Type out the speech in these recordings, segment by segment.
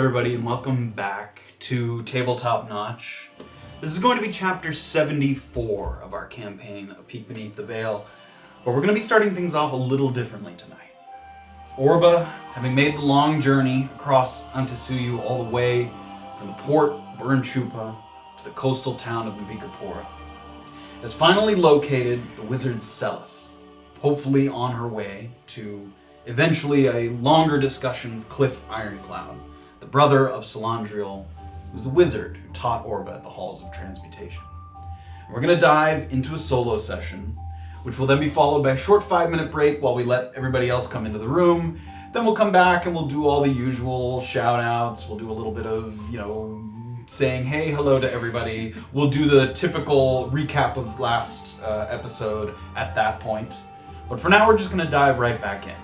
everybody, and welcome back to Tabletop Notch. This is going to be chapter 74 of our campaign, A Peek Beneath the Veil, but we're going to be starting things off a little differently tonight. Orba, having made the long journey across Antisuyu all the way from the port of Urnchupa to the coastal town of Navikapura, has finally located the wizard Celis, hopefully on her way to eventually a longer discussion with Cliff Ironcloud, the brother of Salandriel, who's the wizard who taught Orba at the Halls of Transmutation. And we're going to dive into a solo session, which will then be followed by a short 5-minute break while we let everybody else come into the room. Then we'll come back and we'll do all the usual shout-outs. We'll do a little bit of, saying hey, hello to everybody. We'll do the typical recap of last episode at that point. But for now, we're just going to dive right back in.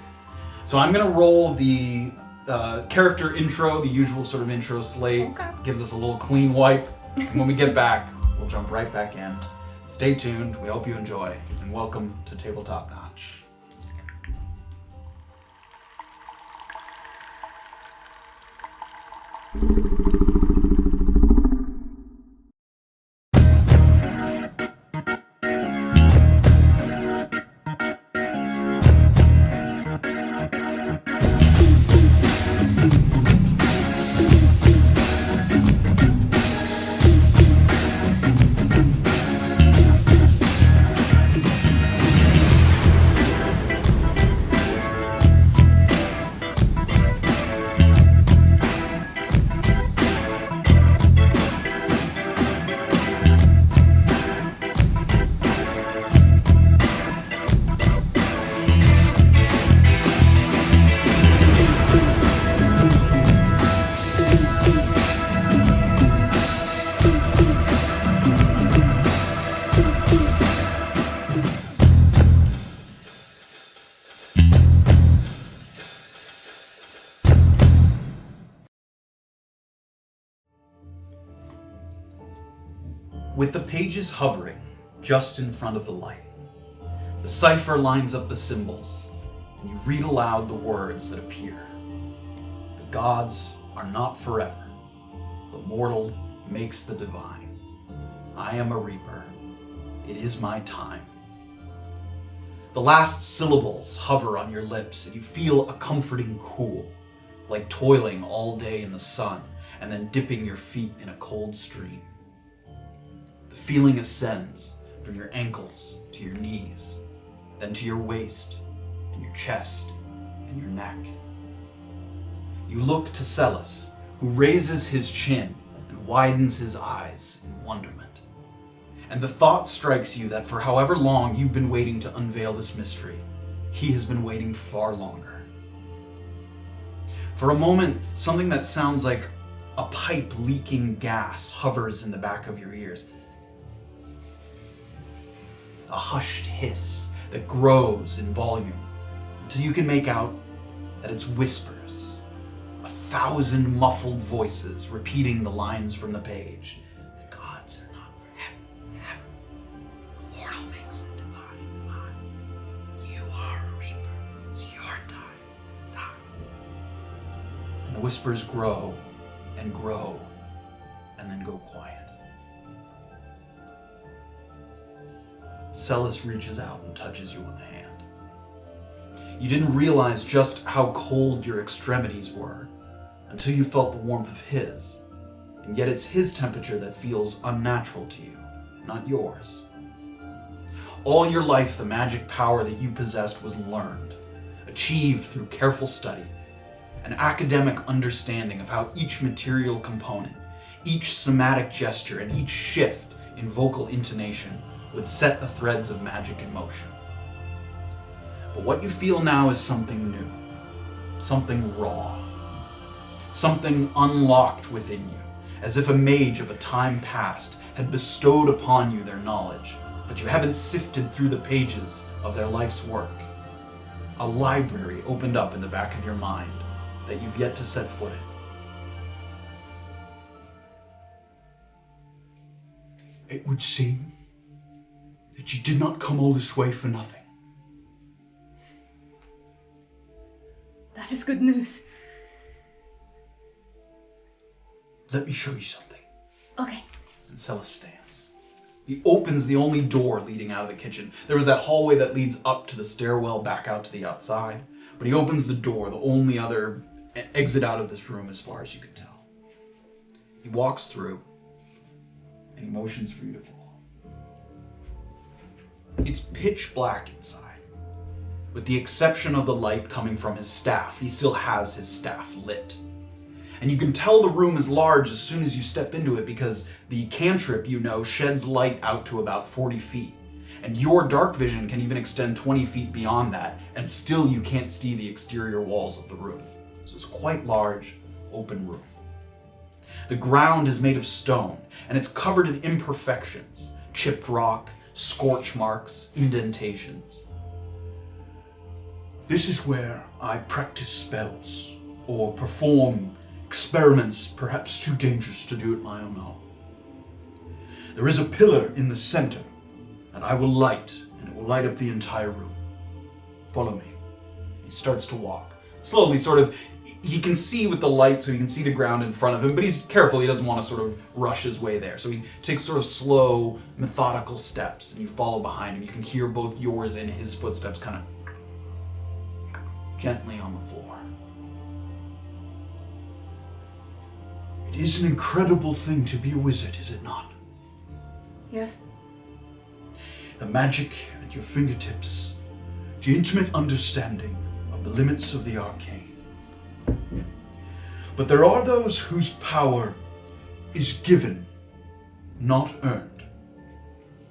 So I'm going to roll the character intro, the usual sort of intro slate. Okay. Gives us a little clean wipe. And when we get back, we'll jump right back in. Stay tuned. We hope you enjoy. And welcome to Tabletop Notch. With the pages hovering just in front of the light, the cipher lines up the symbols, and you read aloud the words that appear. The gods are not forever. The mortal makes the divine. I am a reaper. It is my time. The last syllables hover on your lips, and you feel a comforting cool, like toiling all day in the sun and then dipping your feet in a cold stream. The feeling ascends from your ankles to your knees, then to your waist and your chest and your neck. You look to Celis, who raises his chin and widens his eyes in wonderment. And the thought strikes you that for however long you've been waiting to unveil this mystery, he has been waiting far longer. For a moment, something that sounds like a pipe leaking gas hovers in the back of your ears. A hushed hiss that grows in volume until you can make out that it's whispers, 1,000 muffled voices repeating the lines from the page. The gods are not forever. The mortal makes the divine. You are a reaper. It's your time. And the whispers grow and grow and then go quiet. Celis reaches out and touches you on the hand. You didn't realize just how cold your extremities were until you felt the warmth of his, and yet it's his temperature that feels unnatural to you, not yours. All your life, the magic power that you possessed was learned, achieved through careful study, an academic understanding of how each material component, each somatic gesture, and each shift in vocal intonation would set the threads of magic in motion. But what you feel now is something new, something raw, something unlocked within you, as if a mage of a time past had bestowed upon you their knowledge, but you haven't sifted through the pages of their life's work. A library opened up in the back of your mind that you've yet to set foot in. It would seem that you did not come all this way for nothing. That is good news. Let me show you something. Okay. And Celis stands. He opens the only door leading out of the kitchen. There was that hallway that leads up to the stairwell back out to the outside. But he opens the door, the only other exit out of this room as far as you can tell. He walks through, and he motions for you to follow. It's pitch black inside. With the exception of the light coming from his staff, he still has his staff lit. And you can tell the room is large as soon as you step into it because the cantrip, sheds light out to about 40 feet. And your dark vision can even extend 20 feet beyond that, and still you can't see the exterior walls of the room. So it's quite large, open room. The ground is made of stone, and it's covered in imperfections, chipped rock, scorch marks, indentations. This is where I practice spells, or perform experiments perhaps too dangerous to do at my own home. There is a pillar in the center, and I will light, and it will light up the entire room. Follow me. He starts to walk. Slowly, he can see with the light, so he can see the ground in front of him, but he's careful, he doesn't want to sort of rush his way there. So he takes sort of slow, methodical steps, and you follow behind him. You can hear both yours and his footsteps kind of gently on the floor. It is an incredible thing to be a wizard, is it not? Yes. The magic at your fingertips, the intimate understanding of the limits of the arcane. But there are those whose power is given, not earned.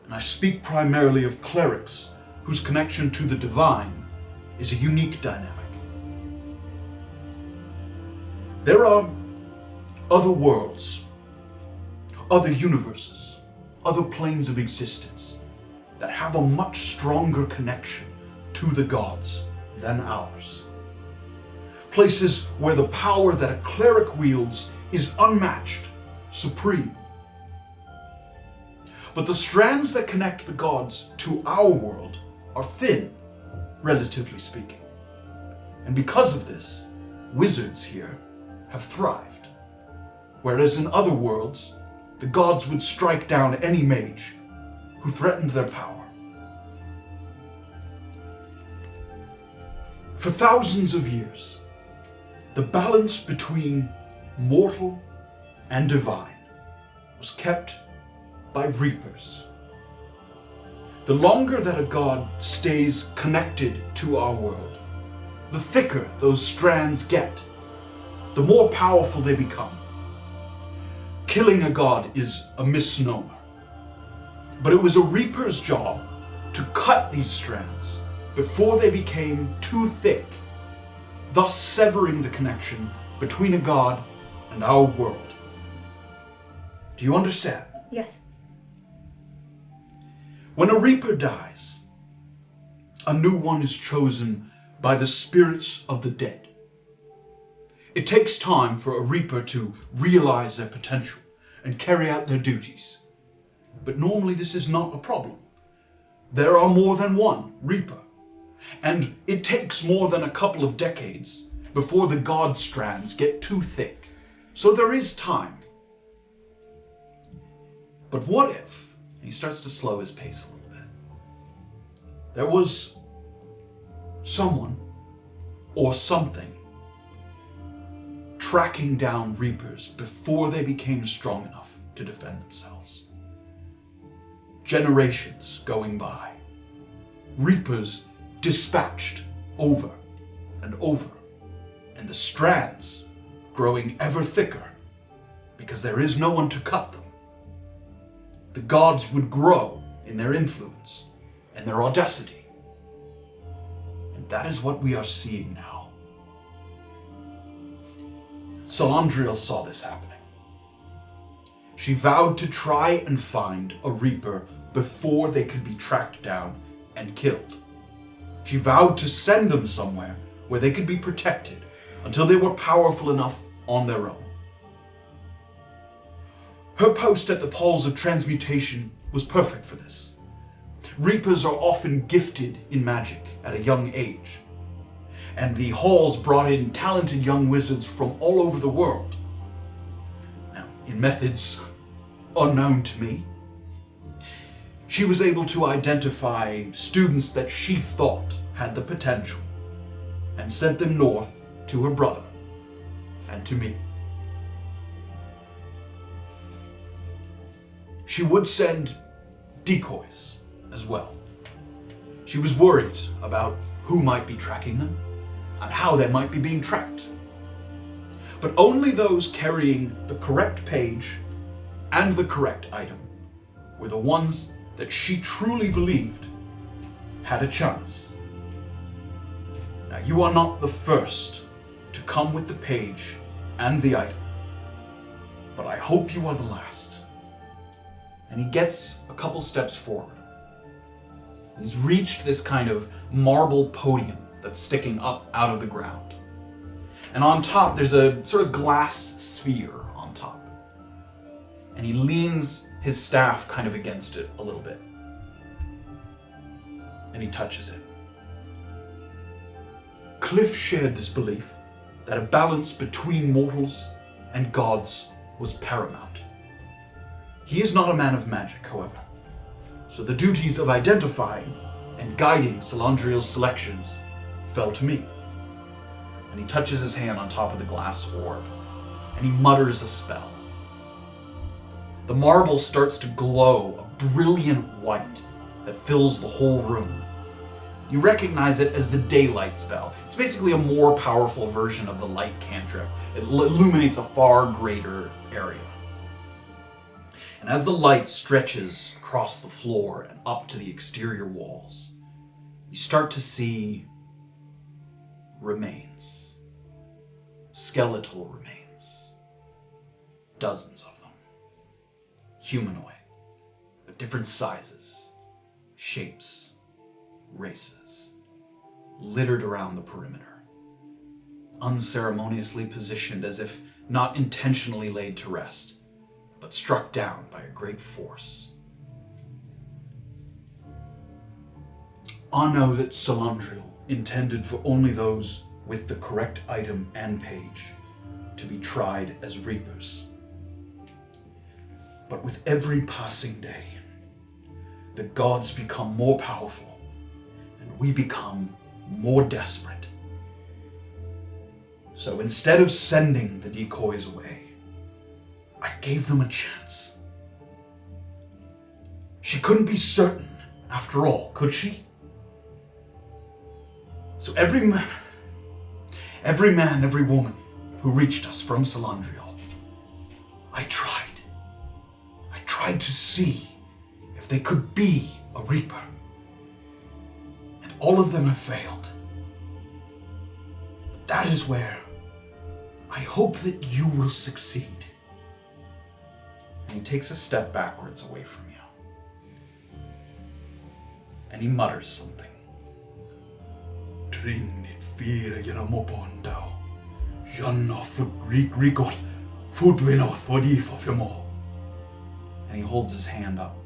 And I speak primarily of clerics whose connection to the divine is a unique dynamic. There are other worlds, other universes, other planes of existence that have a much stronger connection to the gods than ours. Places where the power that a cleric wields is unmatched, supreme. But the strands that connect the gods to our world are thin, relatively speaking. And because of this, wizards here have thrived. Whereas in other worlds, the gods would strike down any mage who threatened their power. For thousands of years, the balance between mortal and divine was kept by reapers. The longer that a god stays connected to our world, the thicker those strands get, the more powerful they become. Killing a god is a misnomer, but it was a reaper's job to cut these strands before they became too thick, thus severing the connection between a god and our world. Do you understand? Yes. When a reaper dies, a new one is chosen by the spirits of the dead. It takes time for a reaper to realize their potential and carry out their duties. But normally this is not a problem. There are more than one reaper, and it takes more than a couple of decades before the god strands get too thick. So there is time. But what if, and he starts to slow his pace a little bit, there was someone or something tracking down reapers before they became strong enough to defend themselves. Generations going by, reapers dispatched over and over, and the strands growing ever thicker because there is no one to cut them. The gods would grow in their influence and their audacity. And that is what we are seeing now. Salandriel saw this happening. She vowed to try and find a reaper before they could be tracked down and killed. She vowed to send them somewhere where they could be protected until they were powerful enough on their own. Her post at the Halls of Transmutation was perfect for this. Reapers are often gifted in magic at a young age, and the halls brought in talented young wizards from all over the world. Now, in methods unknown to me, she was able to identify students that she thought had the potential and sent them north to her brother and to me. She would send decoys as well. She was worried about who might be tracking them and how they might be being tracked. But only those carrying the correct page and the correct item were the ones that she truly believed had a chance. Now, you are not the first to come with the page and the item, but I hope you are the last. And he gets a couple steps forward. He's reached this kind of marble podium that's sticking up out of the ground. And on top, there's a sort of glass sphere on top. And he leans his staff kind of against it a little bit. And he touches it. Cliff shared this belief that a balance between mortals and gods was paramount. He is not a man of magic, however, so the duties of identifying and guiding Salandriel's selections fell to me. And he touches his hand on top of the glass orb, and he mutters a spell. The marble starts to glow a brilliant white that fills the whole room. You recognize it as the daylight spell. It's basically a more powerful version of the light cantrip. It illuminates a far greater area. And as the light stretches across the floor and up to the exterior walls, you start to see remains. Skeletal remains. Dozens of them. Humanoid, but different sizes, shapes, races, littered around the perimeter, unceremoniously positioned as if not intentionally laid to rest, but struck down by a great force. I know that Salandriel intended for only those with the correct item and page to be tried as reapers. But with every passing day, the gods become more powerful, and we become more desperate. So instead of sending the decoys away, I gave them a chance. She couldn't be certain, after all, could she? So every man, every woman who reached us from Salandriel, I tried to see if they could be a reaper. And all of them have failed. But that is where I hope that you will succeed. And he takes a step backwards away from you. And he mutters something. Trinit fire yaramopontao. Janna fut rikot fut vino thodifofiamo. And he holds his hand up.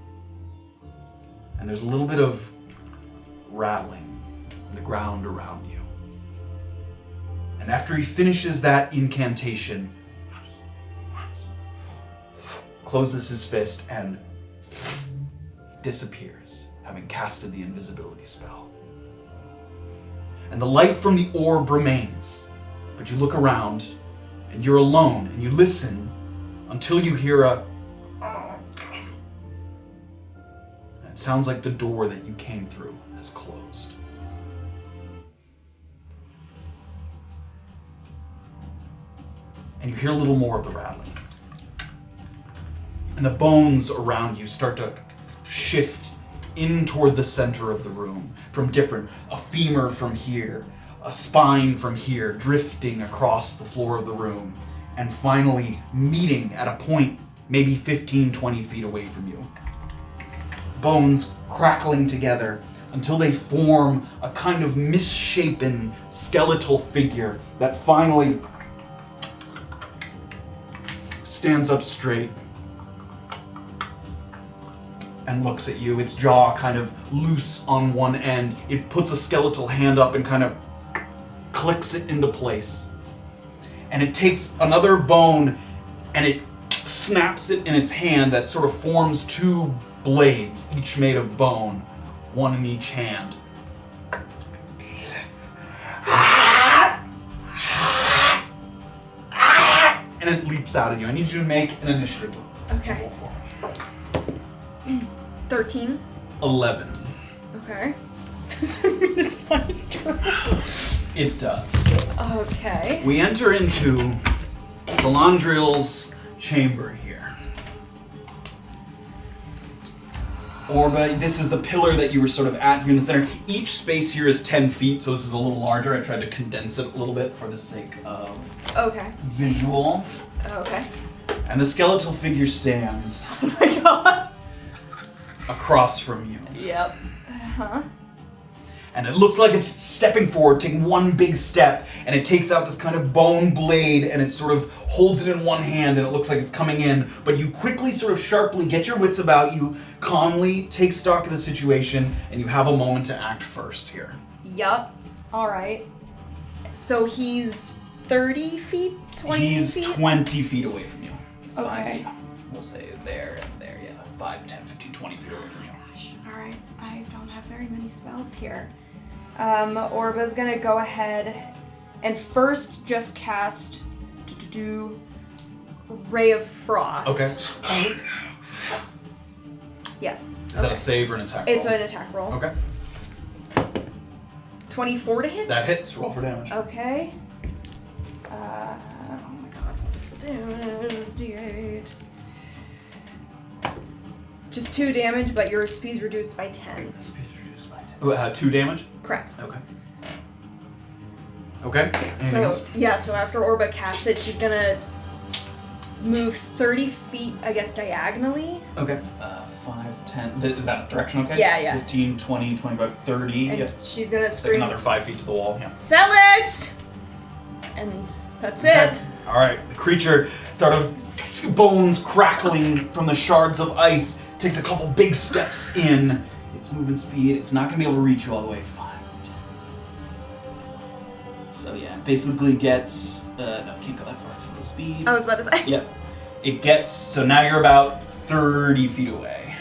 And there's a little bit of rattling in the ground around you. And after he finishes that incantation, closes his fist and disappears, having casted the invisibility spell. And the light from the orb remains, but you look around and you're alone and you listen until you hear a and it sounds like the door that you came through has closed. And you hear a little more of the rattling. And the bones around you start to shift in toward the center of the room from different, a femur from here, a spine from here, drifting across the floor of the room, and finally meeting at a point maybe 15, 20 feet away from you. Bones crackling together until they form a kind of misshapen skeletal figure that finally stands up straight and looks at you, its jaw kind of loose on one end. It puts a skeletal hand up and kind of clicks it into place. And it takes another bone and it snaps it in its hand that sort of forms two blades, each made of bone, one in each hand. And it leaps out at you. I need you to make an initiative Okay. roll for me. 13. 11. Okay. Does that mean it's my turn? It does. Okay. We enter into Salandriel's chamber here. Orba, this is the pillar that you were sort of at here in the center. Each space here is 10 feet, so this is a little larger. I tried to condense it a little bit for the sake of visual. Okay. And the skeletal figure stands Oh my god. across from you. Yep. Uh-huh. And it looks like it's stepping forward, taking one big step, and it takes out this kind of bone blade, and it sort of holds it in one hand, and it looks like it's coming in, but you quickly, sort of sharply, get your wits about you, calmly take stock of the situation, and you have a moment to act first here. Yup. Alright. So he's 30 feet? 20 He's feet? 20 feet away from you. Okay. We'll say there and there, yeah. 5, 10, 15, 20 feet away from you. Gosh, alright. I don't have very many spells here. Orba's gonna go ahead and first just cast Ray of Frost. Okay. Yes. Is that a save or an attack roll? It's an attack roll. Okay. 24 to hit? That hits. Roll for damage. Okay. Oh my god, what is the damage? D8. Just 2 damage, but your speed's reduced by 10. Speed reduced by 10. 2 damage? Correct. Okay. Okay. Anything else? So after Orba casts it, she's gonna move 30 feet, I guess, diagonally. Okay. 5, 10. Is that direction okay? Yeah. 15, 20, 25, 30. And Yeah. she's gonna Take scream, another 5 feet to the wall. Yeah. Celis! And that's it. All right. The creature, sort of bones crackling from the shards of ice, takes a couple big steps in. Its movement speed, it's not going to be able to reach you all the way. 5, 10. So yeah, basically gets, no, can't go that far because of the speed. I was about to say. Yep. It gets, so now you're about 30 feet away.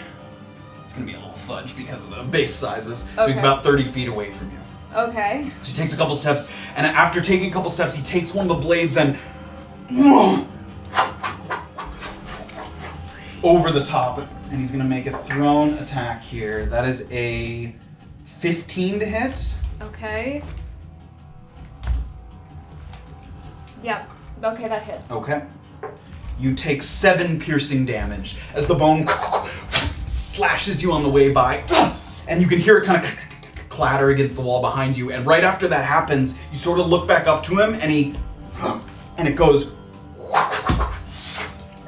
It's going to be a little fudge because of the base sizes. So he's Okay. about 30 feet away from you. Okay. So he takes a couple steps, and after taking a couple steps, he takes one of the blades and over the top, and he's going to make a thrown attack here. That is a 15 to hit. Okay. Yep. Okay, that hits. Okay. You take 7 piercing damage as the bone slashes you on the way by, and you can hear it kind of clatter against the wall behind you. And right after that happens, you sort of look back up to him, and it goes,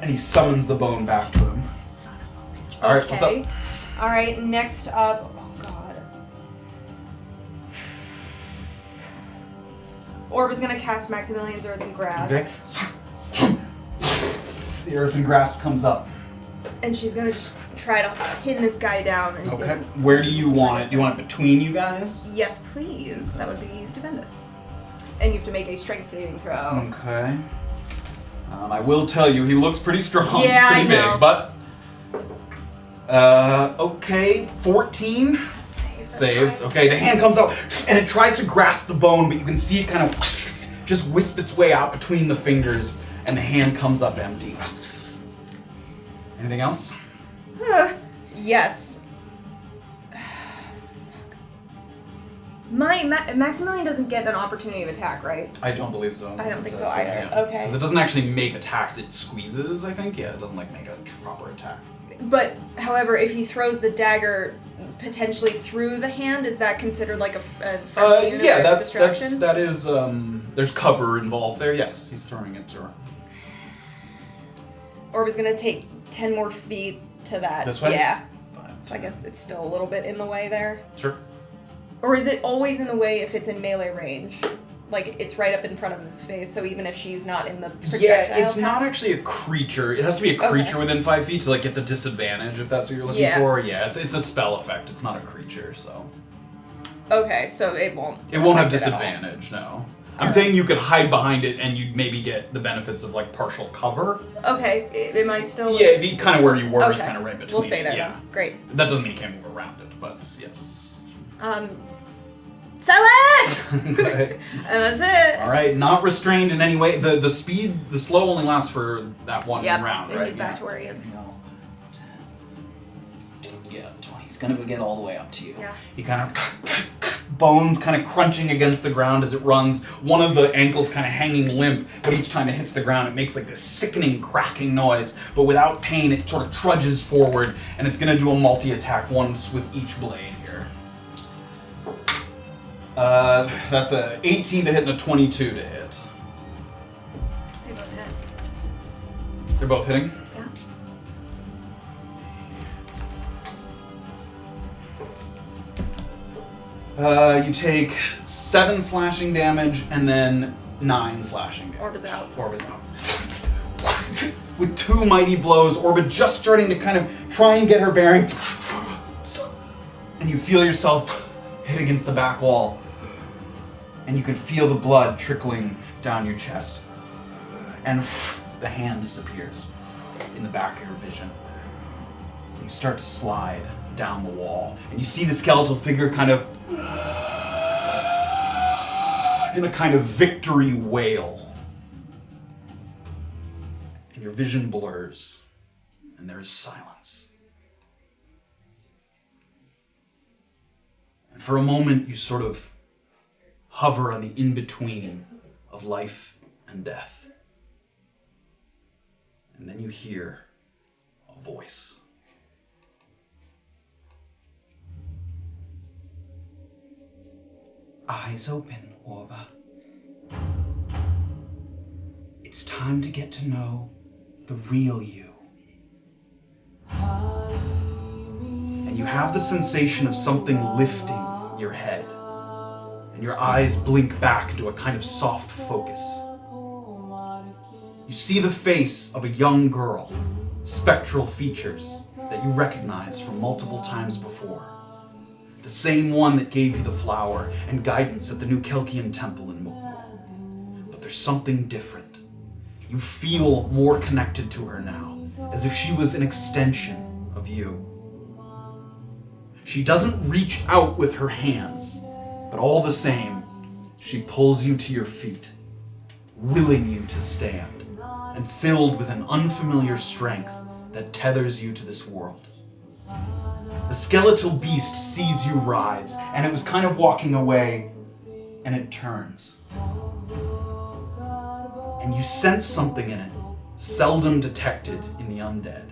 and he summons the bone back to him. Son of a bitch. All right, what's up? All right, next up. Oh god. Orba's gonna cast Maximilian's Earthen Grasp. Okay. The earthen grasp comes up. And she's gonna just try to pin this guy down. And Okay. and Where do you want it? resistance. Do you want it between you guys? Yes, please. That would be stupendous. And you have to make a strength saving throw. Okay. I will tell you, he looks pretty strong, Yeah, pretty I know. big, but okay, 14 saves. Okay, the hand comes out and it tries to grasp the bone, but you can see it kind of just wisp its way out between the fingers, and the hand comes up empty. Anything else? Yes. Maximilian doesn't get an opportunity of attack, right? I don't believe so. I don't think so either. Okay. Because it doesn't actually make attacks; it squeezes. I think. Yeah, it doesn't like make a proper attack. But, however, if he throws the dagger potentially through the hand, is that considered like a friendly unit Yeah, or that is. There's cover involved there. Yes, he's throwing it to her. Orba's gonna take 10 more feet to that. This way? Yeah. Fine. So I guess it's still a little bit in the way there. Sure. Or is it always in the way if it's in melee range? Like, it's right up in front of his face, so even if she's not in the projectile Yeah, it's path? not actually a creature. It has to be a creature within 5 feet to like get the disadvantage if that's what you're looking for. Yeah, it's a spell effect. It's not a creature, so Okay, so it won't. it won't have affect it at all. disadvantage. No. I'm saying you could hide behind it and you'd maybe get the benefits of like partial cover. Okay, am I still... Yeah, if you kind of where you were is kind of right between. We'll say that. Yeah. Then. Great. That doesn't mean you can't move around it, but yes. Silas! And that's it. All right, not restrained in any way. The slow only lasts for that one round, right? He's back to where he is. 20. He's gonna get all the way up to you. Yeah. He kind of bones kind of crunching against the ground as it runs. One of the ankles kind of hanging limp, but each time it hits the ground, it makes like this sickening cracking noise. But without pain, it sort of trudges forward, and it's gonna do a multi-attack once with each blade here. That's a 18 to hit and a 22 to hit. They both hit. They're both hitting? Yeah. You take 7 slashing damage and then 9 slashing damage. Orba's out. Orba's out. With 2 mighty blows, Orba just starting to kind of try and get her bearing. And you feel yourself hit against the back wall. And you can feel the blood trickling down your chest. And the hand disappears in the back of your vision. You start to slide down the wall. And you see the skeletal figure kind of in a kind of victory wail. And your vision blurs. And there is silence. And for a moment you sort of hover on the in-between of life and death. And then you hear a voice. Eyes open, Orba. It's time to get to know the real you. And you have the sensation of something lifting your head. And your eyes blink back into a kind of soft focus. You see the face of a young girl, spectral features that you recognize from multiple times before. The same one that gave you the flower and guidance at the new Kelkian temple in Mukmu. But there's something different. You feel more connected to her now, as if she was an extension of you. She doesn't reach out with her hands, but all the same, she pulls you to your feet, willing you to stand, and filled with an unfamiliar strength that tethers you to this world. The skeletal beast sees you rise, and it was kind of walking away, and it turns. And you sense something in it, seldom detected in the undead.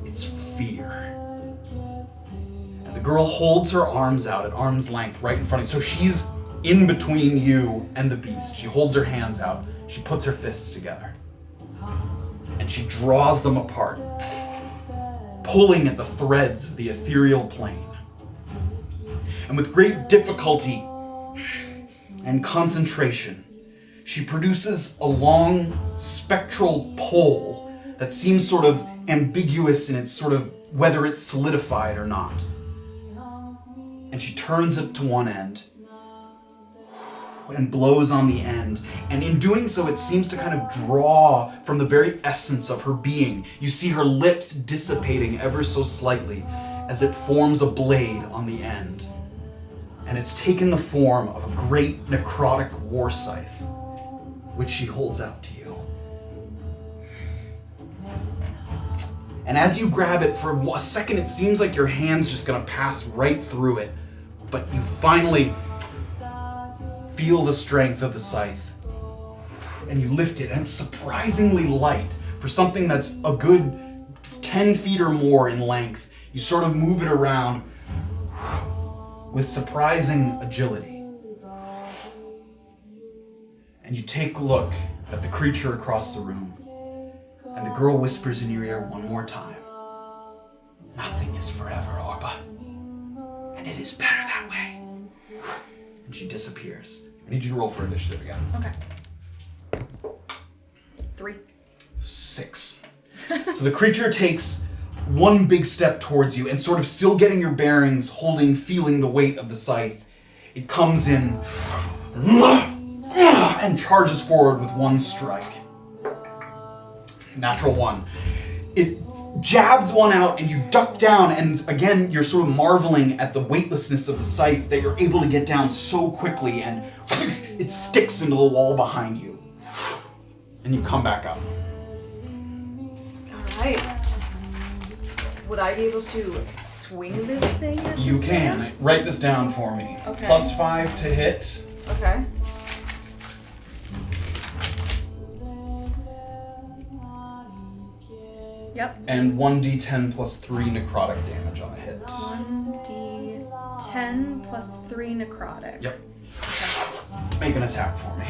It's fear. The girl holds her arms out at arm's length right in front of you. So she's in between you and the beast. She holds her hands out. She puts her fists together. And she draws them apart, pulling at the threads of the ethereal plane. And with great difficulty and concentration, she produces a long spectral pole that seems sort of ambiguous in its sort of whether it's solidified or not. And she turns it to one end and blows on the end. And in doing so, it seems to kind of draw from the very essence of her being. You see her lips dissipating ever so slightly as it forms a blade on the end. And it's taken the form of a great necrotic war scythe, which she holds out to you. And as you grab it, for a second, it seems like your hand's just gonna pass right through it. But you finally feel the strength of the scythe. And you lift it, and it's surprisingly light. For something that's a good 10 feet or more in length, you sort of move it around with surprising agility. And you take a look at the creature across the room. And the girl whispers in your ear one more time. Nothing is forever, Orba. And it is better that way. And she disappears. I need you to roll for initiative again. Okay. 3. 6. So the creature takes one big step towards you and sort of still getting your bearings, feeling the weight of the scythe. It comes in and charges forward with one strike. Natural 1. It jabs one out and you duck down, and again you're sort of marveling at the weightlessness of the scythe that you're able to get down so quickly, and it sticks into the wall behind you. And you come back up. Alright. Would I be able to swing this thing at You this can. thing? Write this down for me. Okay. +5 to hit. Okay. Yep. And 1d10 +3 necrotic damage on a hit. 1d10 +3 necrotic. Yep. Make an attack for me.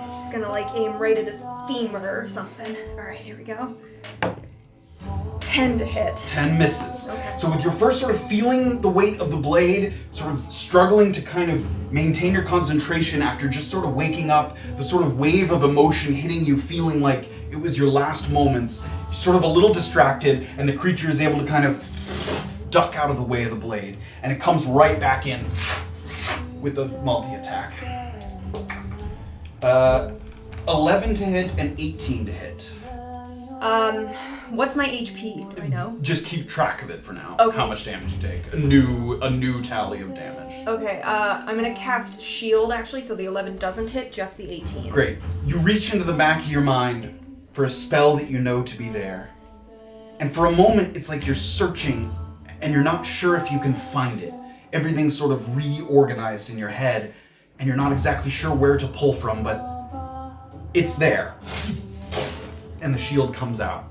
She's gonna like aim right at his femur or something. Alright, here we go. 10 to hit. 10 misses. Okay. So with your first sort of feeling the weight of the blade, sort of struggling to kind of maintain your concentration after just sort of waking up, the sort of wave of emotion hitting you, feeling like it was your last moments, you're sort of a little distracted, and the creature is able to kind of duck out of the way of the blade, and it comes right back in with a multi-attack. 11 to hit and 18 to hit. What's my HP? Do I know? Just keep track of it for now. Okay. How much damage you take. A new tally of damage. Okay, I'm gonna cast Shield actually, so the 11 doesn't hit, just the 18. Great. You reach into the back of your mind for a spell that you know to be there. And for a moment, it's like you're searching and you're not sure if you can find it. Everything's sort of reorganized in your head and you're not exactly sure where to pull from, but it's there. And the shield comes out.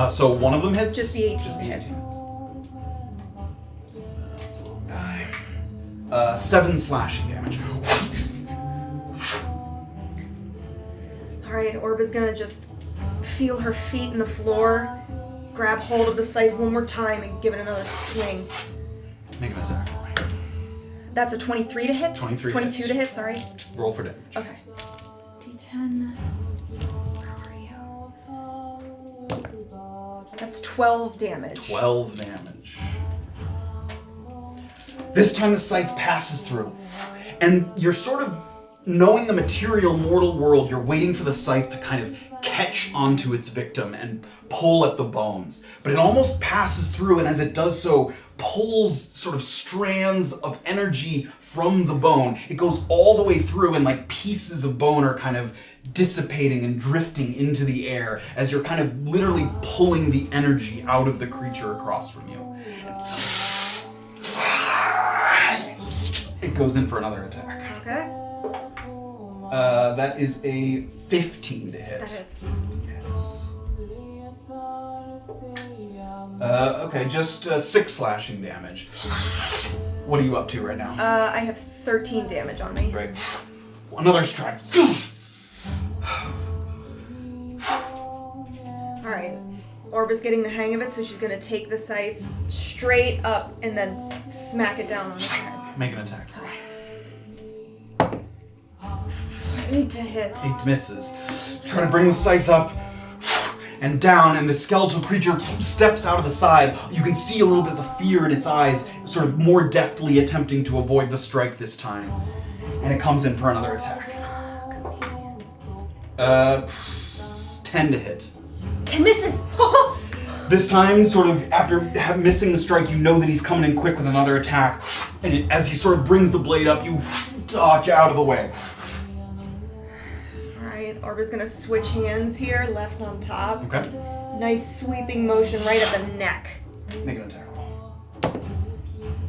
So one of them hits? Just the 18 Just the 18 hits. That's a little die. 7 slashing damage. Alright, Orba's gonna just feel her feet in the floor, grab hold of the scythe one more time, and give it another swing. Make an attack for me. That's a 23 to hit? 23 22 hits. to hit, sorry. Roll for damage. Okay. D10. Where are you? That's 12 damage. 12 damage. This time the scythe passes through, and you're sort of knowing the material mortal world, you're waiting for the scythe to kind of catch onto its victim and pull at the bones. But it almost passes through, and as it does so, pulls sort of strands of energy from the bone. It goes all the way through, and like pieces of bone are kind of dissipating and drifting into the air as you're kind of literally pulling the energy out of the creature across from you. It goes in for another attack. Okay. That is a 15 to hit. That hits. Okay, just 6 slashing damage. What are you up to right now? I have 13 damage on me. Right. Another strike. Alright. Orba's getting the hang of it, so she's gonna take the scythe straight up and then smack it down on his head. Make an attack. 8 to hit. 8 misses. Try to bring the scythe up and down, and the skeletal creature steps out of the side. You can see a little bit of the fear in its eyes, sort of more deftly attempting to avoid the strike this time. And it comes in for another attack. 10 to hit. 10 misses! This time, sort of after missing the strike, you know that he's coming in quick with another attack. And as he sort of brings the blade up, you dodge out of the way. Alright, Orba's gonna switch hands here, left on top. Okay. Nice sweeping motion right at the neck. Make an attack roll.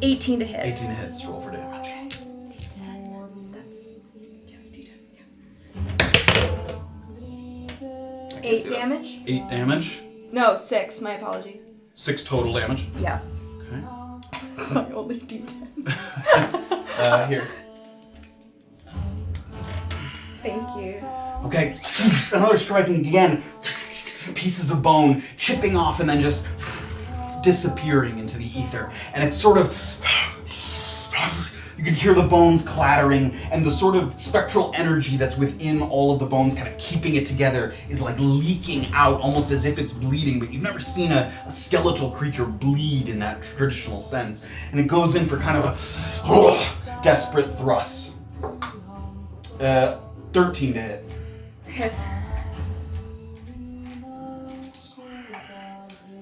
18 to hit. 18 hits. Roll for damage. Okay. D10. That's... Yes, D10. Yes. 8 damage? 8 damage. No, 6. My apologies. 6 total damage. Yes. Okay. That's my only D10. Here. Thank you. Okay. Another striking again. Pieces of bone chipping off and then just disappearing into the ether. And it's sort of... You can hear the bones clattering, and the sort of spectral energy that's within all of the bones kind of keeping it together is like leaking out almost as if it's bleeding, but you've never seen a skeletal creature bleed in that traditional sense. And it goes in for kind of a desperate thrust. 13 to hit. Hit.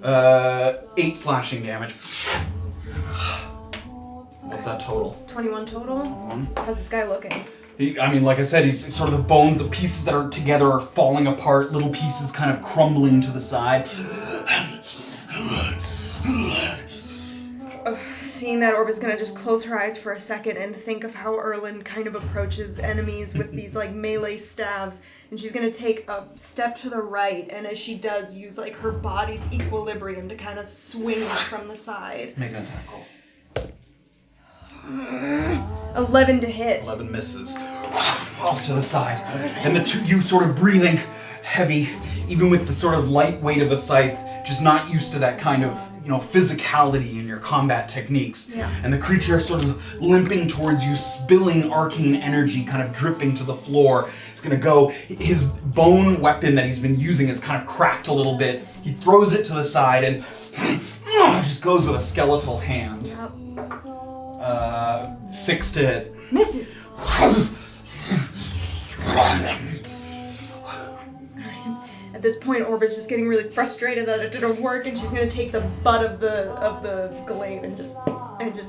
8 slashing damage. What's that total? 21 total. How's this guy looking? Like I said, he's sort of the bones, the pieces that are together are falling apart, little pieces kind of crumbling to the side. Seeing that, Orba's gonna just close her eyes for a second and think of how Erland kind of approaches enemies with these like melee staves, and she's gonna take a step to the right, and as she does, use like her body's equilibrium to kind of swing from the side. Make an attack roll. 11 to hit. 11 misses. Off to the side. And the two, you sort of breathing heavy, even with the sort of light weight of the scythe, just not used to that kind of, physicality in your combat techniques. Yeah. And the creature sort of limping towards you, spilling arcane energy, kind of dripping to the floor. It's gonna go, his bone weapon that he's been using is kind of cracked a little bit. He throws it to the side and just goes with a skeletal hand. 6 to hit. Misses. At this point, Orba's just getting really frustrated that it didn't work, and she's gonna take the butt of the glaive and just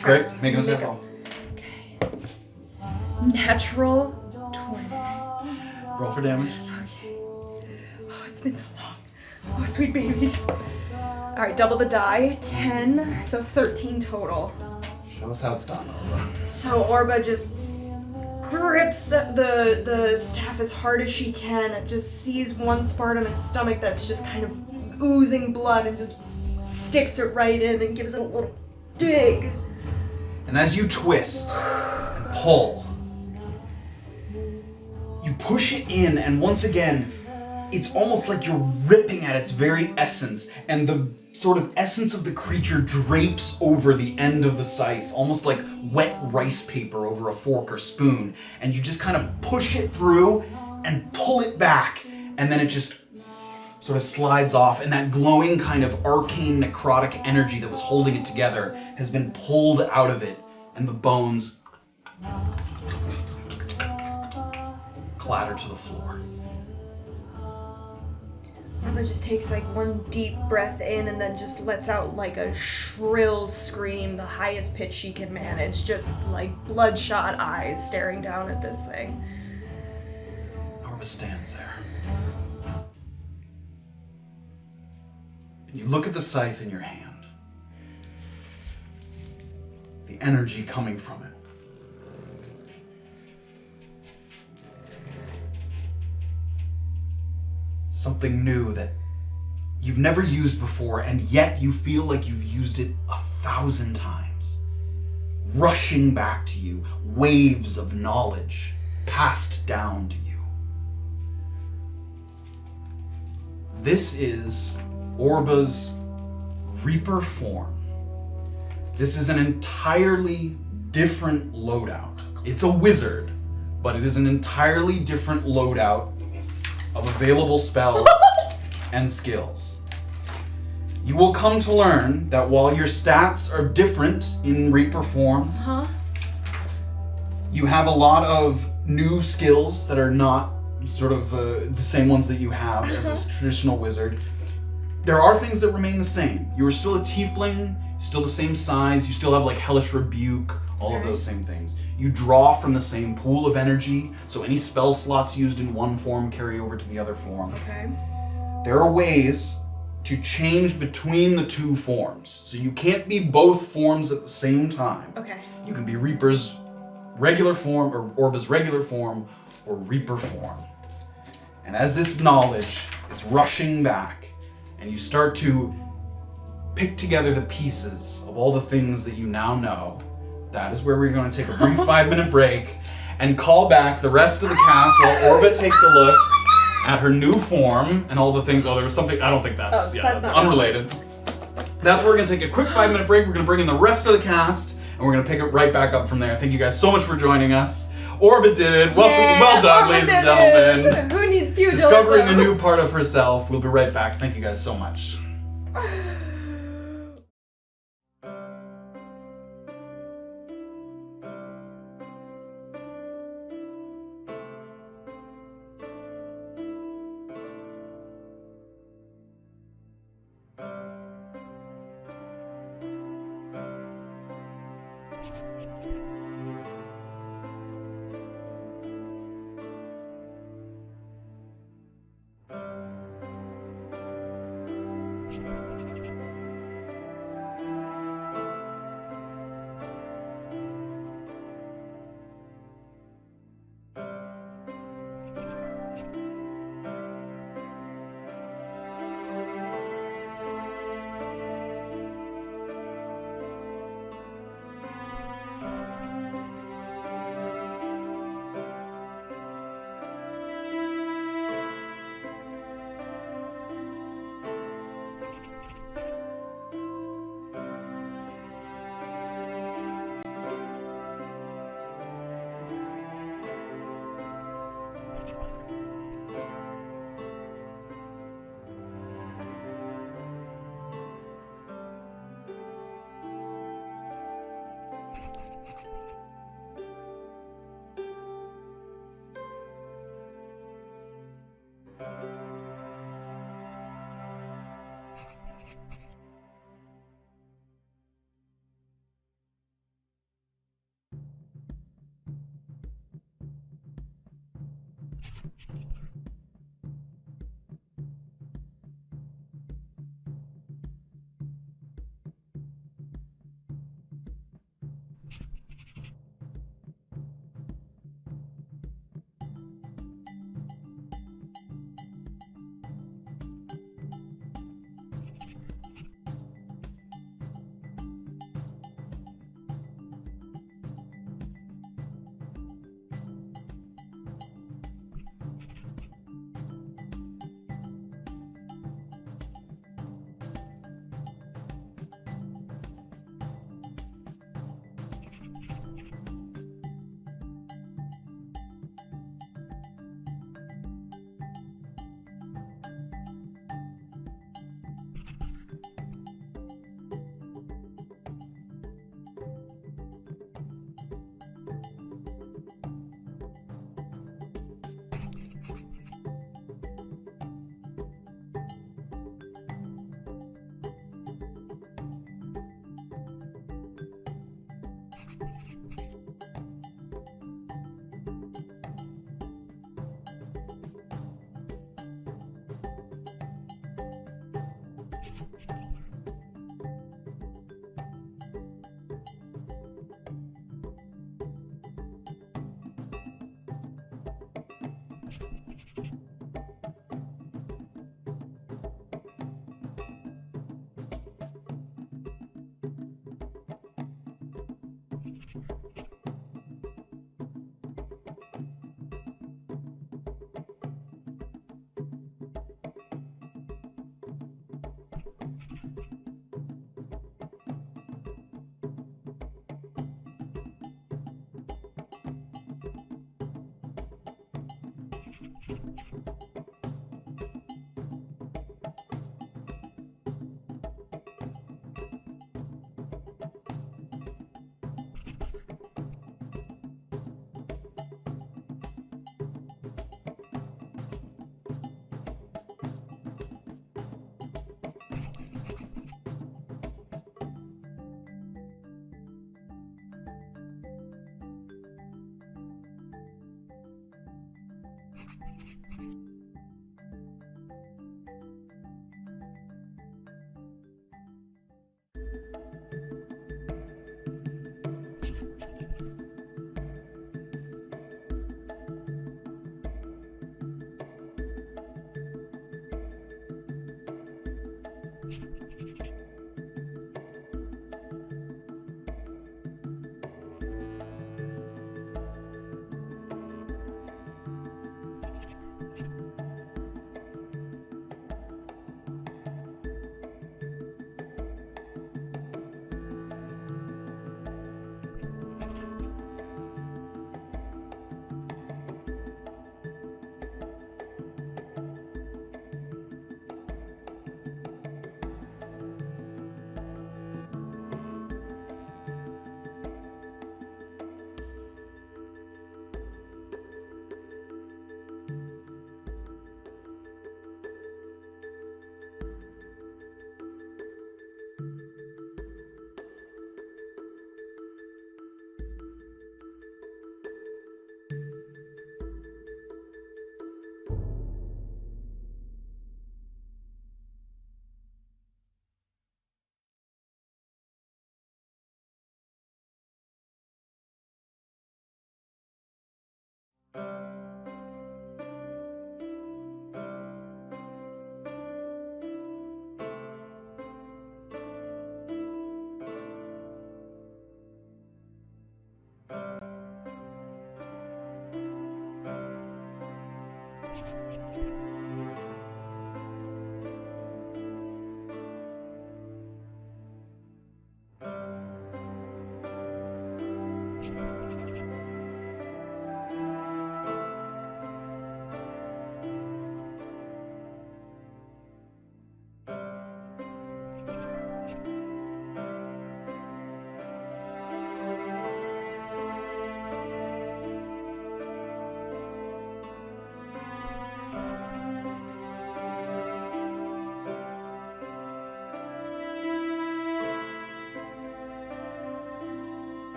try. Great, make an attack roll. Okay. Natural 20. Roll for damage. Okay. Oh, it's been so long. Oh, sweet babies. All right, double the die. 10, so 13 total. Show us how it's done, Orba. So Orba just grips the staff as hard as she can, just sees one spot on his stomach that's just kind of oozing blood and just sticks it right in and gives it a little dig. And as you twist and pull, you push it in, and once again, it's almost like you're ripping at its very essence, and the sort of essence of the creature drapes over the end of the scythe, almost like wet rice paper over a fork or spoon, and you just kind of push it through and pull it back, and then it just sort of slides off, and that glowing kind of arcane necrotic energy that was holding it together has been pulled out of it, and the bones clatter to the floor. Orba just takes like one deep breath in and then just lets out like a shrill scream, the highest pitch she can manage, just like bloodshot eyes staring down at this thing. Orba stands there. And you look at the scythe in your hand. The energy coming from it. Something new that you've never used before, and yet you feel like you've used it 1,000 times. Rushing back to you, waves of knowledge passed down to you. This is Orba's Reaper form. This is an entirely different loadout. It's a wizard, but it is an entirely different loadout of available spells and skills. You will come to learn that while your stats are different in Reaper form, you have a lot of new skills that are not sort of the same ones that you have as a traditional wizard. There are things that remain the same. You are still a tiefling, still the same size, you still have like Hellish Rebuke, all of those same things. You draw from the same pool of energy, so any spell slots used in one form carry over to the other form. Okay. There are ways to change between the two forms, so you can't be both forms at the same time. Okay. You can be Reaper's regular form, or Orba's regular form, or Reaper form. And as this knowledge is rushing back, and you start to pick together the pieces of all the things that you now know, that is where we're going to take a brief 5-minute break and call back the rest of the cast while Orba takes a look at her new form and all the things. Oh, there was something. I don't think that's that's unrelated. That's where we're going to take a quick 5-minute break. We're going to bring in the rest of the cast and we're going to pick it right back up from there. Thank you guys so much for joining us. Orba did it. Well done, ladies and gentlemen. Who needs pugilism? Discovering a new part of herself. We'll be right back. Thank you guys so much.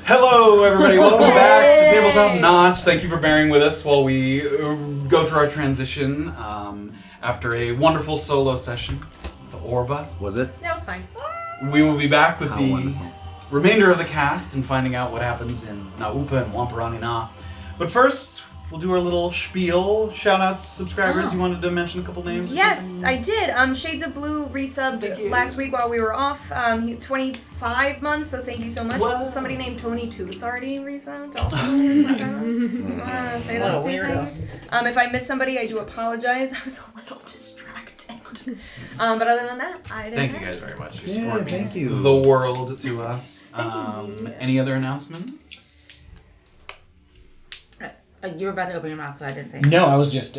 Hello, everybody. Welcome back to Tabletop Notch. Thank you for bearing with us while we go through our transition after a wonderful solo session with the Orba. Was it? That was fine. We will be back with How the wonderful. remainder of the cast and finding out what happens in Naupa and Wamparani Na. But first, we'll do our little spiel. Shout-outs, subscribers. You wanted to mention a couple names? or Yes, something? I did. Shades of Blue Thank you. resubbed last week while we were off. 25 months, so thank you so much. Whoa. Somebody named Tony Toots already resubbed. Also, just want to say those two things. If I missed somebody, I do apologize. I was a little distracted. But other than that, I didn't Thank you know. guys very much. Your Yeah, support thank means you. the world to us. you. Any other announcements? You were about to open your mouth, so I didn't say. No, I was just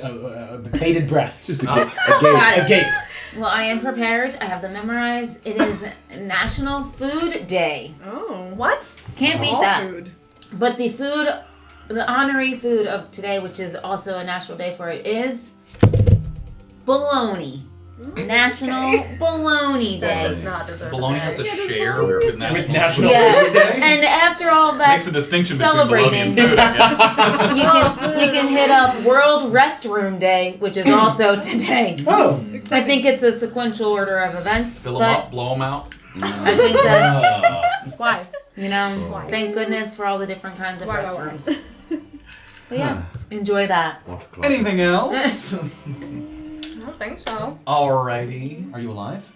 bated breath. It's just a Oh. gate. A gape. Well, I am prepared. I have them memorized. It is National Food Day. Oh. What? Can't beat All that. food. But the food, the honorary food of today, which is also a national day for it, is bologna. National Bologna That Day. does not deserve Bologna a has to bag. share with National Yeah. Food Day? And after all that Makes a distinction between bologna and celebrating, food, I guess. you can hit up World Restroom Day, which is also today. Oh. I think it's a sequential order of events, Fill them but up, blow them out. I think that's, Why? you know, Why? thank goodness for all the different kinds of Why? restrooms. But yeah, enjoy that. Water closet. Anything else? I don't think so. Alrighty. Are you alive?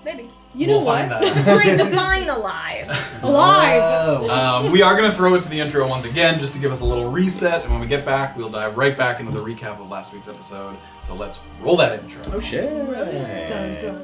Maybe. We'll find that. Define alive. Oh. We are going to throw it to the intro once again just to give us a little reset, and when we get back, we'll dive right back into the recap of last week's episode. So let's roll that intro. Oh shit. Dun, dun.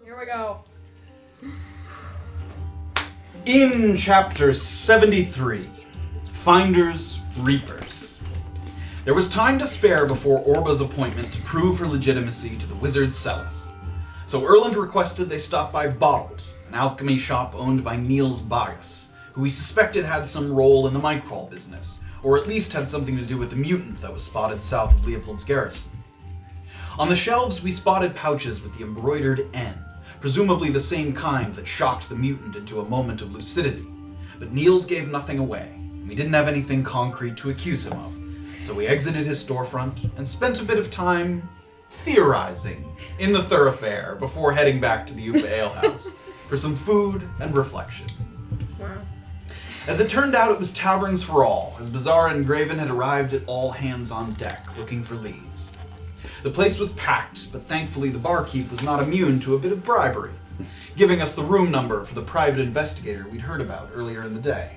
Here we go. In chapter 73, Finders Reapers. There was time to spare before Orba's appointment to prove her legitimacy to the wizard Celis. So Erland requested they stop by Bottled, an alchemy shop owned by Niels Bagas, who he suspected had some role in the Mycrawl business, or at least had something to do with the mutant that was spotted south of Leopold's garrison. On the shelves, we spotted pouches with the embroidered N, presumably the same kind that shocked the mutant into a moment of lucidity. But Niels gave nothing away, and we didn't have anything concrete to accuse him of, so we exited his storefront and spent a bit of time theorizing in the thoroughfare before heading back to the Upa Ale House for some food and reflection. Wow. As it turned out, it was taverns for all, as Beezaura and Graven had arrived at all hands on deck, looking for leads. The place was packed, but thankfully the barkeep was not immune to a bit of bribery, giving us the room number for the private investigator we'd heard about earlier in the day.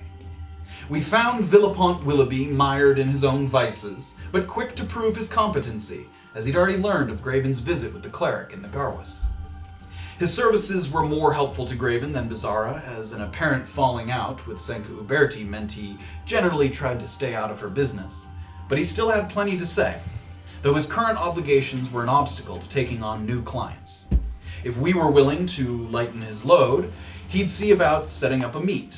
We found Villapont Willoughby mired in his own vices, but quick to prove his competency, as he'd already learned of Graven's visit with the Cleric in the Garwas. His services were more helpful to Graven than Beezaura, as an apparent falling out with Senku Uberti meant he generally tried to stay out of her business. But he still had plenty to say, though his current obligations were an obstacle to taking on new clients. If we were willing to lighten his load, he'd see about setting up a meet.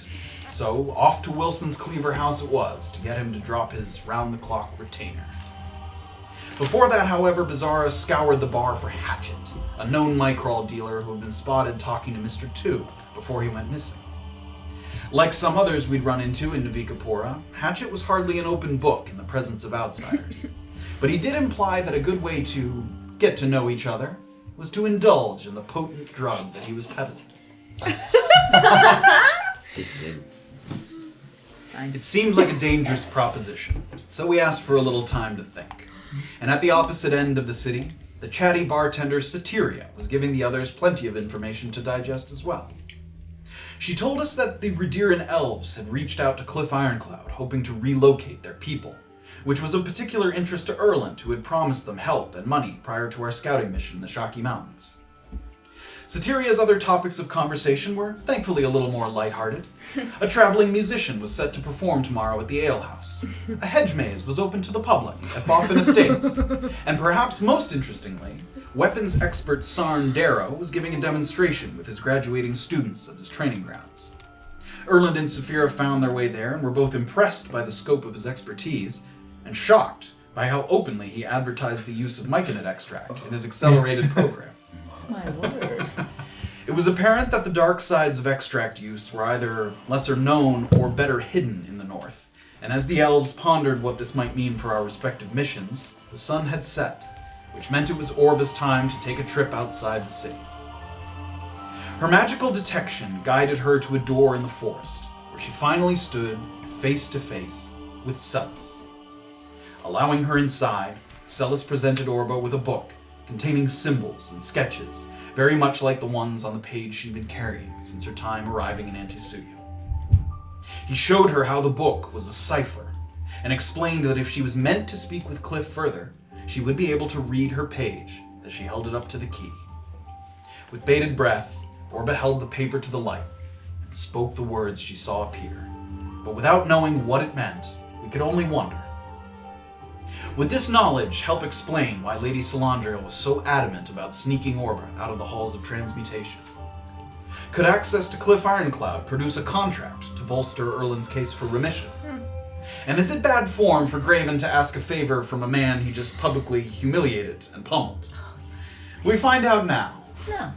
So off to Wilson's Cleaver house it was, to get him to drop his round-the-clock retainer. Before that, however, Beezaura scoured the bar for Hatchet, a known Mycrawl dealer who had been spotted talking to Mr. 2 before he went missing. Like some others we'd run into in Navikapura, Hatchet was hardly an open book in the presence of outsiders. But he did imply that a good way to get to know each other was to indulge in the potent drug that he was peddling. It seemed like a dangerous proposition, so we asked for a little time to think. And at the opposite end of the city, the chatty bartender Safira was giving the others plenty of information to digest as well. She told us that the Rediran elves had reached out to Cliff Ironcloud, hoping to relocate their people, which was of particular interest to Erland, who had promised them help and money prior to our scouting mission in the Shaki Mountains. Satiria's other topics of conversation were thankfully a little more lighthearted. A traveling musician was set to perform tomorrow at the alehouse. A hedge maze was open to the public at Boffin Estates. And perhaps most interestingly, weapons expert Sarn Darrow was giving a demonstration with his graduating students at his training grounds. Erland and Safira found their way there and were both impressed by the scope of his expertise and shocked by how openly he advertised the use of myconid extract in his accelerated program. My word. It was apparent that the dark sides of extract use were either lesser known or better hidden in the north, and as the elves pondered what this might mean for our respective missions, the sun had set, which meant it was Orba's time to take a trip outside the city. Her magical detection guided her to a door in the forest, where she finally stood face to face with Celis. Allowing her inside, Celis presented Orba with a book containing symbols and sketches, very much like the ones on the page she'd been carrying since her time arriving in Antisuyu. He showed her how the book was a cipher, and explained that if she was meant to speak with Cliff further, she would be able to read her page as she held it up to the key. With bated breath, Orba held the paper to the light and spoke the words she saw appear, but without knowing what it meant, we could only wonder. Would this knowledge help explain why Lady Salandriel was so adamant about sneaking Orba out of the halls of transmutation? Could access to Cliff Ironcloud produce a contract to bolster Erland's case for remission? And is it bad form for Graven to ask a favor from a man he just publicly humiliated and pummeled? We find out now,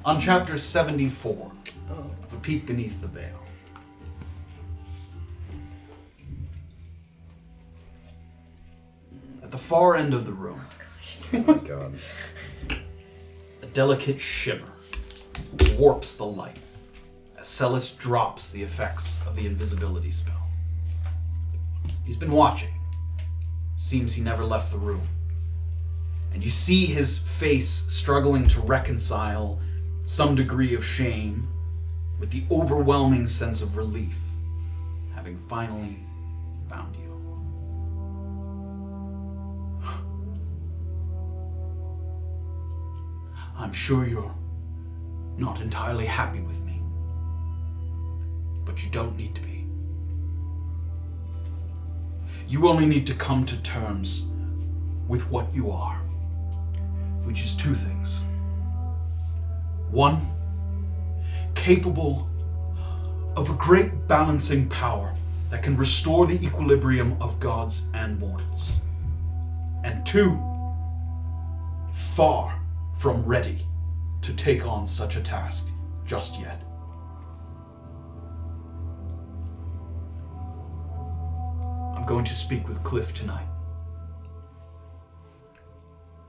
on chapter 74 of A Peek Beneath the Veil. At the far end of the room, Oh my god. a delicate shimmer warps the light as Celis drops the effects of the invisibility spell. He's been watching. It seems he never left the room. And you see his face struggling to reconcile some degree of shame with the overwhelming sense of relief, having finally found you. I'm sure you're not entirely happy with me, but you don't need to be. You only need to come to terms with what you are, which is two things. One, capable of a great balancing power that can restore the equilibrium of gods and mortals. And two, far from ready to take on such a task just yet. I'm going to speak with Cliff tonight.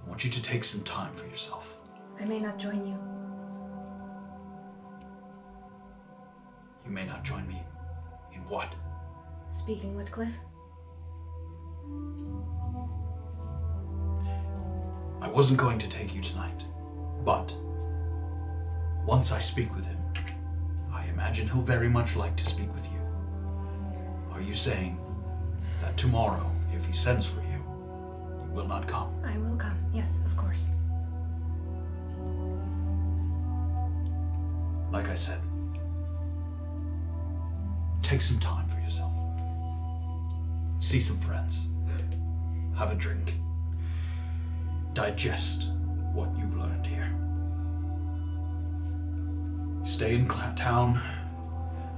I want you to take some time for yourself. I may not join you. You may not join me in what? Speaking with Cliff? I wasn't going to take you tonight, but once I speak with him, I imagine he'll very much like to speak with you. Are you saying that tomorrow, if he sends for you, you will not come? I will come, yes, of course. Like I said, take some time for yourself. See some friends. Have a drink. Digest what you've learned here. Stay in town.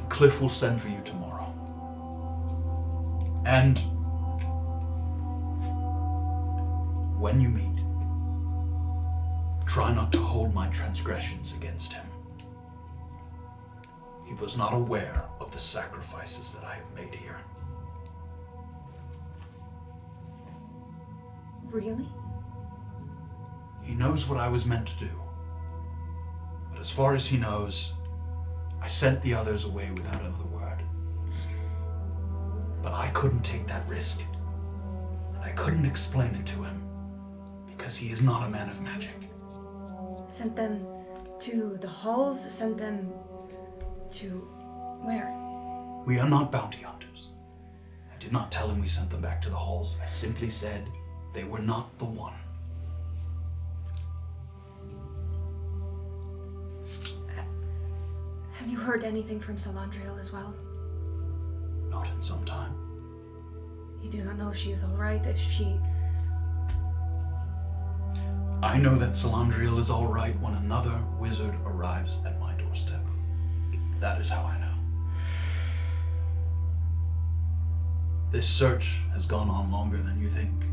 Cliff will send for you tomorrow. And when you meet, try not to hold my transgressions against him. He was not aware of the sacrifices that I have made here. Really? He knows what I was meant to do. But as far as he knows, I sent the others away without another word. But I couldn't take that risk. And I couldn't explain it to him. Because he is not a man of magic. Sent them to the halls? Sent them to where? We are not bounty hunters. I did not tell him we sent them back to the halls. I simply said they were not the one. Have you heard anything from Salandriel as well? Not in some time. You do not know if she is alright, if she... I know that Salandriel is all right when another wizard arrives at my doorstep. That is how I know. This search has gone on longer than you think.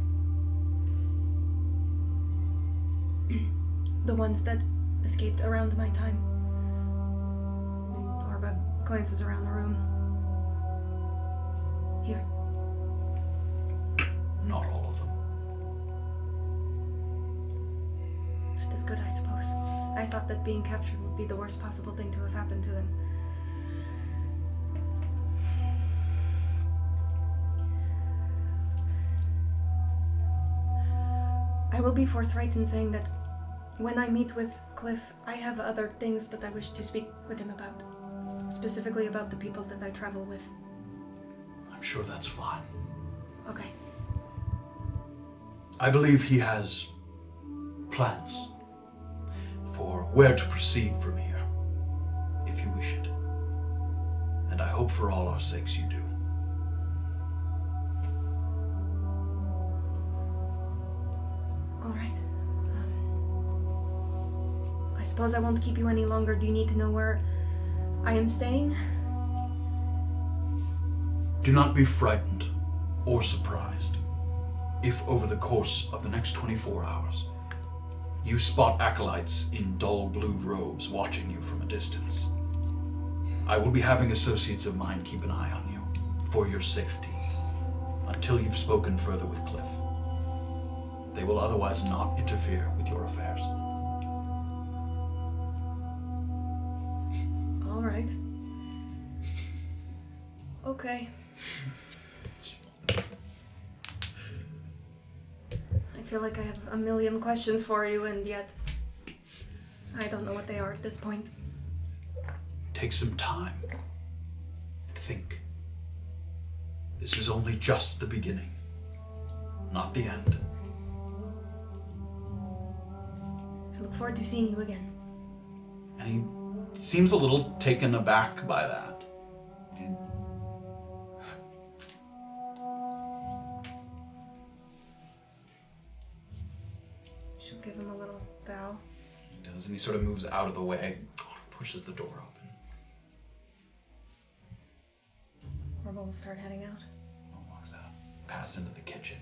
The ones that escaped around my time. Orba glances around the room. Here. Not all of them. That is good, I suppose. I thought that being captured would be the worst possible thing to have happened to them. I will be forthright in saying that when I meet with Cliff, I have other things that I wish to speak with him about. Specifically about the people that I travel with. I'm sure that's fine. Okay. I believe he has plans for where to proceed from here, if you wish it. And I hope for all our sakes you do. All right. I suppose I won't keep you any longer. Do you need to know where I am staying? Do not be frightened or surprised if over the course of the next 24 hours you spot acolytes in dull blue robes watching you from a distance. I will be having associates of mine keep an eye on you for your safety until you've spoken further with Cliff. They will otherwise not interfere with your affairs. All right. Okay. I feel like I have a million questions for you, and yet I don't know what they are at this point. Take some time and think. This is only just the beginning, not the end. I look forward to seeing you again. And he seems a little taken aback by that. She'll give him a little bow. He does, and he sort of moves out of the way, pushes the door open. Orba will start heading out. Walks out, pass into the kitchen.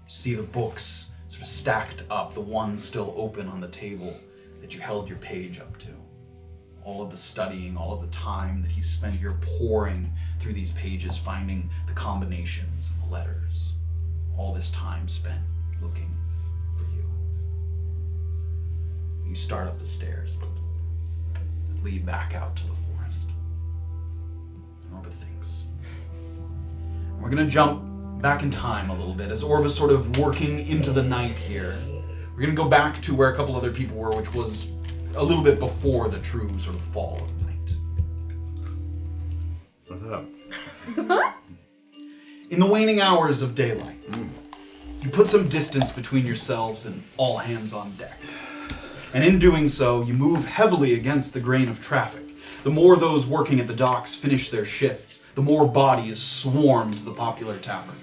You see the books sort of stacked up, the one still open on the table that you held your page up to. all of the studying, all of the time that he spent here pouring through these pages, finding the combinations and the letters. All this time spent looking for you. You start up the stairs that lead back out to the forest. And Orba thinks. And we're going to jump back in time a little bit as Orba's sort of working into the night here. We're going to go back to where a couple other people were, which was a little bit before the true sort of fall of night. What's up? In the waning hours of daylight, you put some distance between yourselves and all hands on deck. And in doing so, you move heavily against the grain of traffic. The more those working at the docks finish their shifts, the more bodies swarm to the popular tavern.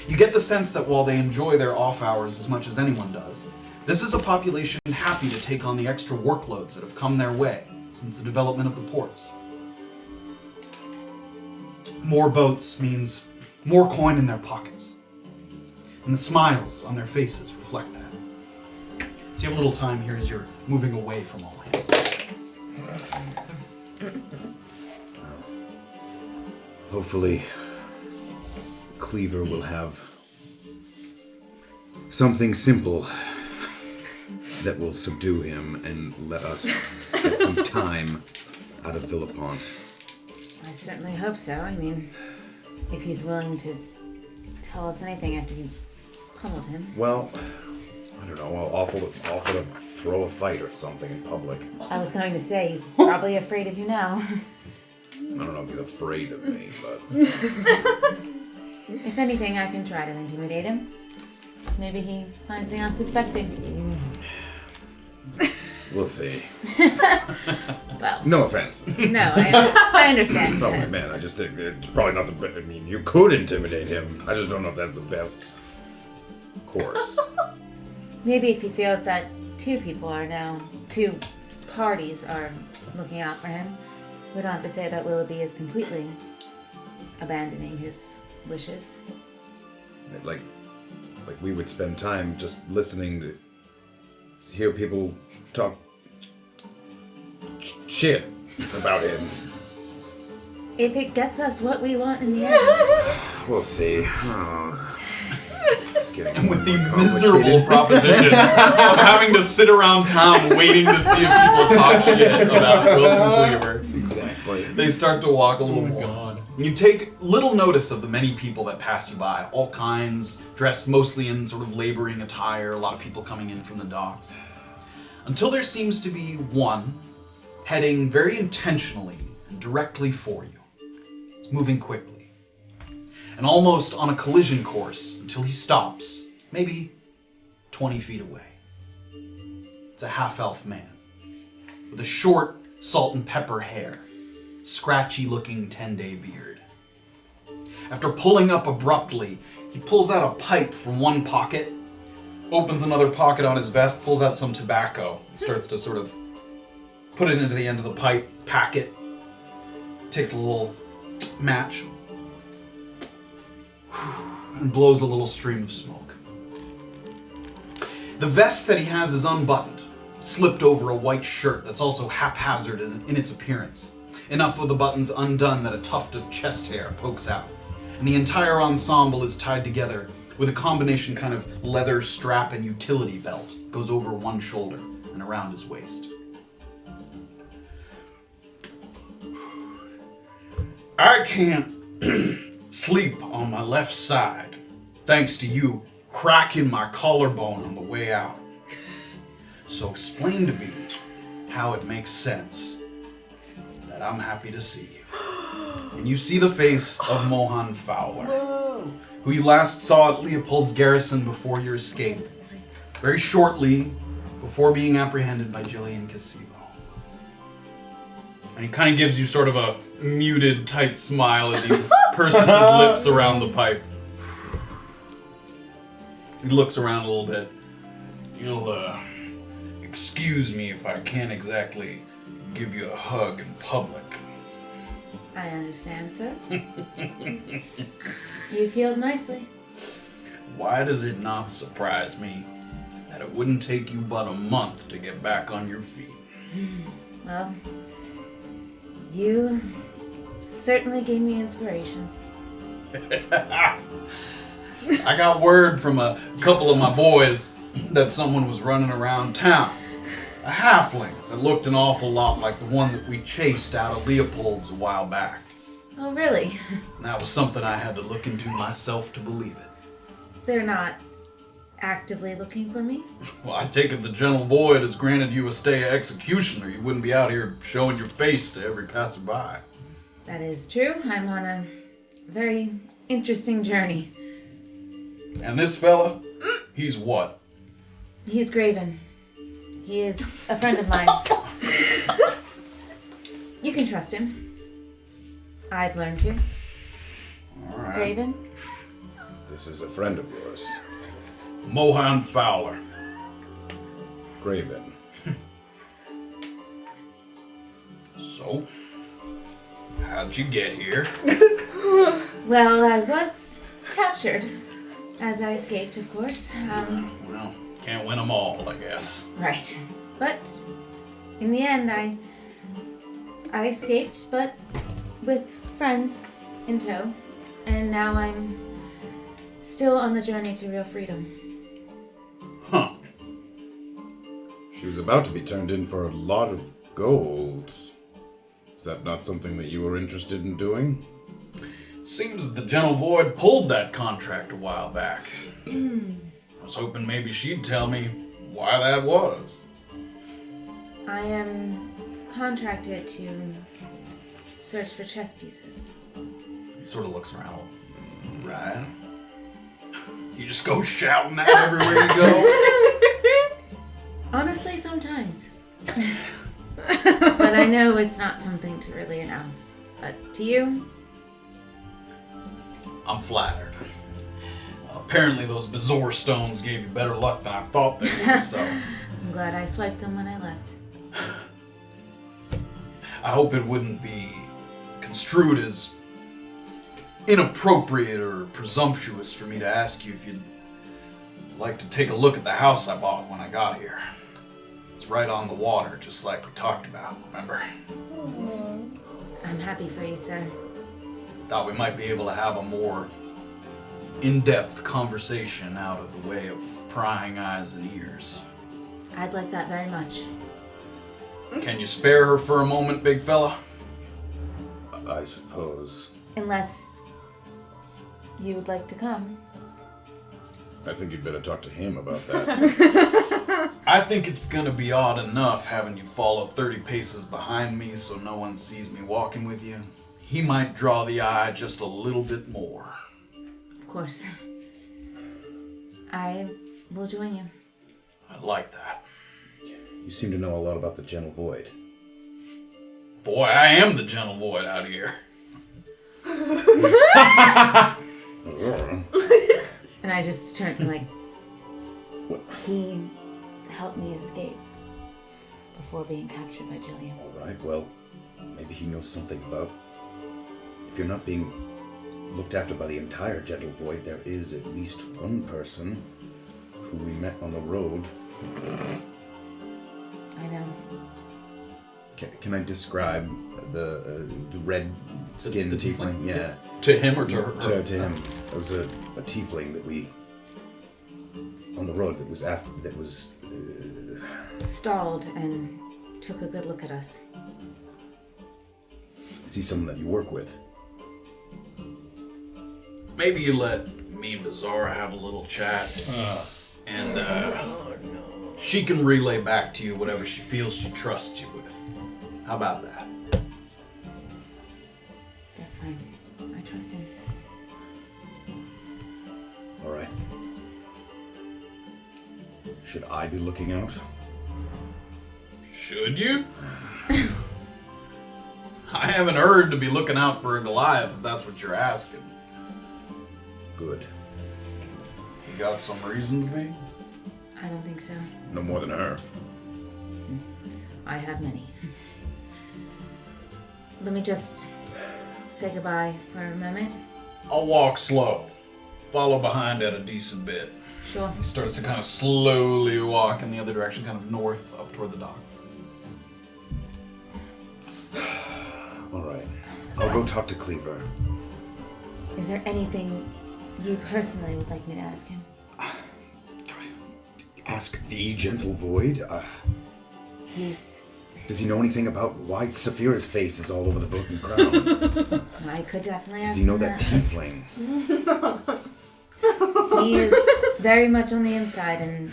You get the sense that while they enjoy their off hours as much as anyone does, this is a population happy to take on the extra workloads that have come their way since the development of the ports. More boats means more coin in their pockets. And the smiles on their faces reflect that. So you have a little time here as you're moving away from all hands. Hopefully, Cleaver will have something simple that will subdue him and let us get some time out of Villapont. I certainly hope so. I mean, if he's willing to tell us anything after you pummeled him. Well, I don't know. I'll offer to throw a fight or something in public. I was going to say, he's probably afraid of you now. I don't know if he's afraid of me, but... If anything, I can try to intimidate him. Maybe he finds me unsuspecting. We'll see. Well, No offense. no, I understand. So, man, it's probably not the best. I mean, you could intimidate him. I just don't know if that's the best course. Maybe if he feels that two parties are looking out for him, we don't have to say that Willoughby is completely abandoning his wishes. Like we would spend time just listening to hear people talk shit about him. If it gets us what we want in the end. We'll see. Oh. This is getting And with the more miserable complicated. proposition of having to sit around town waiting to see if people talk shit about Wilson Cleaver, Exactly. they start to walk a little more. God. You take little notice of the many people that pass you by, all kinds, dressed mostly in sort of laboring attire, a lot of people coming in from the docks. Until there seems to be one heading very intentionally and directly for you. It's moving quickly. And almost on a collision course until he stops, maybe 20 feet away. It's a half-elf man with a short salt and pepper hair, scratchy-looking 10-day beard. After pulling up abruptly, he pulls out a pipe from one pocket, opens another pocket on his vest, pulls out some tobacco, and starts to sort of put it into the end of the pipe, pack it, takes a little match, and blows a little stream of smoke. The vest that he has is unbuttoned, slipped over a white shirt that's also haphazard in its appearance. Enough of the buttons undone that a tuft of chest hair pokes out, and the entire ensemble is tied together with a combination kind of leather strap and utility belt goes over one shoulder and around his waist. I can't sleep on my left side, thanks to you cracking my collarbone on the way out. So explain to me how it makes sense that I'm happy to see you. And you see the face of Mohan Fowler, who you last saw at Leopold's garrison before your escape, very shortly before being apprehended by Jillian Casivo. And he kind of gives you sort of a muted, tight smile as he purses his lips around the pipe. He looks around a little bit. You'll, excuse me if I can't exactly give you a hug in public. I understand, sir. You've healed nicely. Why does it not surprise me that it wouldn't take you but a month to get back on your feet? Well, you certainly gave me inspirations. I got word from a couple of my boys that someone was running around town. A halfling that looked an awful lot like the one that we chased out of Leopold's a while back. Oh, really? And that was something I had to look into myself to believe it. They're not actively looking for me? Well, I take it the Gentle Void has granted you a stay of execution, or you wouldn't be out here showing your face to every passerby. That is true. I'm on a very interesting journey. And this fella, he's what? He's Graven. He is a friend of mine. You can trust him. I've learned to. All right. Graven? This is a friend of yours, Mohan Fowler. Graven. So, how'd you get here? Well, I was captured. As I escaped, of course. Well, can't win them all, I guess. Right. But in the end, I escaped, but with friends in tow. And now I'm still on the journey to real freedom. Huh. She was about to be turned in for a lot of gold. Is that not something that you were interested in doing? Seems the Gentle Void pulled that contract a while back. I was hoping maybe she'd tell me why that was. I am contracted to search for chess pieces. He sort of looks around. Right? You just go shouting that everywhere you go? Honestly, sometimes. But I know it's not something to really announce. But to you, I'm flattered. Apparently those Beezaura stones gave you better luck than I thought they would, so... I'm glad I swiped them when I left. I hope it wouldn't be construed as inappropriate or presumptuous for me to ask you if you'd like to take a look at the house I bought when I got here. It's right on the water, just like we talked about, remember? I'm happy for you, sir. Thought we might be able to have a more in-depth conversation out of the way of prying eyes and ears. I'd like that very much. Can you spare her for a moment, big fella? I suppose. Unless you would like to come. I think you'd better talk to him about that. I think it's gonna be odd enough having you follow 30 paces behind me so no one sees me walking with you. He might draw the eye just a little bit more. Of course. I will join you. I'd like that. You seem to know a lot about the Gentle Void. Boy, I am the Gentle Void out here. And I just turned like, What? he helped me escape before being captured by Jillian. All right, well, maybe he knows something about... If you're not being looked after by the entire Gentle Void, there is at least one person who we met on the road. I know. Can I describe the red-skinned The tiefling? Yeah. To him or to her? To him. There was a tiefling that we... on the road that was Stalled and took a good look at us. Is he someone that you work with? Maybe you let me and Beezaura have a little chat. And she can relay back to you whatever she feels she trusts you with. How about that? That's fine. I trust him. All right. Should I be looking out? Should you? I haven't heard to be looking out for a Goliath, if that's what you're asking. Good. You got some reason to be? I don't think so. No more than her. I have many. Let me just say goodbye for a moment. I'll walk slow. Follow behind at a decent bit. Sure. He starts to kind of slowly walk in the other direction, kind of north up toward the docks. I'll go talk to Cleaver. Is there anything you personally would like me to ask him? Ask the Gentle Void. Does he know anything about why Safira's face is all over the broken crown? I could definitely ask him. Does he know that Tiefling? He is very much on the inside,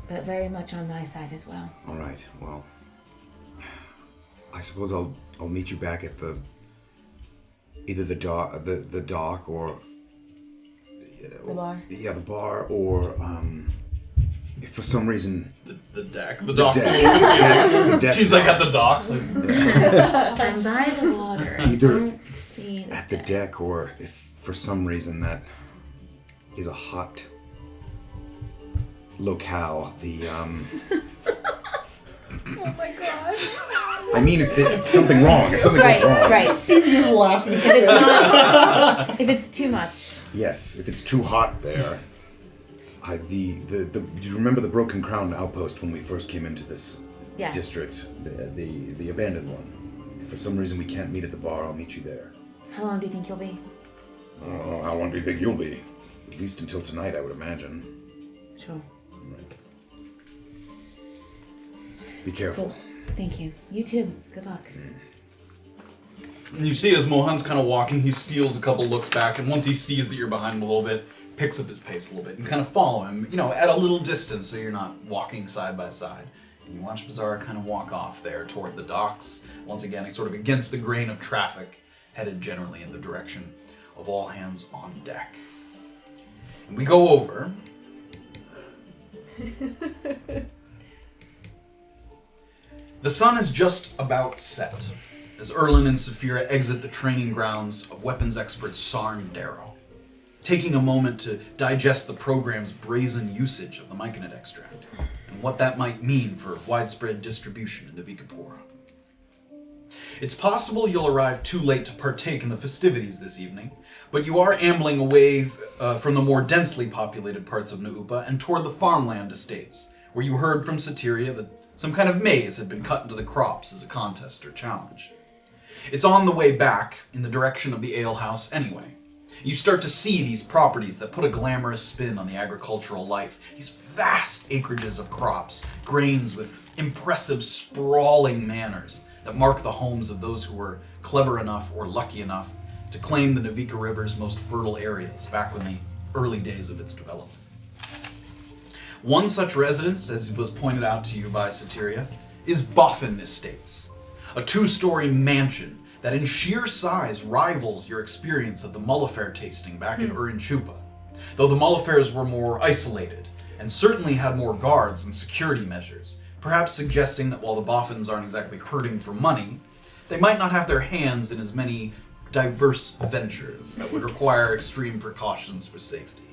but very much on my side as well. All right. Well, I suppose I'll meet you back at either the dock or The bar. Yeah, the bar, or if for some reason The deck. The docks. The deck. She's like at the docks. I'm by the water. Either Don't see at the deck, or if for some reason that is a hot locale. Oh my gosh. I mean, if it's something wrong, if something goes wrong. Right. He just laughs and If it's not, if it's too much. Yes, if it's too hot there. Do you remember the Broken Crown outpost when we first came into this district? The abandoned one. If for some reason we can't meet at the bar, I'll meet you there. How long do you think you'll be? How long do you think you'll be? At least until tonight, I would imagine. Sure. Be careful. Cool. Thank you. You too. Good luck. And you see as Mohan's kind of walking, he steals a couple looks back, and once he sees that you're behind him a little bit, picks up his pace a little bit and kind of follow him, at a little distance so you're not walking side by side. And you watch Beezaura kind of walk off there toward the docks, once again, sort of against the grain of traffic, headed generally in the direction of all hands on deck. And we go over. The sun is just about set as Erland and Safira exit the training grounds of weapons expert Sarn Darrow, taking a moment to digest the program's brazen usage of the myconid extract and what that might mean for widespread distribution into Vikapura. It's possible you'll arrive too late to partake in the festivities this evening, but you are ambling away from the more densely populated parts of Naupa and toward the farmland estates, where you heard from Satyria that some kind of maze had been cut into the crops as a contest or challenge. It's on the way back in the direction of the alehouse anyway. You start to see these properties that put a glamorous spin on the agricultural life. These vast acreages of crops, grains with impressive, sprawling manors that mark the homes of those who were clever enough or lucky enough to claim the Navika River's most fertile areas back in the early days of its development. One such residence, as was pointed out to you by Satyria, is Boffin Estates, a 2-story mansion that in sheer size rivals your experience of the Mullifair tasting back in Urin Chupa, though the Mullifairs were more isolated and certainly had more guards and security measures, perhaps suggesting that while the Boffins aren't exactly hurting for money, they might not have their hands in as many diverse ventures that would require extreme precautions for safety.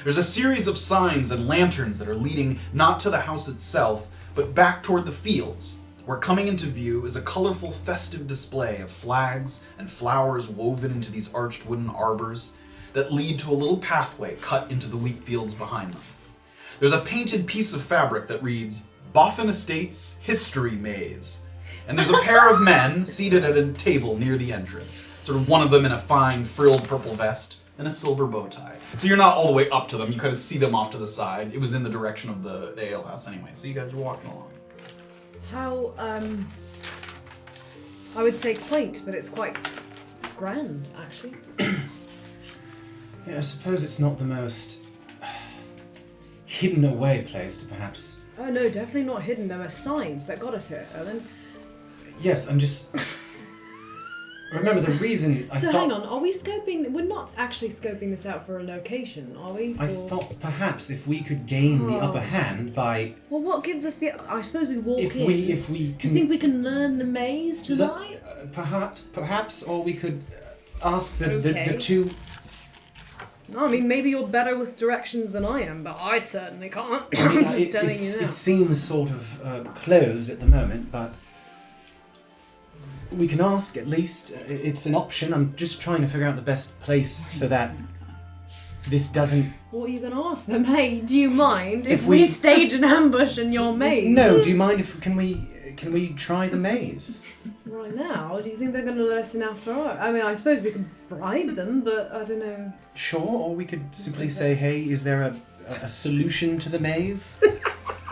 There's a series of signs and lanterns that are leading not to the house itself, but back toward the fields, where coming into view is a colorful festive display of flags and flowers woven into these arched wooden arbors that lead to a little pathway cut into the wheat fields behind them. There's a painted piece of fabric that reads, Boffin Estates History Maze, and there's a pair of men seated at a table near the entrance, sort of one of them in a fine frilled purple vest and a silver bow tie. So you're not all the way up to them, you kind of see them off to the side. It was in the direction of the alehouse anyway, so you guys are walking along. How, I would say quaint, but it's quite grand, actually. Yeah, I suppose it's not the most hidden away place to perhaps... Oh no, definitely not hidden. There were signs that got us here, Erland. Yes, I'm just... Remember the reason I So thought... hang on, are we scoping... We're not actually scoping this out for a location, are we? I thought perhaps if we could gain the upper hand by... Well, what gives us the... I suppose we walk If in. we Do can... you think we can learn the maze tonight? Perhaps, or we could ask the Okay. two... No, I mean, maybe you're better with directions than I am, but I certainly can't. I mean, I'm just telling you now. it seems sort of closed at the moment, but we can ask at least. It's an option. I'm just trying to figure out the best place so that this doesn't... What are you going to ask them? Hey, do you mind if If we we- stage an ambush in your maze? No, do you mind if... Can can we try the maze? Right now, do you think they're going to let us in after all? I mean, I suppose we can bribe them, but I don't know. Sure, or we could simply say, hey, is there a solution to the maze?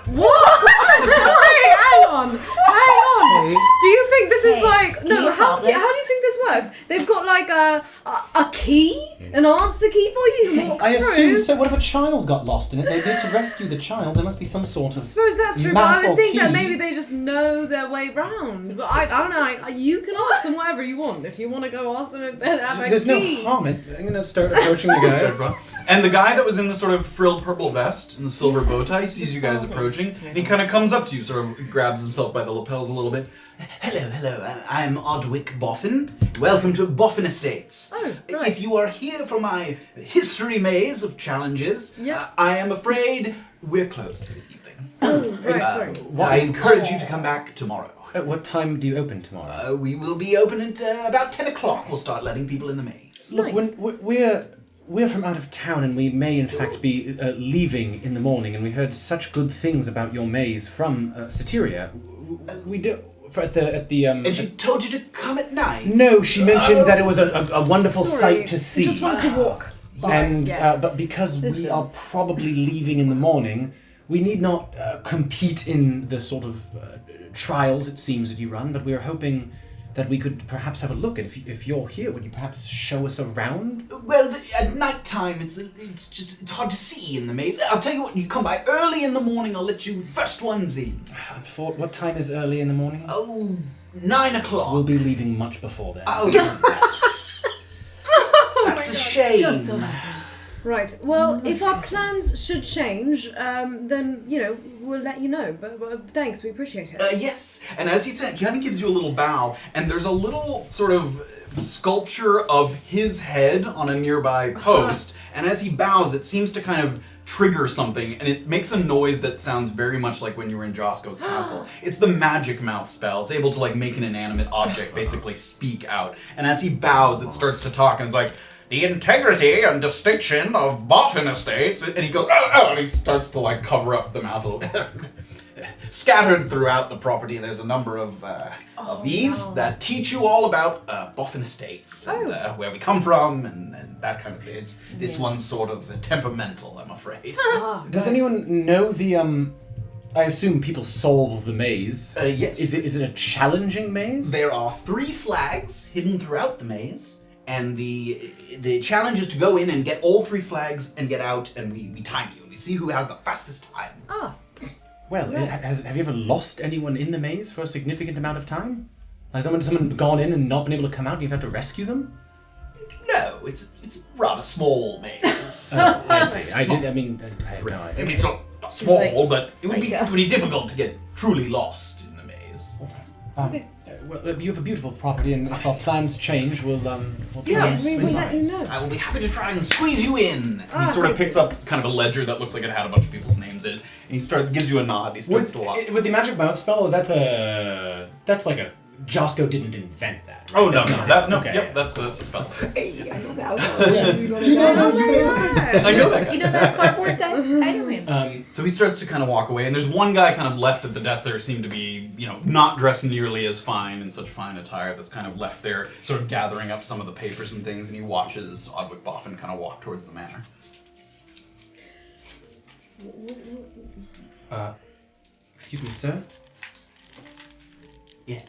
What? Wait, hang on. Do you think this is like... can No, you how solve do you this? think this works? They've got like a key? An answer key for you? You walk I through. assume so. What if a child got lost in it? They need to rescue the child. There must be some sort of I suppose that's true, but map I would or think that key. maybe they just know their way round. But I don't know. You can ask them whatever you want. If you want to go ask them if they have a There's key. no harm in... I'm going to start approaching you guys. And the guy that was in the sort of frilled purple vest and the silver bow tie sees you guys approaching, and he kind of comes up to you, sort of grabs himself by the lapels a little bit. Hello, I'm Odwick Boffin. Welcome to Boffin Estates. Oh, right. If you are here for my history maze of challenges, Yep. I am afraid we're closed for the evening. Oh, right, sorry. I encourage you to come back tomorrow. At what time do you open tomorrow? We will be open at about 10 o'clock. We'll start letting people in the maze. Look, Nice. when we're from out of town, and we may in fact be leaving in the morning. And we heard such good things about your maze from Satyria. We do at the. And she told you to come at night? No, she mentioned that it was a wonderful Sorry, sight to see. I just wanted to walk. And Yeah. but because This we are is- probably leaving in the morning, we need not compete in the sort of trials it seems that you run. But we are hoping that we could perhaps have a look. And if you're here, would you perhaps show us around? Well, at night time, it's hard to see in the maze. I'll tell you what, you come by early in the morning, I'll let you first ones in. For what time is early in the morning? Oh, 9 o'clock. We'll be leaving much before then. Oh, that's a shame. Just so happens. Right. Well, if our plans should change, then, we'll let you know. But thanks, we appreciate it. Yes, and as he said, he kind of gives you a little bow, and there's a little sort of sculpture of his head on a nearby post, and as he bows, it seems to kind of trigger something, and it makes a noise that sounds very much like when you were in Josco's castle. It's the magic mouth spell. It's able to like make an inanimate object basically speak out, and as he bows, it starts to talk, and it's like, the integrity and distinction of Boffin Estates, and he goes, and he starts to like cover up the mouth a little. Scattered throughout the property, there's a number of these that teach you all about Boffin Estates, and, where we come from, and that kind of thing. This one's sort of temperamental, I'm afraid. Does anyone know the I assume people solve the maze. Yes. Is it a challenging maze? There are 3 flags hidden throughout the maze. And the challenge is to go in and get all 3 flags and get out, and we time you. We see who has the fastest time. Well, have you ever lost anyone in the maze for a significant amount of time? Has someone gone in and not been able to come out and you've had to rescue them? No, it's a rather small maze. I see. I have no idea. I mean, it's not small, like but it would be difficult to get truly lost in the maze. Well, you have a beautiful property, and if our plans change, we'll try Yes, and we will swing let by. you know. I will be happy to try and squeeze you in. And he sort of picks up kind of a ledger that looks like it had a bunch of people's names in it, and he gives you a nod. He starts to walk. With the magic mouth spell, that's like a Josco didn't invent that. Right? Oh no, that's okay. Yep, that's a spell. Hey, I know that. I know that guy. You know that cardboard guy? I know him. So he starts to kind of walk away, and there's one guy kind of left at the desk there, seemed to be, not dressed nearly as fine in such fine attire, that's kind of left there, sort of gathering up some of the papers and things, and he watches Odwick Boffin kind of walk towards the manor. Excuse me, sir? Yeah.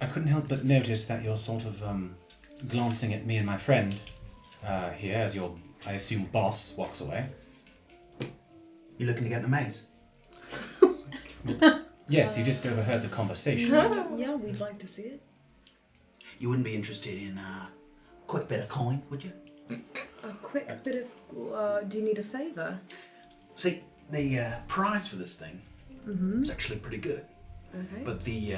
I couldn't help but notice that you're sort of glancing at me and my friend here as your, I assume, boss walks away. You looking to get in the maze? Yes, you just overheard the conversation. Yeah, we'd like to see it. You wouldn't be interested in a quick bit of coin, would you? A quick bit of... do you need a favour? See, the prize for this thing is actually pretty good. Okay. But the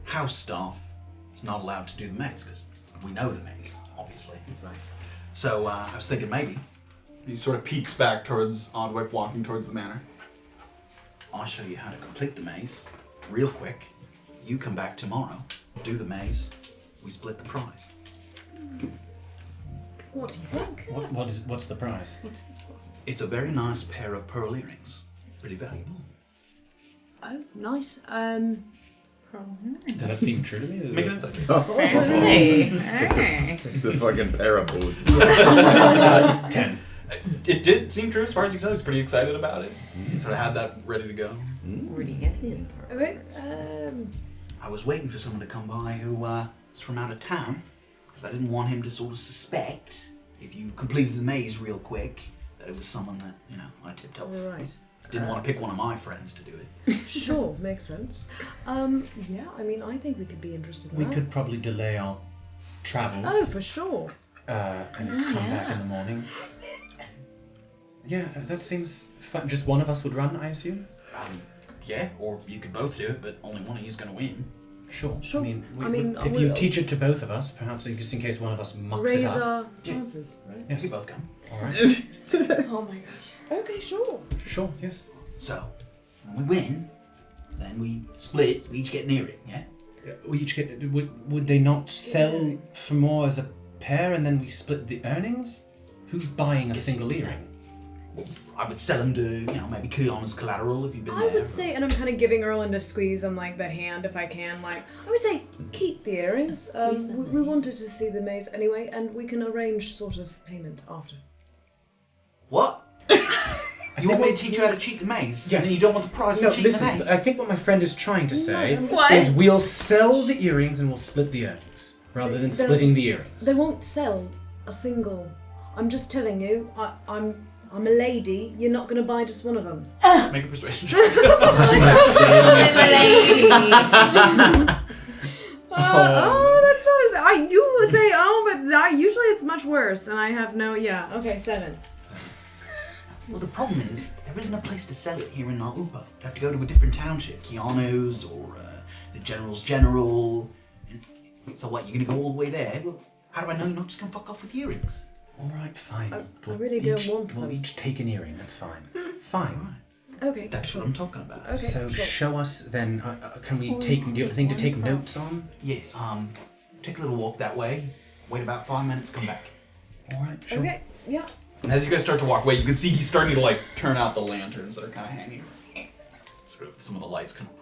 house staff is not allowed to do the maze, because we know the maze, obviously. Right. So I was thinking maybe. He sort of peeks back towards Odwick, walking towards the manor. I'll show you how to complete the maze real quick. You come back tomorrow, do the maze, we split the prize. What do you think? What's the prize? It's a very nice pair of pearl earrings. Pretty valuable. Oh, nice. Does that seem true to me? Make an insight check. It's a fucking pair of boots. 10. It did seem true as far as you can tell. He was pretty excited about it. He sort of had that ready to go. Where do you get these? Okay. I was waiting for someone to come by who was from out of town, because I didn't want him to sort of suspect, if you completed the maze real quick, that it was someone that, I tipped off. Right. I didn't want to pick one of my friends to do it. Sure, makes sense. Yeah, I mean, I think we could be interested in We that. could probably delay our travels. Oh, for sure. And come back in the morning. Yeah, that seems fun. Just one of us would run, I assume? Yeah, or you could both do it, but only one of you's going to win. Sure. Sure. I mean, if we'll- you teach it to both of us, perhaps just in case one of us mucks it Raise up. our chances, right? Yes. You both come. All right. Oh my gosh. Okay, sure. Sure, yes. So, when we win, then we split, we each get an earring, yeah? We each get. Would they not sell for more as a pair and then we split the earnings? Who's buying a single earring? Well, I would sell them to, maybe Keon as collateral if you've been I there. would say, and I'm kind of giving Erland a squeeze on like the hand if I can. Like, I would say keep the earrings. We wanted to see the maze anyway, and we can arrange sort of payment after. What? You want me to teach you how to cheat the maze? Yes. And then you don't want the prize for No, cheating listen, the maze? I think what my friend is trying to say What? is we'll sell the earrings and we'll split the earnings, rather than splitting the earrings. They won't sell a single. I'm just telling you. I'm a lady. You're not going to buy just one of them. Make a persuasion check. I'm a lady. That's not. You will say but usually it's much worse, and I have no. Yeah. Okay, 7. Well, the problem is, there isn't a place to sell it here in Orba. You have to go to a different township, Keanu's or the General's General. So what, you're going to go all the way there? Well, how do I know you're not just going to fuck off with earrings? All right, fine. I really don't want We'll them. each take an earring, that's fine. Fine. Okay. That's what I'm talking about. Okay. So sure. show us then, can we take, do you have a thing to take notes on? Yeah, take a little walk that way, wait about 5 minutes, come back. All right, sure. Okay. Yeah. And as you guys start to walk away, you can see he's starting to turn out the lanterns that are kind of hanging. Sort of some of the lights kind of.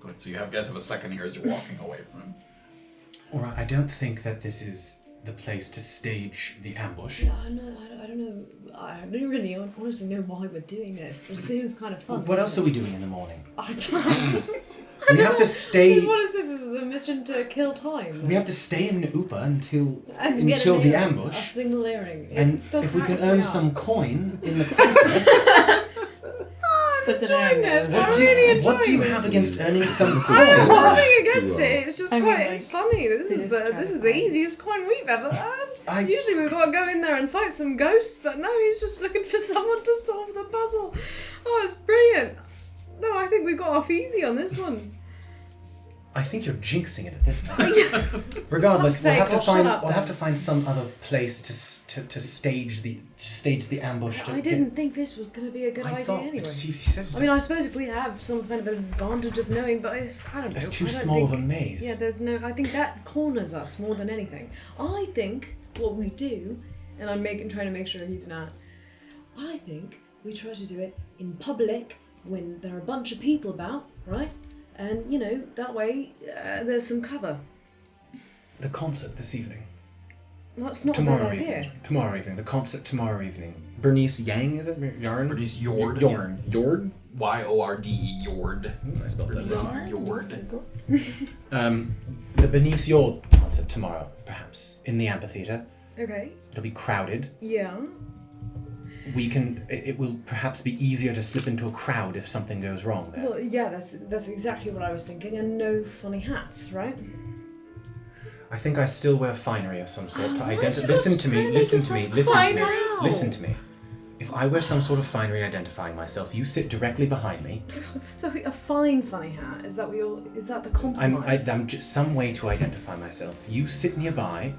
Go ahead. So you guys have a second here as you're walking away from him. All right, I don't think that this is the place to stage the ambush. Yeah, I don't know. I don't really honestly know why we're doing this, but it seems kind of fun. What else are we doing in the morning? I don't We have to stay. So what is this? This is a mission to kill time. We have to stay in Upa until And get the an earring, ambush. A single earring. And It's the if we can fancy earn art. some coin in the process, Put it enjoying on this. there. I'm really enjoying what do you this. have against earning some I coin? have nothing against it. It's just I mean, quite. like, It's funny. This is the easiest coin we've ever earned. Usually we've got to go in there and fight some ghosts, but no, he's just looking for someone to solve the puzzle. Oh, it's brilliant. No, I think we got off easy on this one. I think you're jinxing it at this point. Regardless, we'll Fuck's have to sake, well, find shut up we'll have then. to find some other place to stage the ambush. I didn't think this was going to be a good I idea thought anyway. he said I mean, I suppose if we have some kind of advantage of knowing, but I don't know. it's too I don't small of think- a maze. Yeah, there's no. I think that corners us more than anything. I think what we do, and I'm trying to make sure he's not. I think we try to do it in public when there are a bunch of people about, right? And that way there's some cover. The concert this evening. That's not a Tomorrow bad evening. idea. Tomorrow evening. The concert tomorrow evening. Bernice Yang, is it? Yarn? Bernice Yord. Yorn. Yord? Y-O-R-D-E, Yord. I spelled that Bernice wrong. Yord. The Bernice Yord concert tomorrow, perhaps, in the amphitheatre. Okay. It'll be crowded. Yeah. It will perhaps be easier to slip into a crowd if something goes wrong there. Well, yeah, that's exactly what I was thinking. And no funny hats, right? I think I still wear finery of some sort to Why identify. don't you Listen just to me, try to listen make to me, yourself listen to stand me, out? listen to me. If I wear some sort of finery identifying myself, you sit directly behind me. So a fine funny hat. Is that what you're? Is that the compromise? I'm just some way to identify myself. You sit nearby,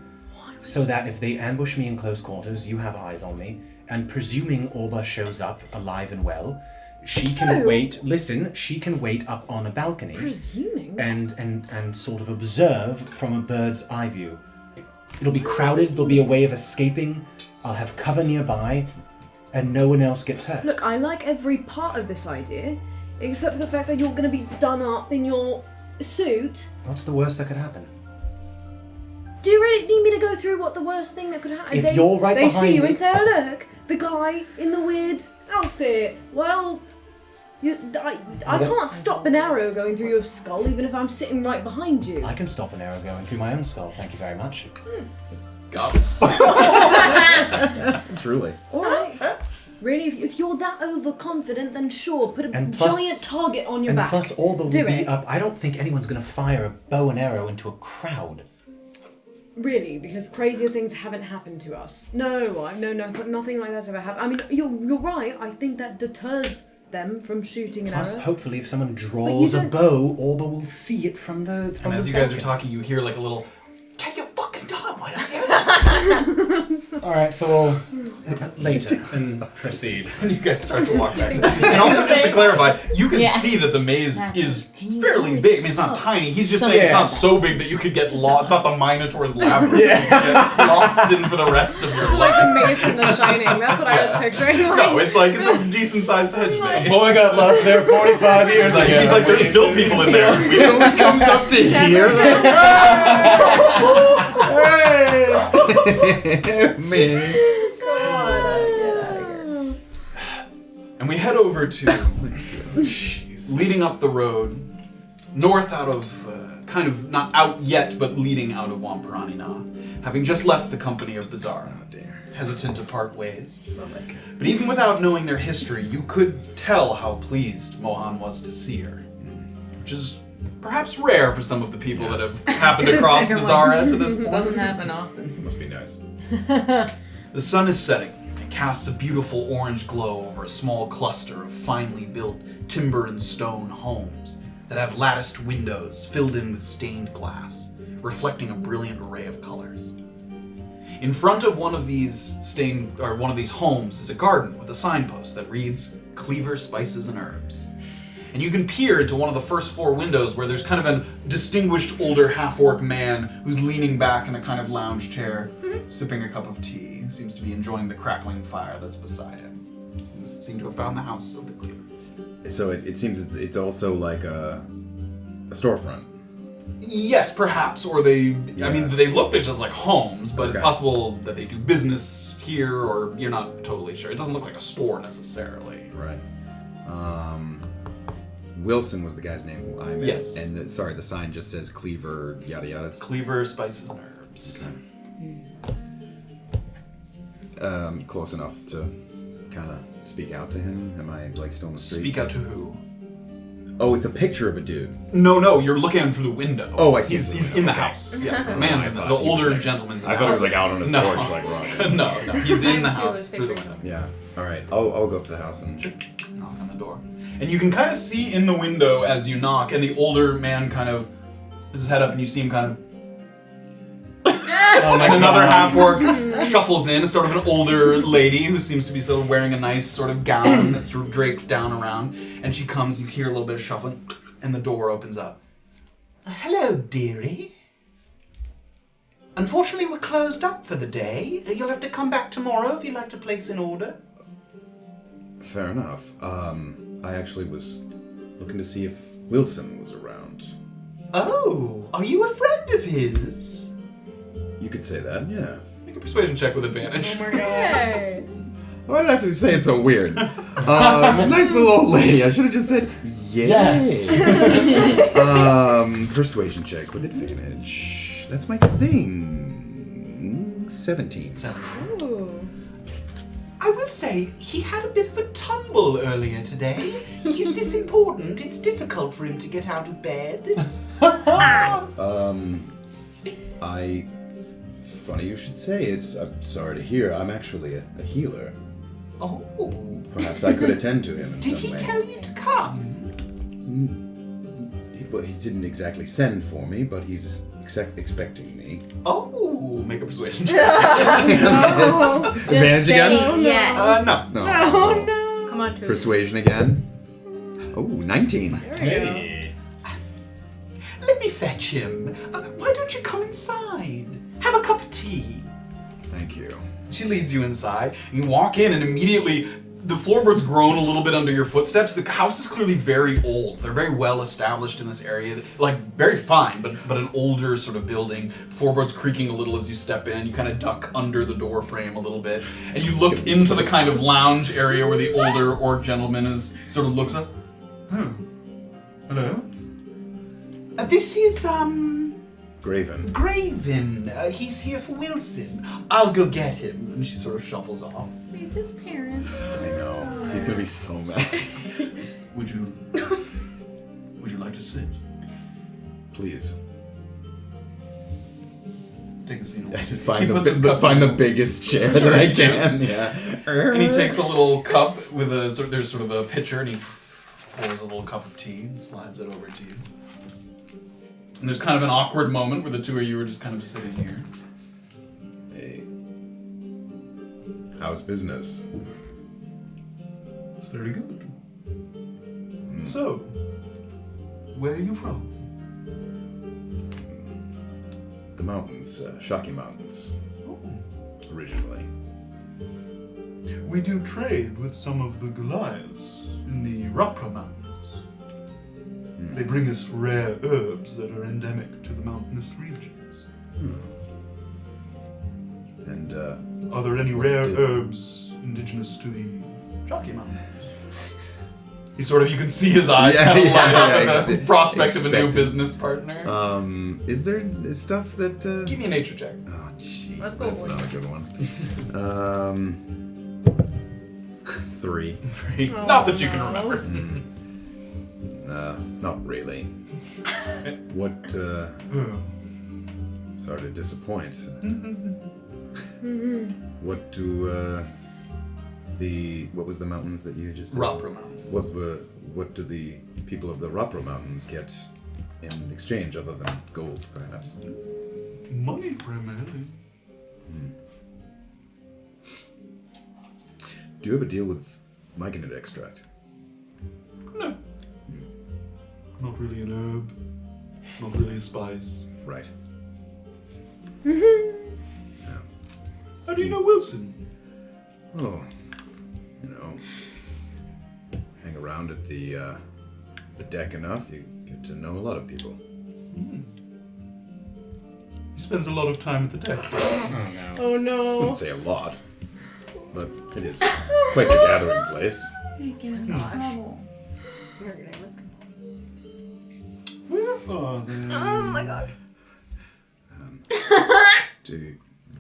so that if they ambush me in close quarters, you have eyes on me. And presuming Orba shows up alive and well, she can wait. Listen, she can wait up on a balcony. Presuming. And sort of observe from a bird's eye view. It'll be crowded. There'll be a way of escaping. I'll have cover nearby, and no one else gets hurt. Look, I like every part of this idea, except for the fact that you're going to be done up in your suit. What's the worst that could happen? Do you really need me to go through what the worst thing that could happen? If you're right they behind see you me- and say, oh, look, the guy in the weird outfit. Well, I can't stop an arrow going through your skull even if I'm sitting right behind you. I can stop an arrow going through my own skull, thank you very much. Got it. Truly. All right. Really, if you're that overconfident, then sure, put a And plus- giant target on your And back. plus, Orba will Do be it. up. I don't think anyone's going to fire a bow and arrow into a crowd. Really, because crazier things haven't happened to us. No, nothing like that's ever happened. I mean, you're right. I think that deters them from shooting an Plus, arrow. hopefully, if someone draws a don't- bow, Orba will see it from the. And as you guys are talking, you hear like a little, take your fucking time, why don't you? All right, so we'll later and proceed. And you guys start to walk back. And also, just to clarify, you can see that the maze is fairly big. I mean, it's not tiny. He's just saying it's not so big that you could get lost. It's not the Minotaur's Labyrinth. You could get lost in for the rest of your Like life. a maze from The Shining. That's what I was picturing. No, it's like it's a decent sized hedge maze. Boy got lost there 45 years ago. He's like, there's still people in there. It only comes up to here. Man. And we head over to leading up the road north out of kind of not out yet, but leading out of Wampiranina, having just left the company of Beezaura. Hesitant to part ways. But even without knowing their history, you could tell how pleased Mohan was to see her, which is perhaps rare for some of the people that have happened across Beezaura to this point. Doesn't happen often. Must be nice. The sun is setting. It casts a beautiful orange glow over a small cluster of finely built timber and stone homes that have latticed windows filled in with stained glass, reflecting a brilliant array of colors. In front of one of these homes is a garden with a signpost that reads Cleaver Spices and Herbs. And you can peer into one of the first floor windows where there's kind of a distinguished older half-orc man who's leaning back in a kind of lounge chair, sipping a cup of tea, seems to be enjoying the crackling fire that's beside him. Seem to have found the house of the Cleavers. So it seems it's also like a storefront. Yes, perhaps, or I mean, they look just like homes, but it's Okay. possible that they do business here, or you're not totally sure. It doesn't look like a store necessarily. Right. Wilson was the guy's name I met. Yes. And the sign just says Cleaver, yada yada. Cleaver, spices, and herbs. Close enough to kind of speak out to him. Am I like still on the street? Speak out to who? Oh, it's a picture of a dude. No, you're looking at him through the window. Oh, I see. He's in the house. Yeah, the man's in the older gentleman's in the I thought it house. was like out on his No. porch, like rocking. No, he's in the Mine too house was through the picturing window. Yeah. All right. I'll go up to the house and. Knock on the door. And you can kind of see in the window as you knock, and the older man kind of has his head up, and you see him kind of. And another half-orc shuffles in, sort of an older lady who seems to be sort of wearing a nice sort of gown that's draped down around. And she comes, you hear a little bit of shuffling, and the door opens up. Hello, dearie. Unfortunately, we're closed up for the day. You'll have to come back tomorrow if you'd like to place an order. Fair enough. I actually was looking to see if Wilson was around. Oh, are you a friend of his? You could say that, yeah. Make a persuasion check with advantage. Oh my god. Why did I have to say it so weird? Nice little old lady. I should have just said yay. Yes. Persuasion check with advantage. That's my thing. 17. I will say, he had a bit of a tumble earlier today. Is this important? It's difficult for him to get out of bed. Funny you should say it. I'm sorry to hear. I'm actually a healer. Oh. Perhaps I could attend to him in Did some he way. tell you to come? He didn't exactly send for me, but he's expecting me. Oh, make a persuasion check. Advantage again? Yes. No. No. Come on, two. Persuasion again. Oh, 19. Hey. Let me fetch him. Why don't you come inside? Have a cup of tea. Thank you. She leads you inside. You walk in, and immediately the floorboard's grown a little bit under your footsteps. The house is clearly very old. They're very well established in this area. Like, very fine, but an older sort of building. Floorboard's creaking a little as you step in. You kind of duck under the door frame a little bit. And you look into the kind of lounge area where the older orc gentleman is, sort of looks up. Oh. Hello? This is, Graven. Graven. He's here for Wilson. I'll go get him. And she sort of shuffles off. He's his parents. I know. He's gonna be so mad. Would you like to sit? Please. Take a seat. Find the biggest chair that I can. Yeah. And he takes a little cup with there's sort of a pitcher, and he pours a little cup of tea and slides it over to you. And there's kind of an awkward moment where the two of you are just kind of sitting here. Hey. How's business? It's very good. So, where are you from? The mountains, Shocky Mountains. Oh. Originally. We do trade with some of the Goliaths in the Rapra Mountains. They bring us rare herbs that are endemic to the mountainous regions. And, Are there any rare herbs indigenous to the Shocky Mountains? He sort of, you can see his eyes kind of light up at the prospect of a new business partner. Is there stuff that, Give me a nature check. Oh, jeez, That's that's the not a good one. 3. Oh, Not that you can remember. Not really. What, sorry to disappoint. What do, what was the mountains that you just said? Rapra Mountains. What do the people of the Rapra Mountains get in exchange other than gold, perhaps? Money, primarily. Do you ever deal with myconid extract? No. Not really an herb. Not really a spice. Right. How do you know Wilson? Oh, hang around at the deck enough, you get to know a lot of people. He spends a lot of time at the deck. Oh I no. wouldn't say a lot, but it is quite the gathering place. You get in trouble. You're gonna look. Where are they? Oh my god.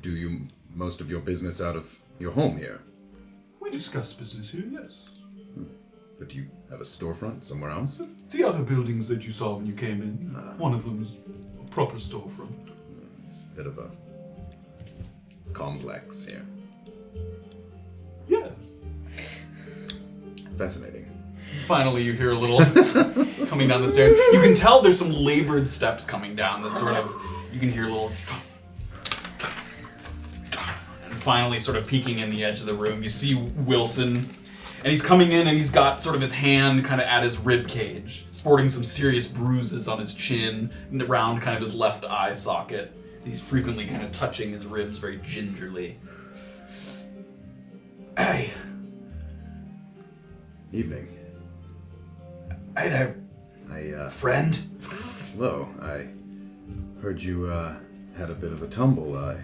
Do you most of your business out of your home here? We discuss business here, yes. But do you have a storefront somewhere else? The other buildings that you saw when you came in, one of them is a proper storefront. Bit of a complex here. Yes. Fascinating. Finally, you hear a little coming down the stairs. You can tell there's some labored steps coming down that sort of, you can hear a little... And finally, sort of peeking in the edge of the room, you see Wilson, and he's coming in and he's got sort of his hand kind of at his rib cage, sporting some serious bruises on his chin and around kind of his left eye socket. He's frequently kind of touching his ribs very gingerly. Hey. Evening. Hey there, friend. Hello. I heard you had a bit of a tumble.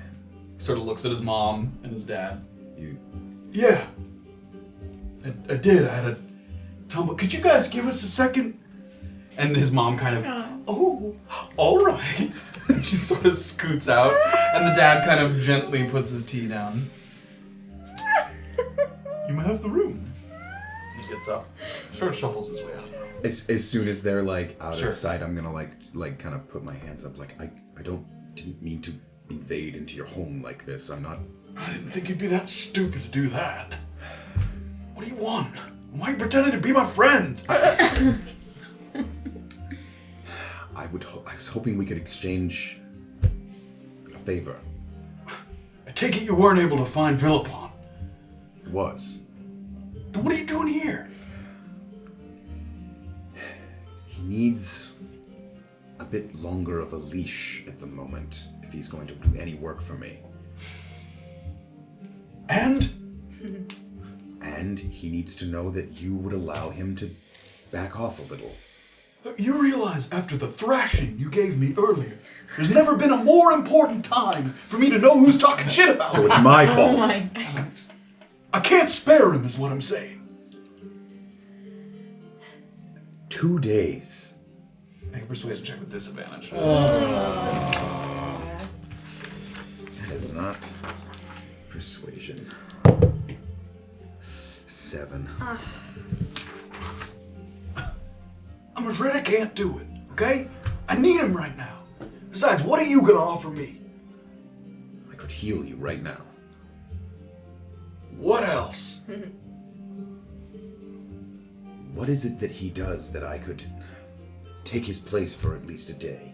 Sort of looks at his mom and his dad. You Yeah. I did. I had a tumble. Could you guys give us a second? And his mom kind of, oh, all right. And she sort of scoots out, and the dad kind of gently puts his tea down. You may have the room. He gets up, sort of shuffles his way out. as soon as they're like out Sure. of sight, I'm gonna like kind of put my hands up like I didn't mean to invade into your home like this. I'm not. I didn't think you'd be that stupid to do that. What do you want? Why are you pretending to be my friend? I was hoping we could exchange a favor. I take it you weren't able to find Villapon. It was. Then what are you doing here? He needs a bit longer of a leash at the moment if he's going to do any work for me. And and he needs to know that you would allow him to back off a little. You realize after the thrashing you gave me earlier, there's never been a more important time for me to know who's talking shit about So me. it's my fault. Oh my god. I can't spare him is what I'm saying. 2 days. Make a persuasion check with disadvantage. That is not persuasion. 7. I'm afraid I can't do it, okay? I need him right now. Besides, what are you gonna offer me? I could heal you right now. What else? What is it that he does that I could take his place for at least a day?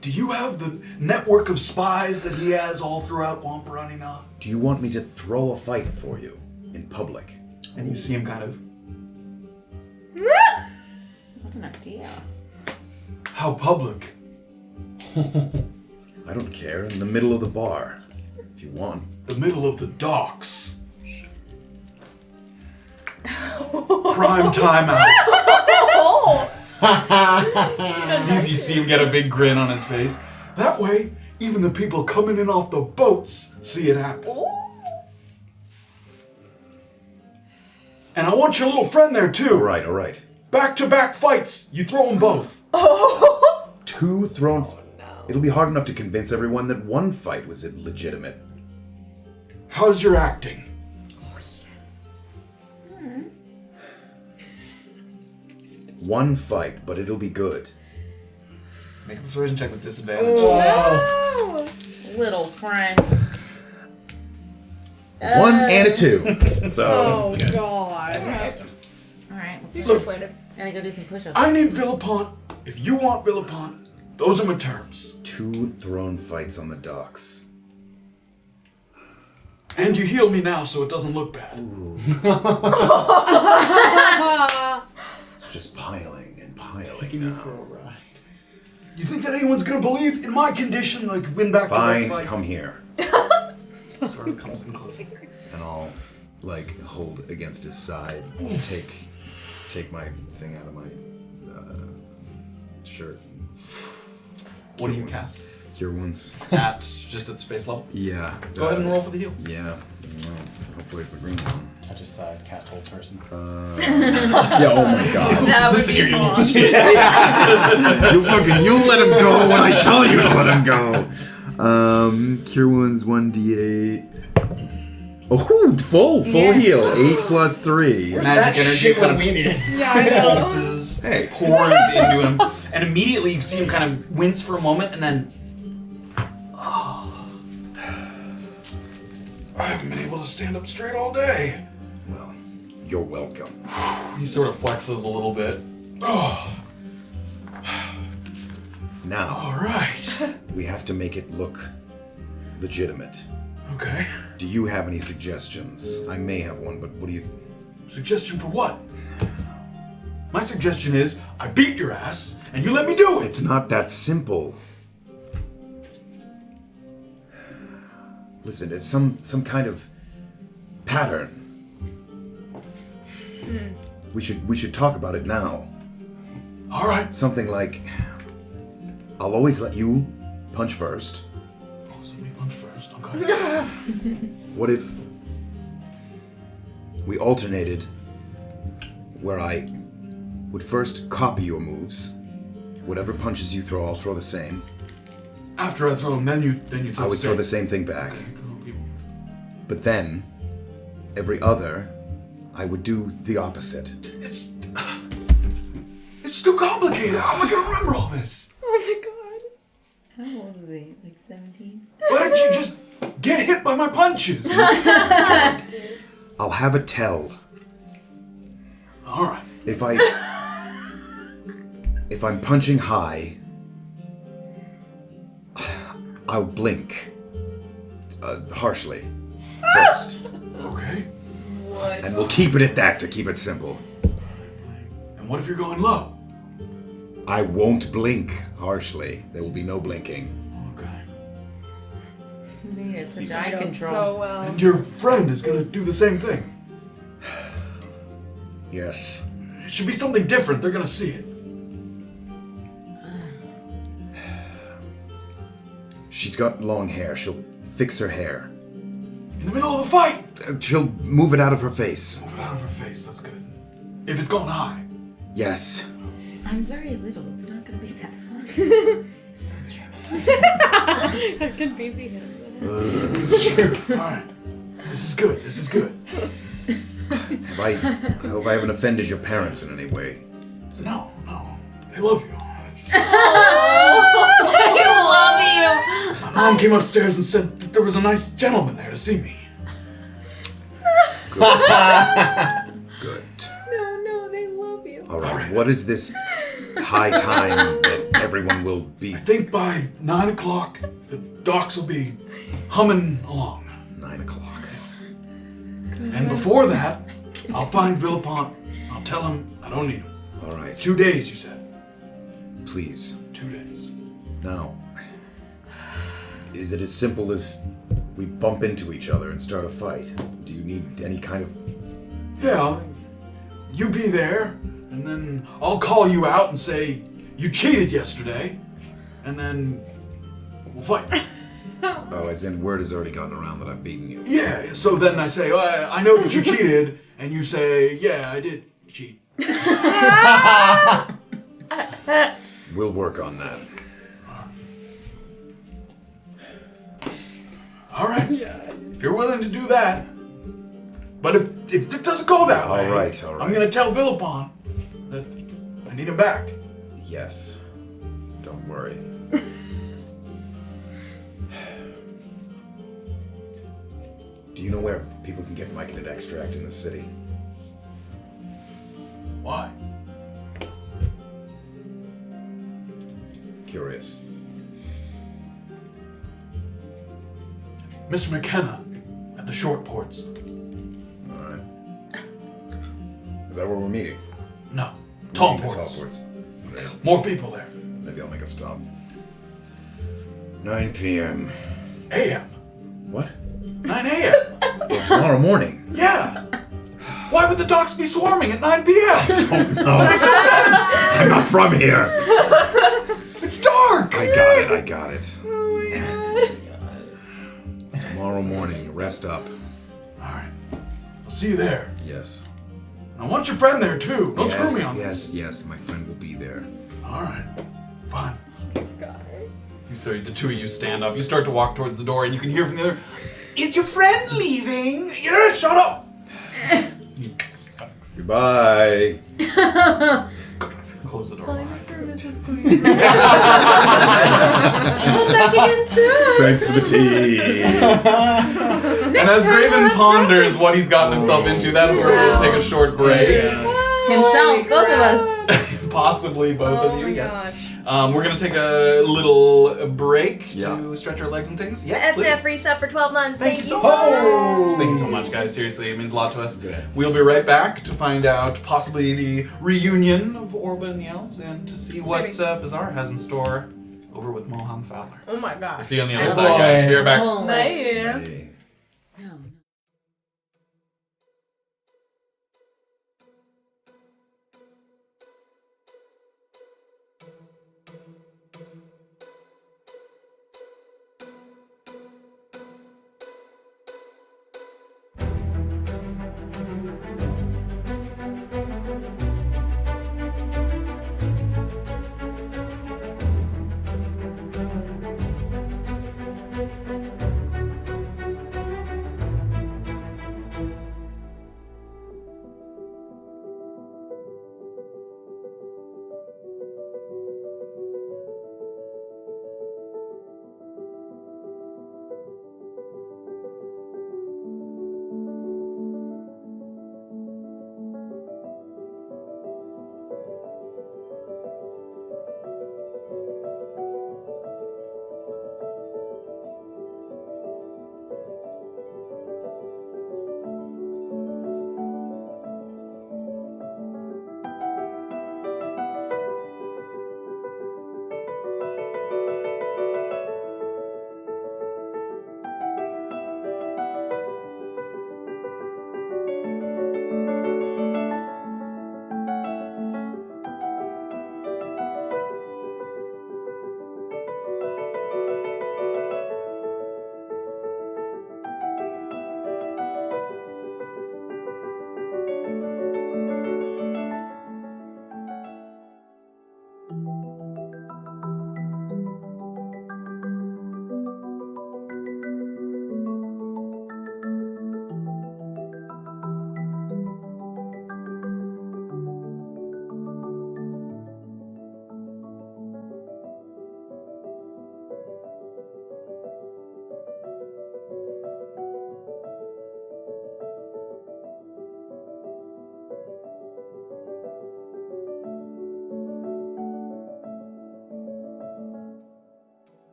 Do you have the network of spies that he has all throughout Wamparani? Do you want me to throw a fight for you in public? And you see him kind of... What an idea. How public? I don't care. In the middle of the bar, if you want. The middle of the docks. Prime time out. You see him get a big grin on his face. That way, even the people coming in off the boats see it happen. And I want your little friend there too. All right. Back-to-back fights. You throw them both. 2 thrown... It'll be hard enough to convince everyone that one fight was legitimate. How's your acting? One fight, but it'll be good. Make a persuasion check with disadvantage. No! Little friend. 1 and a 2. So... Oh, God. Alright, He's Look. persuaded. gotta go do some push-ups. I need Villapont. If you want Villapont, those are my terms. 2 thrown fights on the docks. And you heal me now so it doesn't look bad. It's just piling and piling now. You think that anyone's gonna believe in my condition, like win back to Fine, back fights? come here. Sort of comes in closer. And I'll, hold against his side. Take my thing out of my shirt. What do you Cure wounds. cast? Cure wounds. Just at space level? Yeah. Go ahead and roll for the heal. Yeah. Well, hopefully it's a green one. Touch his side, cast hold person. Yeah, oh my god. That would be awesome. You'll let him go when I tell you to let him go. Cure wounds 1d8. Oh, full heal. 8 plus 3. Magic energy kind of need. Yeah, I know. pulses, Hey. pours into him, and immediately you see him kind of wince for a moment, and then... I haven't been able to stand up straight all day. Well, you're welcome. He sort of flexes a little bit. Now, All right. we have to make it look legitimate. Okay. Do you have any suggestions? I may have one, but what do you... Suggestion for what? My suggestion is, I beat your ass, and you let me do it. It's not that simple. Listen, if some kind of pattern. We should talk about it now. All right. Something like, I'll always let you punch first. Oh, so let me punch first. Okay. What if we alternated where I would first copy your moves, whatever punches you throw, I'll throw the same. After I throw him, then you throw I would throw the same thing back. But then, every other, I would do the opposite. It's too complicated. How am I gonna remember all this? How old is he? Like 17? Why don't you just get hit by my punches? I'll have a tell. All right. If I'm punching high, I'll blink harshly first. Okay. And we'll keep it at that to keep it simple. And what if you're going low? I won't blink harshly. There will be no blinking. Okay. It's such eye I know control. so well. And your friend is gonna do the same thing. Yes. It should be something different. They're gonna see it. She's got long hair. She'll fix her hair. In the middle of the fight! She'll move it out of her face. Move it out of her face, that's good. If it's going high. Yes. I'm very little. It's not going to be that hard. I can be see him. It's true. Alright. This is good. This is good. I hope I haven't offended your parents in any way. No. They love you. I love you. My mom came upstairs and said that there was a nice gentleman there to see me. Good. No, they love you. All right. What is this high time that everyone will be? I think by 9 o'clock, the docks will be humming along. 9 o'clock. And before that, I'll find Villapont. I'll tell him I don't need him. All right. 2 days, you said. Please. 2 days. Now, is it as simple as we bump into each other and start a fight? Do you need any kind of... Yeah, you be there, and then I'll call you out and say, you cheated yesterday, and then we'll fight. Oh, as in word has already gotten around that I've beaten you. Yeah, so then I say, I know that you cheated, and you say, yeah, I did cheat. We'll work on that. All right. If you're willing to do that. But if it doesn't go that way, All right. I'm going to tell Villapont that I need him back. Yes. Don't worry. Do you know where people can get myconid extract in the city? Why? Curious. Mr. McKenna at the short ports. Alright. Is that where we're meeting? No. Tall Meeting at ports. Tall ports. Okay. More people there. Maybe I'll make a stop. 9 p.m. AM. What? 9 a.m. Well, tomorrow morning. Yeah. Why would the docks be swarming at 9 p.m.? No. Makes no sense. I'm not from here. It's dark. I got it. Oh my god. Tomorrow morning, rest up. All right. I'll see you there. Yes. I want your friend there too. Don't screw me on this. Yes, my friend will be there. All right. Fine. So the two of you stand up. You start to walk towards the door, and you can hear from the other, "Is your friend leaving?" Yeah, shut up. Goodbye. Close the door. Come back again soon. Thanks for the tea. And as time we'll Graven have ponders breakfast. what he's gotten himself into, that's where we'll take a short break. Himself, both of us. Possibly both Oh of you. my Yes. gosh. We're gonna take a little break Yeah. to stretch our legs and things. The Yes, please. FNF reset for 12 months. Thank you so much. much. Thank you so much, guys. Seriously, it means a lot to us. Congrats. We'll be right back to find out possibly the reunion of Orba and the elves and to see what Beezaura has in store over with Mohan Fowler. Oh my We'll gosh. see you on the other Oh side, guys. boy. Be right back. Whole list. Hey. No.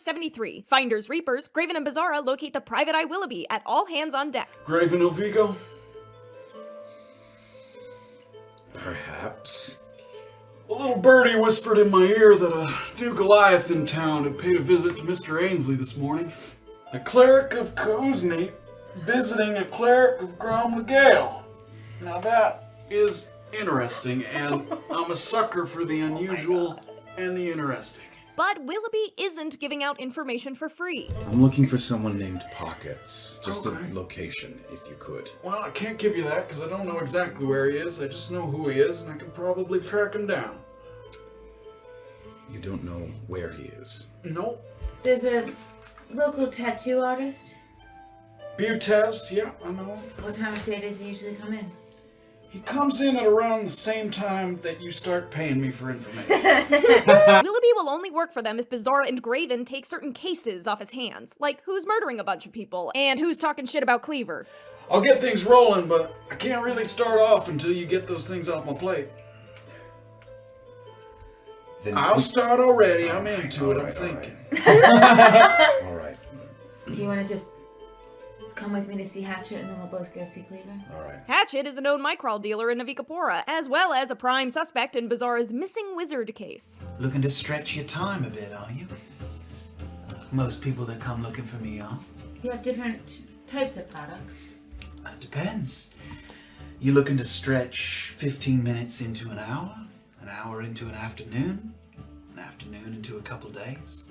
73. Finders Reapers, Graven and Beezaura locate the Private Eye Willoughby at all hands on deck. Graven Ilvico? Perhaps. A little birdie whispered in my ear that a new Goliath in town had paid a visit to Mr. Ainsley this morning. A cleric of Cozney visiting a cleric of Gromlegale. Now that is interesting, and I'm a sucker for the unusual and the interesting. But Willoughby isn't giving out information for free. I'm looking for someone named Pockets. Just Okay. a location, if you could. Well, I can't give you that because I don't know exactly where he is. I just know who he is, and I can probably track him down. You don't know where he is. Nope. There's a local tattoo artist. Butez, yeah, I know him. What time of day does he usually come in? He comes in at around the same time that you start paying me for information. Willoughby will only work for them if Beezaura and Graven take certain cases off his hands, like who's murdering a bunch of people and who's talking shit about Cleaver. I'll get things rolling, but I can't really start off until you get those things off my plate. Then I'll start already. I'm Alright, into it, I'm alright, thinking. All right. Do you want to just come with me to see Hatchet and then we'll both go see Cleaver? All right. Hatchet is a known Mycrawl dealer in Navikapura, as well as a prime suspect in Beezaura's missing wizard case. Looking to stretch your time a bit, are you? Most people that come looking for me are. You have different types of products. It depends. You looking to stretch 15 minutes into an hour into an afternoon into a couple days?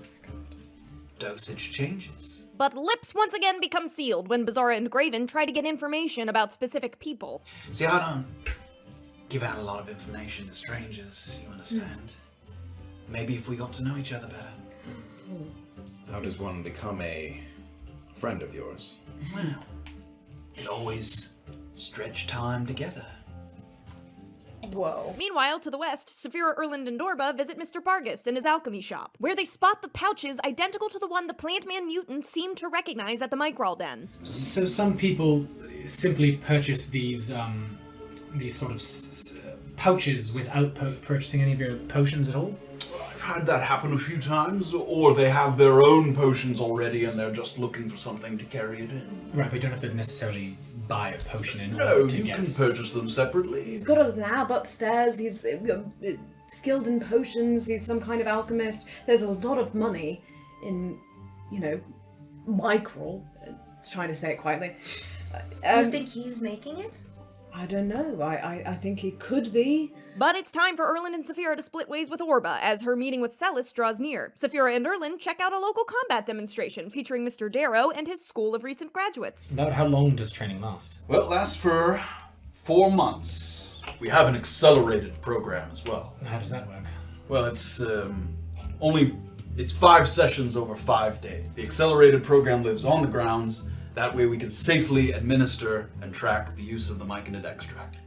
Dosage changes. But lips once again become sealed when Beezaura and Graven try to get information about specific people. See, I don't give out a lot of information to strangers, you understand? Maybe if we got to know each other better. How does one become a friend of yours? Well, it always stretch time together. Whoa. Meanwhile, to the west, Safira, Erland, and Orba visit Mr. Vargas in his alchemy shop, where they spot the pouches identical to the one the plant man mutant seemed to recognize at the Mycrawl den. So some people simply purchase these sort of pouches without purchasing any of your potions at all? I've had that happen a few times, or they have their own potions already and they're just looking for something to carry it in. Right, but you don't have to necessarily buy a potion in No, order to you get... can purchase them separately. He's got a lab upstairs. He's skilled in potions. He's some kind of alchemist. There's a lot of money in, Mycrawl. Trying to say it quietly. You think he's making it? I don't know. I think he could be. But it's time for Erland and Safira to split ways with Orba as her meeting with Celis draws near. Safira and Erland check out a local combat demonstration featuring Mr. Darrow and his school of recent graduates. About how long does training last? Well, it lasts for 4 months. We have an accelerated program as well. How does that work? Well, it's 5 sessions over 5 days. The accelerated program lives on the grounds. That way we can safely administer and track the use of the myconid extract.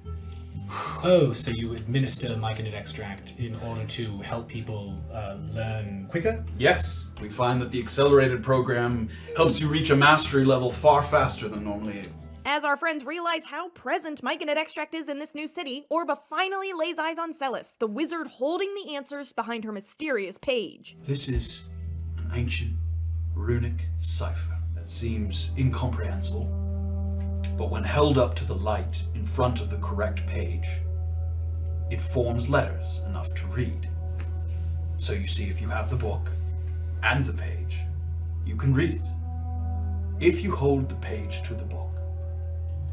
Oh, so you administer myconid extract in order to help people learn quicker? Yes, we find that the accelerated program helps you reach a mastery level far faster than normally able. As our friends realize how present myconid extract is in this new city, Orba finally lays eyes on Celis, the wizard holding the answers behind her mysterious page. This is an ancient runic cipher that seems incomprehensible, but when held up to the light in front of the correct page, it forms letters enough to read. So you see, if you have the book and the page, you can read it. If you hold the page to the book,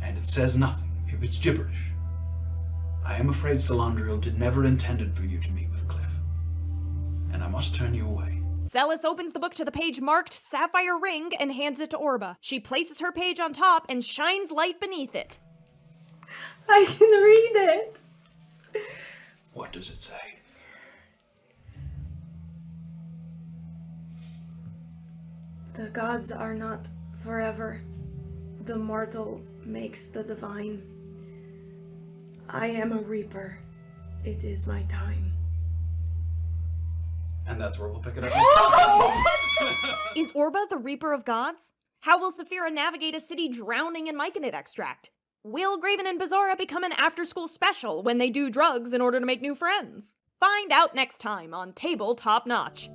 and it says nothing, if it's gibberish, I am afraid Salandriel did never intended for you to meet with Cliff, and I must turn you away. Celis opens the book to the page marked Sapphire Ring and hands it to Orba. She places her page on top and shines light beneath it. I can read it. What does it say? The gods are not forever. The mortal makes the divine. I am a reaper. It is my time. And that's where we'll pick it up. Is Orba the Reaper of Gods? How will Safira navigate a city drowning in myconid extract? Will Graven and Beezaura become an after-school special when they do drugs in order to make new friends? Find out next time on Tabletop Notch.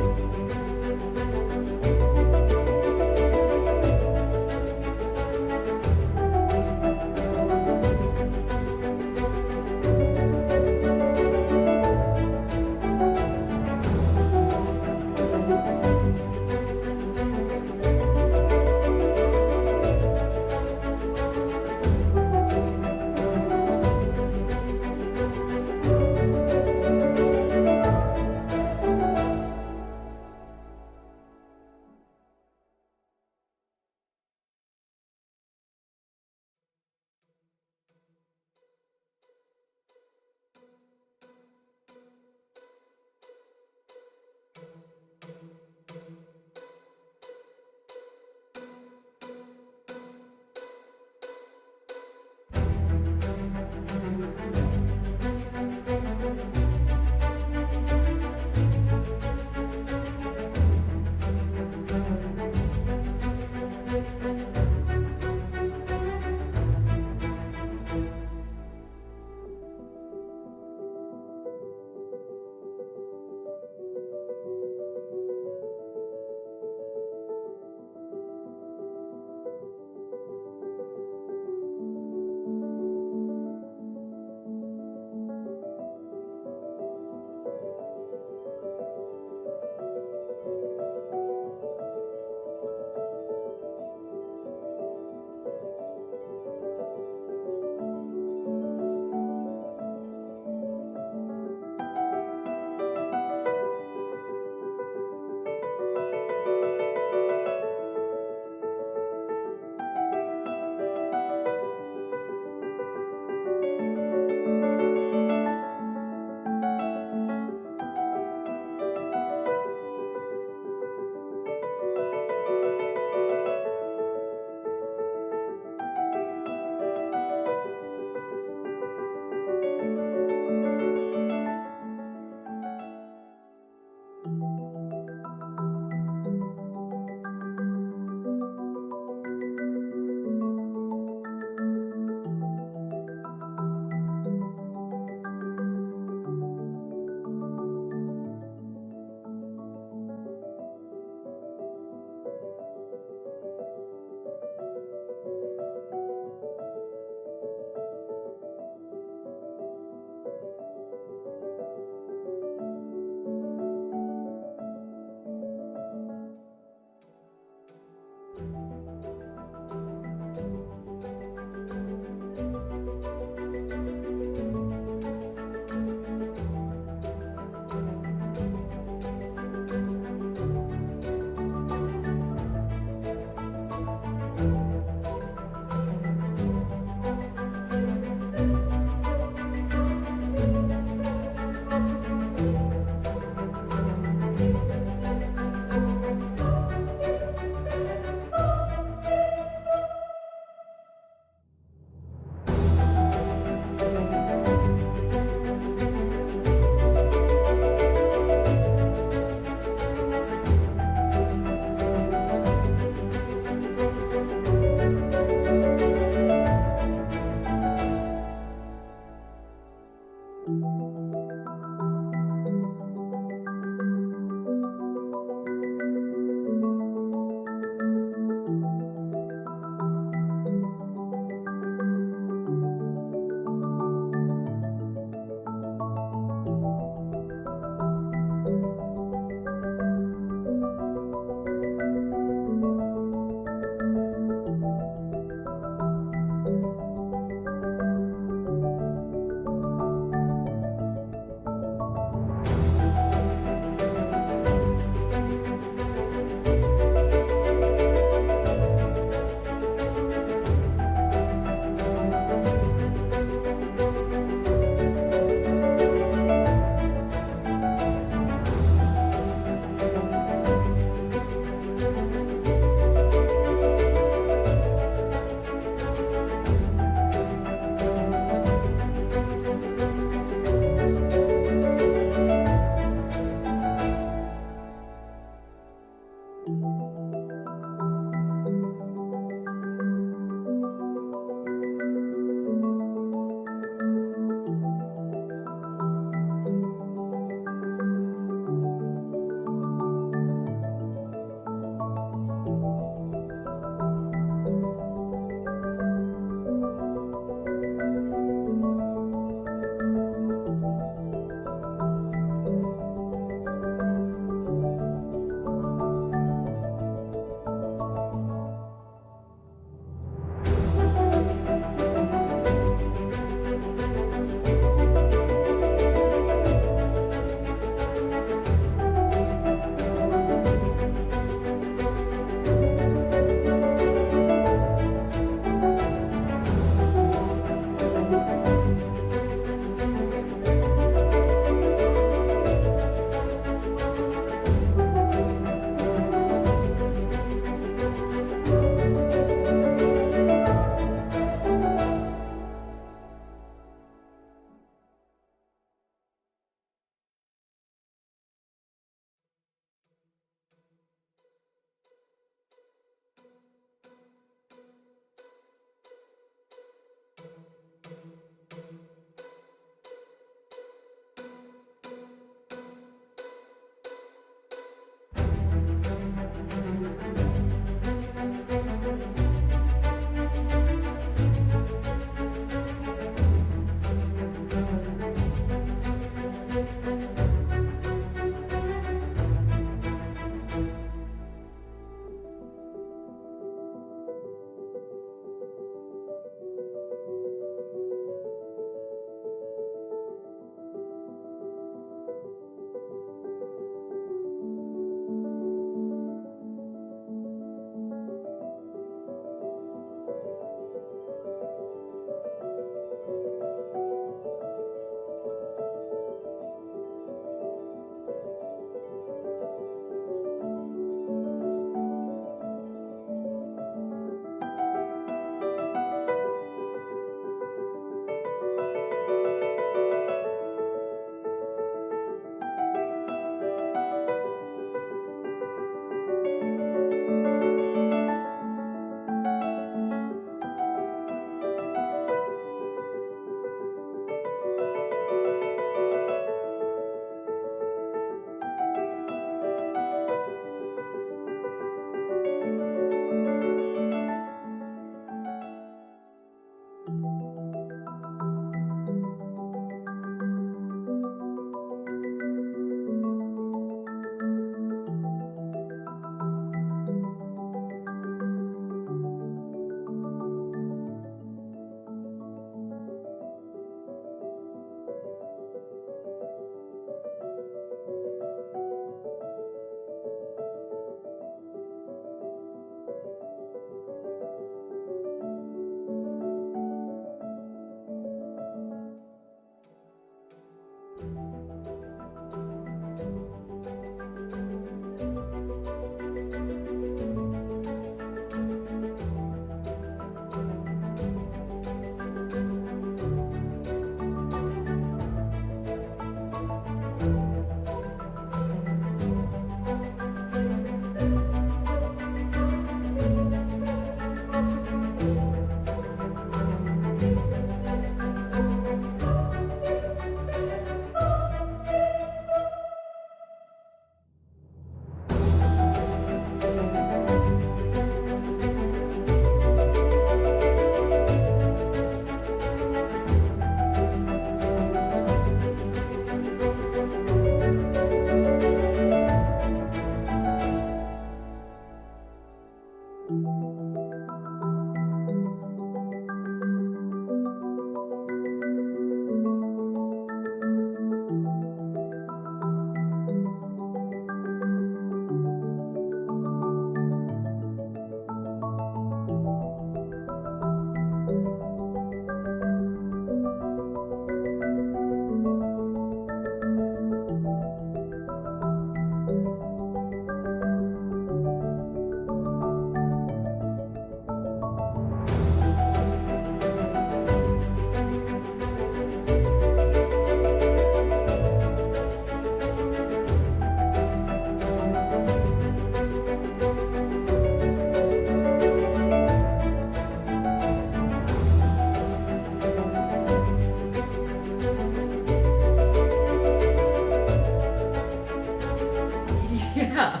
Yeah.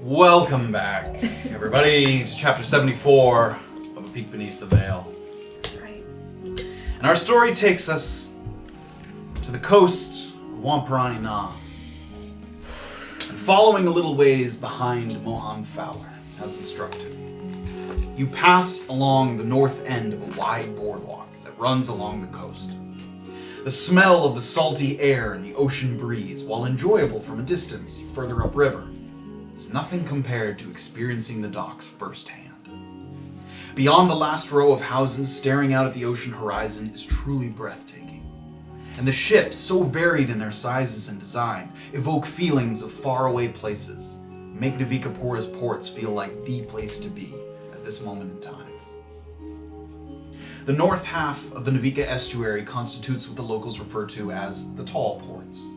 Welcome back, everybody, to chapter 74 of A Peek Beneath the Veil. That's right. And our story takes us to the coast of Wamparani Na. And following a little ways behind Mohan Fowler, as instructed, you pass along the north end of a wide boardwalk that runs along the coast. The smell of the salty air and the ocean breeze, while enjoyable from a distance further upriver, is nothing compared to experiencing the docks firsthand. Beyond the last row of houses, staring out at the ocean horizon is truly breathtaking. And the ships, so varied in their sizes and design, evoke feelings of faraway places, and make Navikapura's ports feel like the place to be at this moment in time. The north half of the Navika estuary constitutes what the locals refer to as the Tall Ports,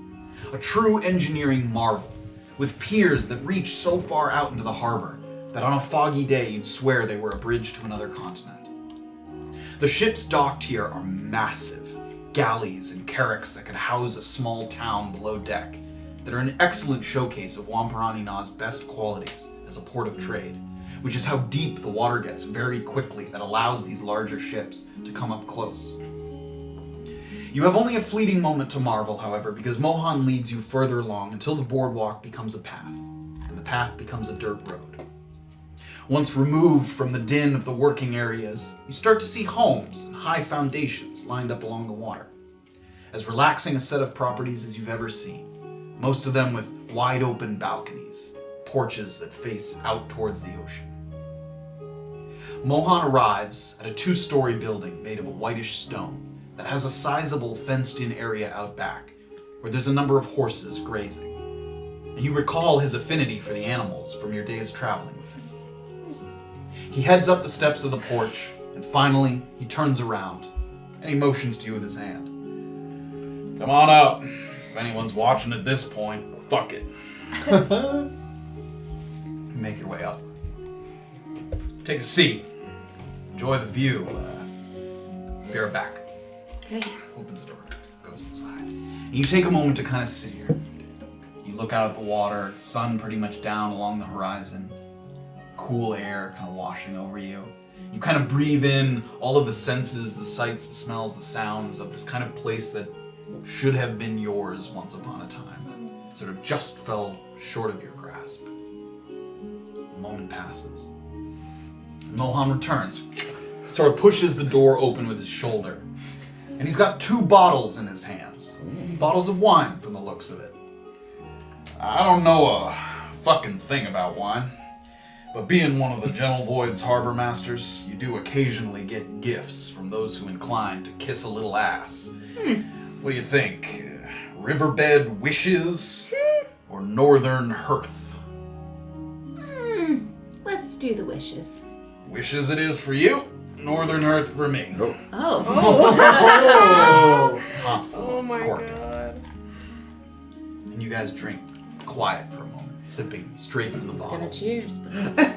a true engineering marvel, with piers that reach so far out into the harbor that on a foggy day you'd swear they were a bridge to another continent. The ships docked here are massive, galleys and carracks that could house a small town below deck, that are an excellent showcase of Wamparani Na's best qualities as a port of trade, which is how deep the water gets very quickly that allows these larger ships to come up close. You have only a fleeting moment to marvel, however, because Mohan leads you further along until the boardwalk becomes a path, and the path becomes a dirt road. Once removed from the din of the working areas, you start to see homes and high foundations lined up along the water. As relaxing a set of properties as you've ever seen, most of them with wide open balconies, porches that face out towards the ocean. Mohan arrives at a 2-story building made of a whitish stone that has a sizable fenced-in area out back, where there's a number of horses grazing. And you recall his affinity for the animals from your days traveling with him. He heads up the steps of the porch, and finally, he turns around, and he motions to you with his hand. Come on up. If anyone's watching at this point, fuck it. You make your way up. Take a seat. Enjoy the view. Be right back. Okay. Opens the door, goes inside. And you take a moment to kind of sit here. You look out at the water, sun pretty much down along the horizon, cool air kind of washing over you. You kind of breathe in all of the senses, the sights, the smells, the sounds of this kind of place that should have been yours once upon a time. Sort of just fell short of your grasp. A moment passes. And Mohan returns, sort of pushes the door open with his shoulder. And he's got 2 bottles in his hands. Bottles of wine, from the looks of it. I don't know a fucking thing about wine, but being one of the Gentle Void's harbor masters, you do occasionally get gifts from those who incline to kiss a little ass. What do you think? Riverbed wishes or northern hearth? Let's do the wishes. Wishes it is for you, northern hearth for me. Oh. Pops the Oh my cork. god. And you guys drink quiet for a moment, sipping straight from the I was bottle. gonna cheers, but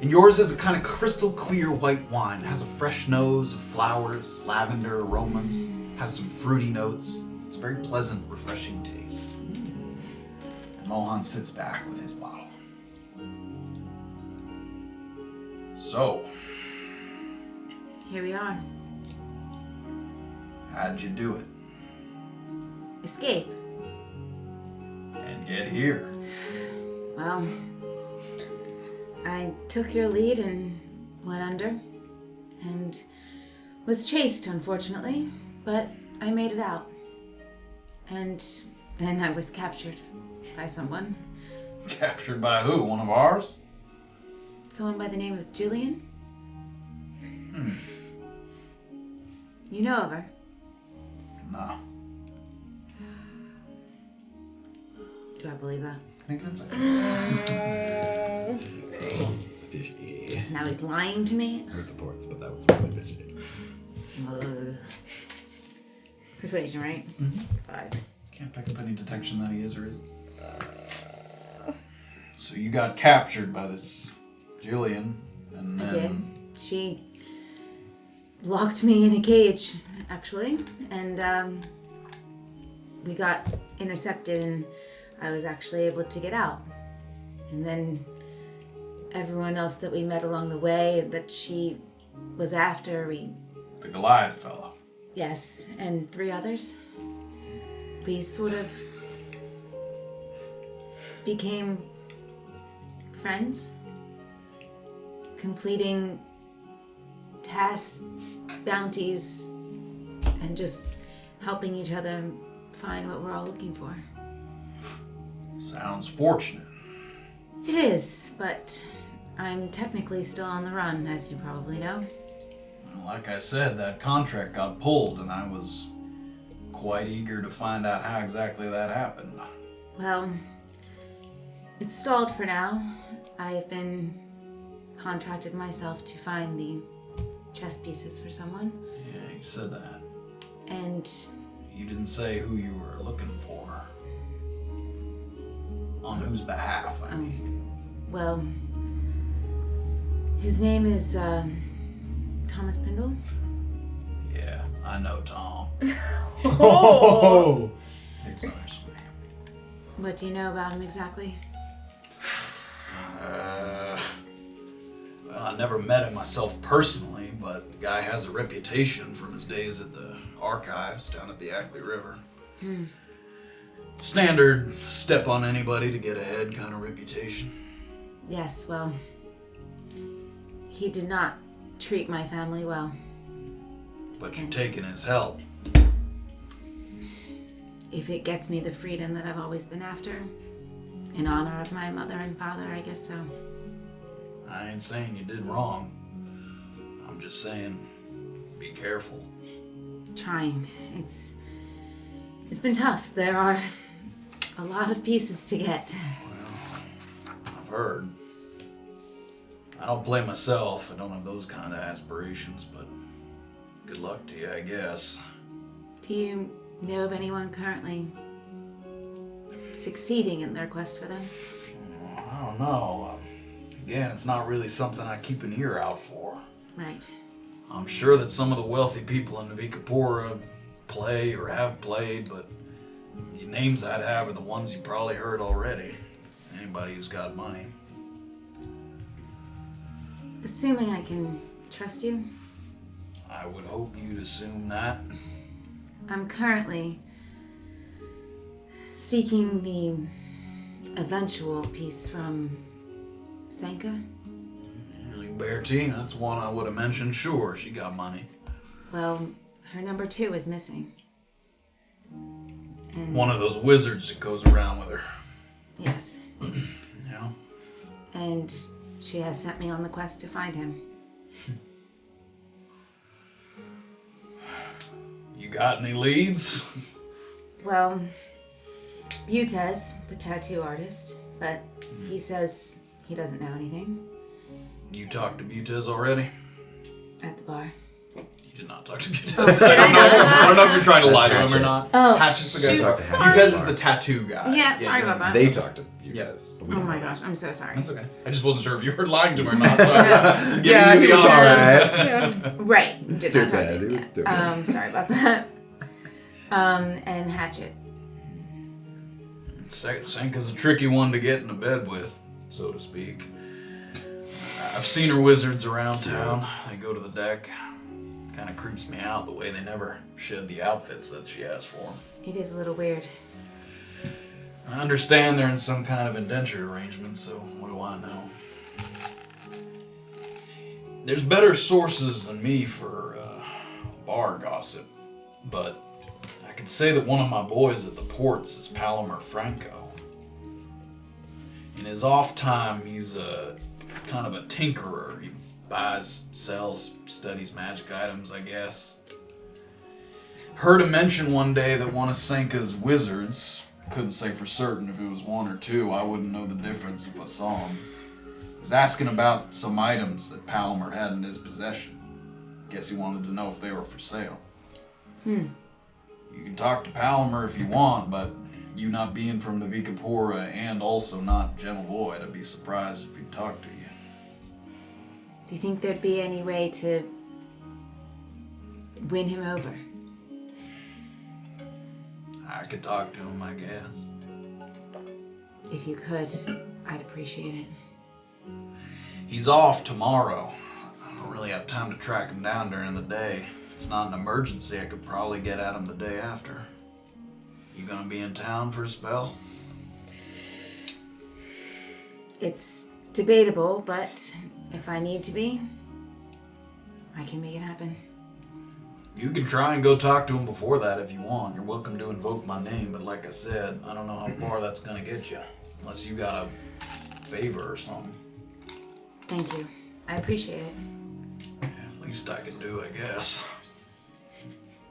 And yours is a kind of crystal clear white wine. It has a fresh nose of flowers, lavender aromas, has some fruity notes. It's a very pleasant, refreshing taste. And Mohan sits back with his bottle. So, here we are. how'd you do it? Escape. And get here? Well, I took your lead and went under, and was chased, unfortunately, but I made it out. And then I was captured by someone. Captured by who? One of ours? Someone by the name of Jillian. You know of her? No. Do I believe that? I think that's Fishy. Now he's lying to me? Heard the ports, but that was really fishy. Persuasion, right? Mhm. 5. Can't pick up any detection that he is or isn't. So you got captured by this Jillian, and I then... did. She locked me in a cage, actually, and we got intercepted, and I was actually able to get out. And then everyone else that we met along the way that she was after, The Goliath fella. yes, and 3 others. We sort of became friends, completing tasks, bounties, and just helping each other find what we're all looking for. Sounds fortunate. It is, but I'm technically still on the run, as you probably know. Well, like I said, that contract got pulled, and I was quite eager to find out how exactly that happened. Well, it's stalled for now. I've been contracted myself to find the chess pieces for someone. Yeah, you said that. And You didn't say who you were looking for. On whose behalf, I mean. well, his name is Thomas Pindle. Yeah, I know Tom. Oh! It's nice. What do you know about him exactly? Well, I never met him myself personally, but the guy has a reputation from his days at the archives down at the Ackley River. Standard step on anybody to get ahead kind of reputation. Yes, well, he did not treat my family well. But you're taking his help. If it gets me the freedom that I've always been after, in honor of my mother and father, I guess so. I ain't saying you did wrong. I'm just saying, be careful. Trying. It's been tough. There are a lot of pieces to get. I've heard. I don't blame myself. I don't have those kind of aspirations, but good luck to you, I guess. Do you know of anyone currently succeeding in their quest for them? I don't know. Again, it's not really something I keep an ear out for. Right. I'm sure that some of the wealthy people in Navikapura play or have played, but the names I'd have are the ones you probably heard already. Anybody who's got money. Assuming I can trust you, I would hope you'd assume that. I'm currently seeking the eventual piece from Sanka. Bertie, that's one I would have mentioned. Sure, she got money. Well, her number 2 is missing. And One of those wizards that goes around with her. yes. Yeah. And she has sent me on the quest to find him. You got any leads? Well, Butez, the tattoo artist, but he says he doesn't know anything. You talked to Butez already? At the bar. You did not talk to Butez. I don't know if you're trying to lie to him or not. Oh, Hatchet's the guy shoot, talk to sorry. Butez is the tattoo guy. Yeah, sorry about that. They talked to you Yeah. guys. Oh my gosh, I'm so sorry. That's okay. I just wasn't sure if you were lying to him or not. So I was Yeah, giving you he the was honor. alright. Right. Did Too not talk bad, to it him was yet. too bad. Sorry about that. And Hatchet. Sanka's a tricky one to get into bed with, so to speak. I've seen her wizards around town. They go to the deck. Kind of creeps me out the way they never shed the outfits that she asked for. It is a little weird. I understand they're in some kind of indentured arrangement, so what do I know? There's better sources than me for bar gossip, but I could say that one of my boys at the ports is Palomar Franco. In his off time, he's a kind of a tinkerer. He buys, sells, studies magic items, I guess. Heard him mention one day that one of Sanka's wizards, couldn't say for certain if it was 1 or 2, I wouldn't know the difference if I saw him, was asking about some items that Palomar had in his possession. Guess he wanted to know if they were for sale. You can talk to Palomar if you want, but you not being from Navikapura and also not Gentle Void, I'd be surprised if he'd talk to you. Do you think there'd be any way to win him over? I could talk to him, I guess. if you could, I'd appreciate it. He's off tomorrow. I don't really have time to track him down during the day. If it's not an emergency, I could probably get at him the day after. You gonna be in town for a spell? It's debatable, but if I need to be, I can make it happen. You can try and go talk to him before that if you want. You're welcome to invoke my name, but like I said, I don't know how far that's gonna get you. Unless you got a favor or something. Thank you. I appreciate it. Yeah, least I can do, I guess.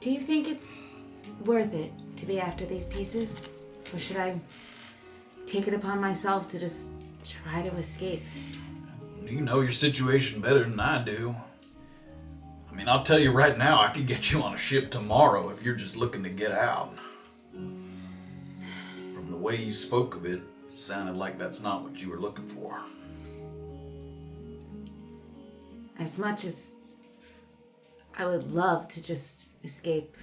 Do you think it's worth it to be after these pieces? Or should I take it upon myself to just try to escape? You know your situation better than I do. I mean, I'll tell you right now, I could get you on a ship tomorrow if you're just looking to get out. From the way you spoke of it, sounded like that's not what you were looking for. As much as I would love to just escape,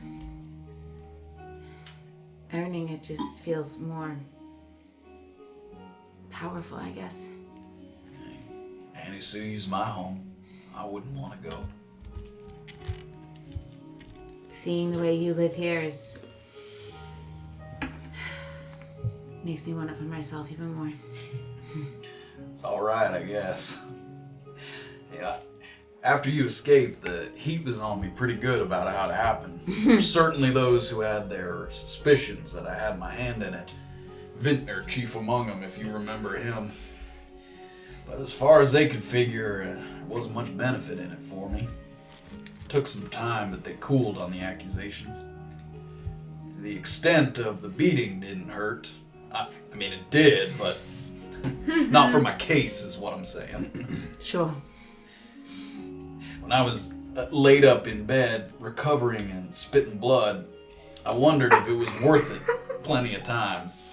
earning it just feels more powerful, I guess. Annie Sue's my home. I wouldn't want to go. Seeing the way you live here is makes me want it for myself even more. It's all right, I guess. Yeah. After you escaped, the heat was on me pretty good about how it happened. There's certainly those who had their suspicions that I had my hand in it. Vintner, chief among them, if you remember him. But as far as they could figure, there wasn't much benefit in it for me. It took some time, but they cooled on the accusations. The extent of the beating didn't hurt. I mean, it did, but not for my case is what I'm saying. Sure. When I was laid up in bed, recovering and spitting blood, I wondered if it was worth it plenty of times.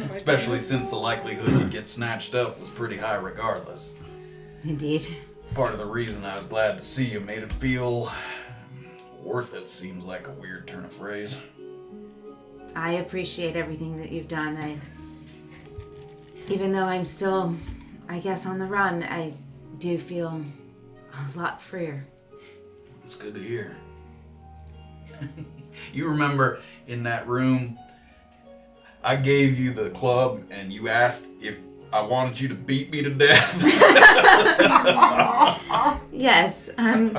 Especially since the likelihood you'd get snatched up was pretty high regardless. Indeed. Part of the reason I was glad to see you made it feel worth it seems like a weird turn of phrase. I appreciate everything that you've done. Even though I'm still, I guess, on the run, I do feel a lot freer. It's good to hear. You remember in that room, I gave you the club and you asked if I wanted you to beat me to death? Yes, I'm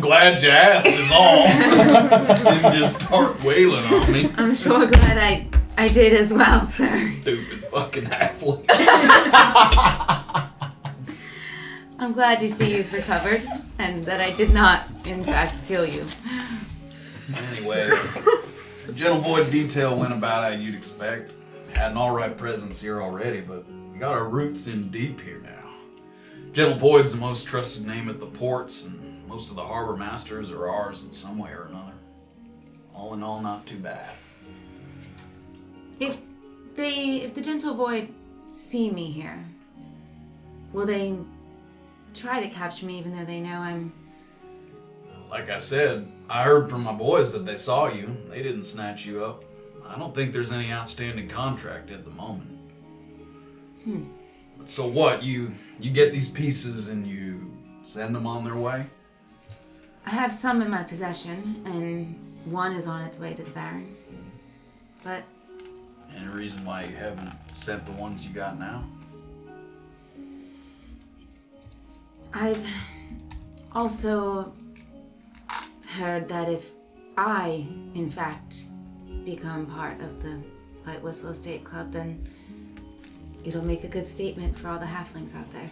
glad you asked is all. Didn't just start wailing on me. I'm sure glad I did as well, sir. Stupid fucking halfling. I'm glad you see you've recovered and that I did not, in fact, kill you. Anyway, the Gentle Void detail went about how you'd expect. Had an alright presence here already, but we got our roots in deep here now. Gentle Void's the most trusted name at the ports, and most of the harbor masters are ours in some way or another. All in all, not too bad. If the Gentle Void see me here, will they try to capture me even though they know I'm... Like I said, I heard from my boys that they saw you. They didn't snatch you up. I don't think there's any outstanding contract at the moment. So what, you get these pieces and you send them on their way? I have some in my possession, and one is on its way to the Baron. But... Any reason why you haven't sent the ones you got now? I've also heard that if I, in fact, become part of the Light Whistle Estate Club, then it'll make a good statement for all the halflings out there.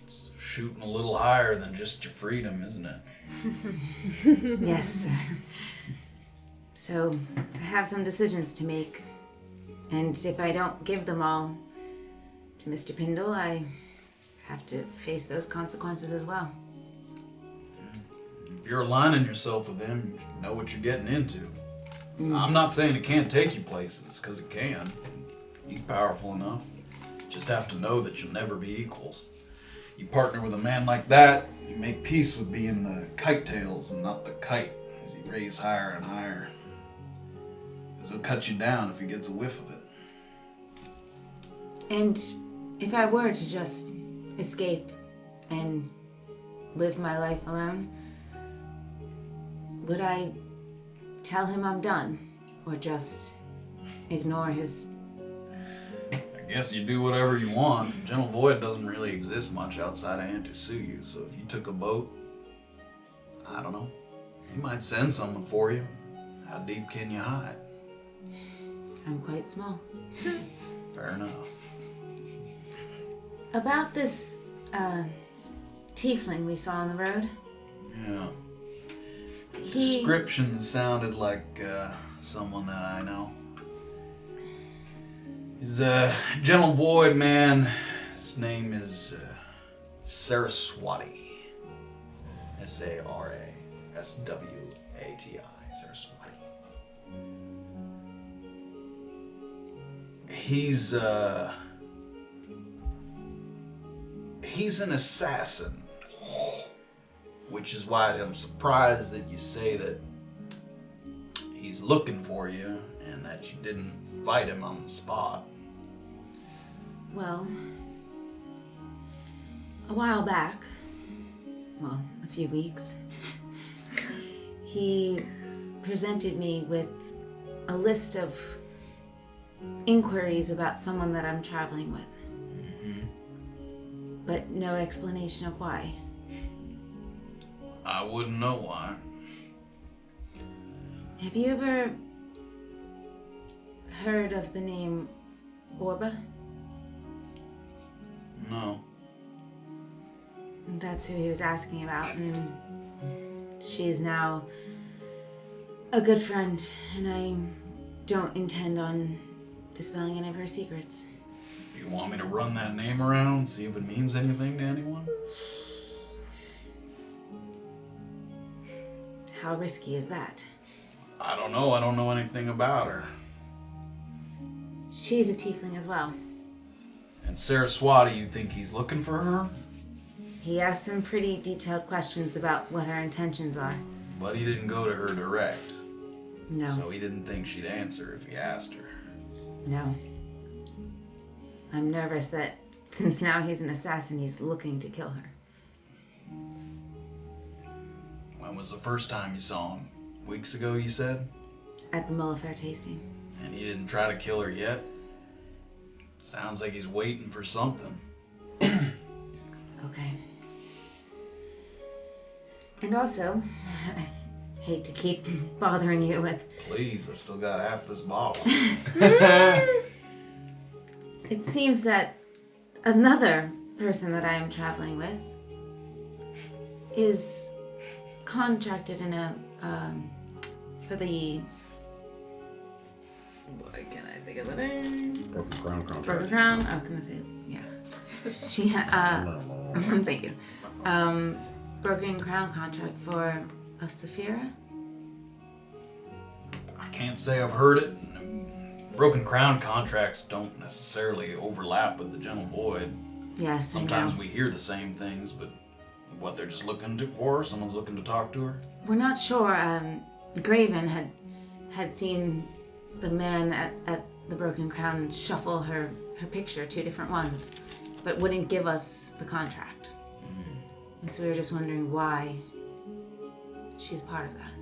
It's shooting a little higher than just your freedom, isn't it? Yes, sir. So, I have some decisions to make. And if I don't give them all to Mr. Pindle, I have to face those consequences as well. If you're aligning yourself with him, you know what you're getting into. I'm not saying it can't take you places, because it can. He's powerful enough. You just have to know that you'll never be equals. You partner with a man like that, you make peace with being the kite tails and not the kite, as he raise higher and higher. Because he'll cut you down if he gets a whiff of it. And if I were to just escape and live my life alone, would I tell him I'm done? Or just ignore his... I guess you do whatever you want. Gentle Void doesn't really exist much outside of Antisuyu, so if you took a boat, I don't know, he might send someone for you. How deep can you hide? I'm quite small. Fair enough. About this, tiefling we saw on the road. Yeah. He... Description sounded like someone that I know. He's a gentle void man. His name is Saraswati. Saraswati. Saraswati. He's an assassin. Which is why I'm surprised that you say that he's looking for you and that you didn't fight him on the spot. Well, a while back, well, a few weeks, he presented me with a list of inquiries about someone that I'm traveling with. Mm-hmm. But no explanation of why. I wouldn't know why. Have you ever heard of the name Orba? No. That's who he was asking about, and she is now a good friend, and I don't intend on dispelling any of her secrets. Do you want me to run that name around, see if it means anything to anyone? How risky is that? I don't know. I don't know anything about her. She's a tiefling as well. And Saraswati, you think he's looking for her? He asked some pretty detailed questions about what her intentions are. But he didn't go to her direct. No. So he didn't think she'd answer if he asked her. No. I'm nervous that since now he's an assassin, he's looking to kill her. When was the first time you saw him? Weeks ago, you said? At the Mullafair tasting. And he didn't try to kill her yet? Sounds like he's waiting for something. Okay. And also, I hate to keep bothering you with... Please, I still got half this bottle. It seems that another person that I am traveling with is contracted in a, for the... What can I think of the name? Broken Crown contract. Broken Crown? I was gonna say, yeah. She, thank you. Broken Crown contract for a Safira? I can't say I've heard it. Broken Crown contracts don't necessarily overlap with the Gentle Void. Yes, Sometimes I know. we hear the same things, but what they're just looking for, someone's looking to talk to her. We're not sure. Graven had seen the man at the Broken Crown shuffle her picture, 2 different ones, but wouldn't give us the contract. And so we were just wondering why she's part of that.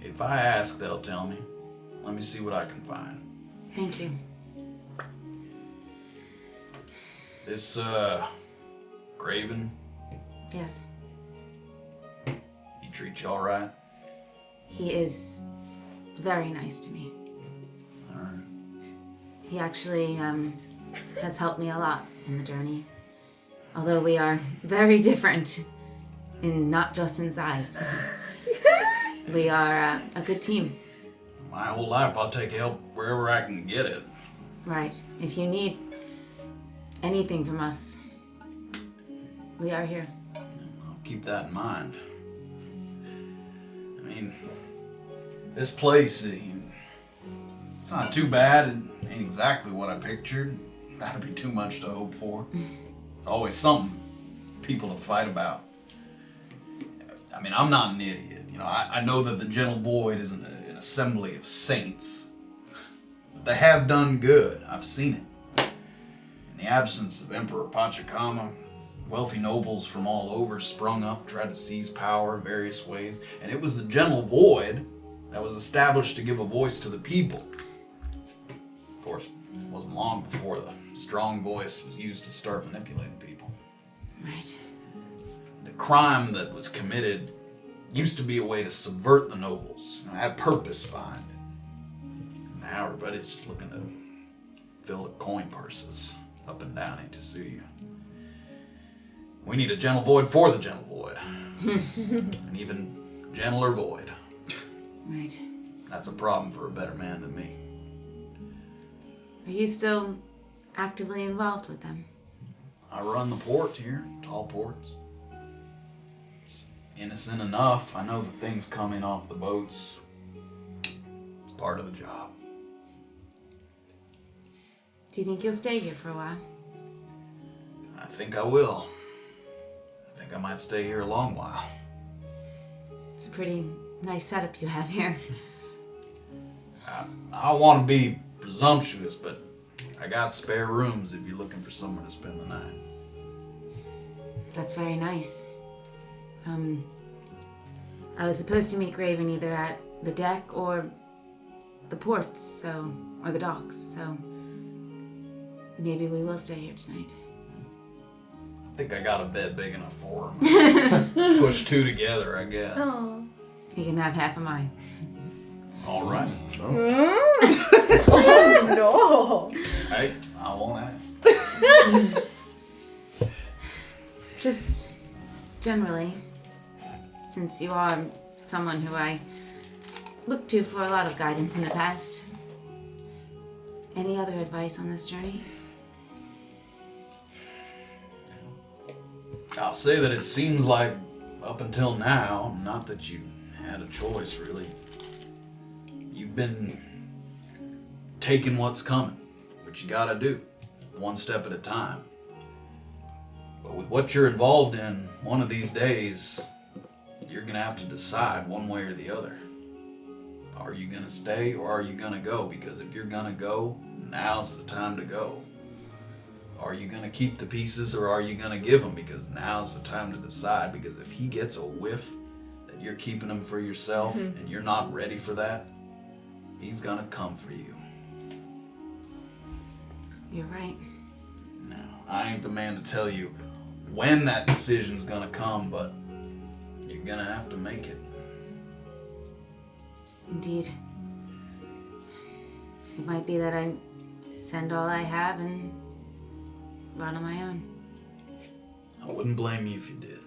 If I ask, they'll tell me. Let me see what I can find. Thank you. This, Graven, Yes, he treats you alright? he is very nice to me. Alright. He actually has helped me a lot in the journey. Although we are very different, not just in size. We are a good team. My whole life I'll take help wherever I can get it. Right. If you need anything from us, we are here. I'll keep that in mind. I mean, this place, it's not too bad. It ain't exactly what I pictured. That'd be too much to hope for. There's always something people to fight about. I mean, I'm not an idiot. You know, I know that the Gentle Void isn't an assembly of saints. But they have done good. I've seen it. absence of Emperor Pachacama, wealthy nobles from all over sprung up, tried to seize power in various ways, and it was the Gentle Void that was established to give a voice to the people. Of course, it wasn't long before the strong voice was used to start manipulating people. Right. The crime that was committed used to be a way to subvert the nobles, had purpose behind it. Now everybody's just looking to fill the coin purses up and down into Suya. We need a gentle void for the gentle void. An even gentler void. Right. That's a problem for a better man than me. Are you still actively involved with them? I run the port here, Tall Ports. It's innocent enough. I know the things coming off the boats. It's part of the job. Do you think you'll stay here for a while? I think I will. I think I might stay here a long while. It's a pretty nice setup you have here. I want to be presumptuous, but I got spare rooms if you're looking for somewhere to spend the night. That's very nice. I was supposed to meet Graven either at the deck or the ports, or the docks, so maybe we will stay here tonight. I think I got a bed big enough for him. Push two together, I guess. Oh. You can have half of mine. All right. No. Hey, I won't ask. Just generally, since you are someone who I looked to for a lot of guidance in the past, any other advice on this journey? I'll say that it seems like up until now, not that you had a choice really, you've been taking what's coming, which you gotta do, one step at a time. But with what you're involved in, one of these days, you're gonna have to decide one way or the other. Are you gonna stay or are you gonna go? Because if you're gonna go, now's the time to go. Are you gonna keep the pieces or are you gonna give them? Because now's the time to decide. Because if he gets a whiff that you're keeping them for yourself and you're not ready for that, he's gonna come for you. You're right. Now, I ain't the man to tell you when that decision's gonna come, but you're gonna have to make it. Indeed. It might be that I send all I have and run on my own. I wouldn't blame you if you did.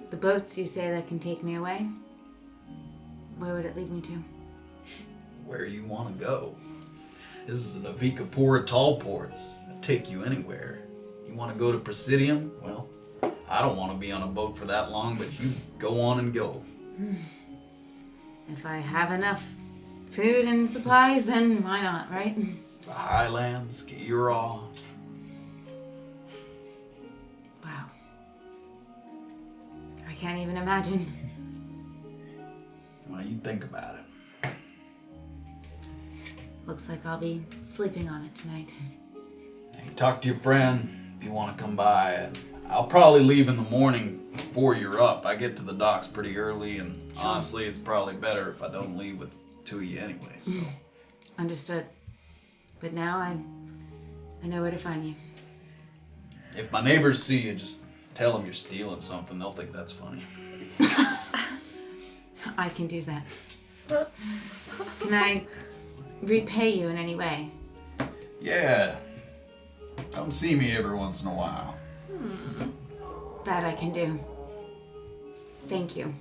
The boats you say that can take me away? Where would it lead me to? Where you want to go. This is an Avikapura Tall Ports. It'll take you anywhere. You want to go to Presidium? Well, I don't want to be on a boat for that long, but you go on and go. If I have enough food and supplies, then why not, right? The Highlands, Geeraw. Wow. I can't even imagine. Well, you think about it. Looks like I'll be sleeping on it tonight. Hey, talk to your friend if you want to come by. And I'll probably leave in the morning before you're up. I get to the docks pretty early, and honestly, it's probably better if I don't leave with two of you anyway. So. Understood. But now I know where to find you. If my neighbors see you, just tell them you're stealing something. They'll think that's funny. I can do that. Can I repay you in any way? Yeah. Come see me every once in a while. That I can do. Thank you.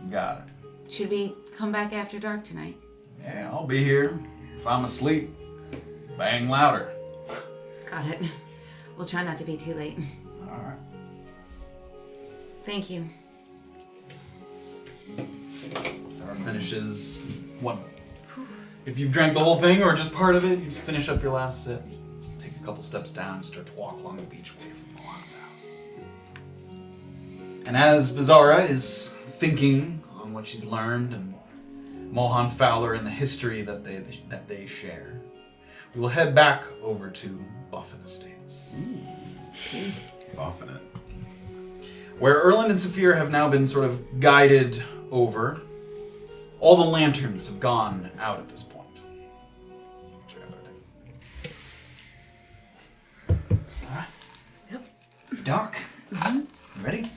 You got it. Should we come back after dark tonight? Yeah, I'll be here. If I'm asleep, bang louder. Got it. We'll try not to be too late. All right. Thank you. Zara finishes what? If you've drank the whole thing or just part of it, you just finish up your last sip. Take a couple steps down and start to walk along the beach away from Mohan's house. And as Beezaura is thinking on what she's learned and Mohan Fowler and the history that they share, we will head back over to Boffin Estates. Off in it. Where Erland and Safira have now been sort of guided over. All the lanterns have gone out at this point. Alright. Yep. It's dark. You ready?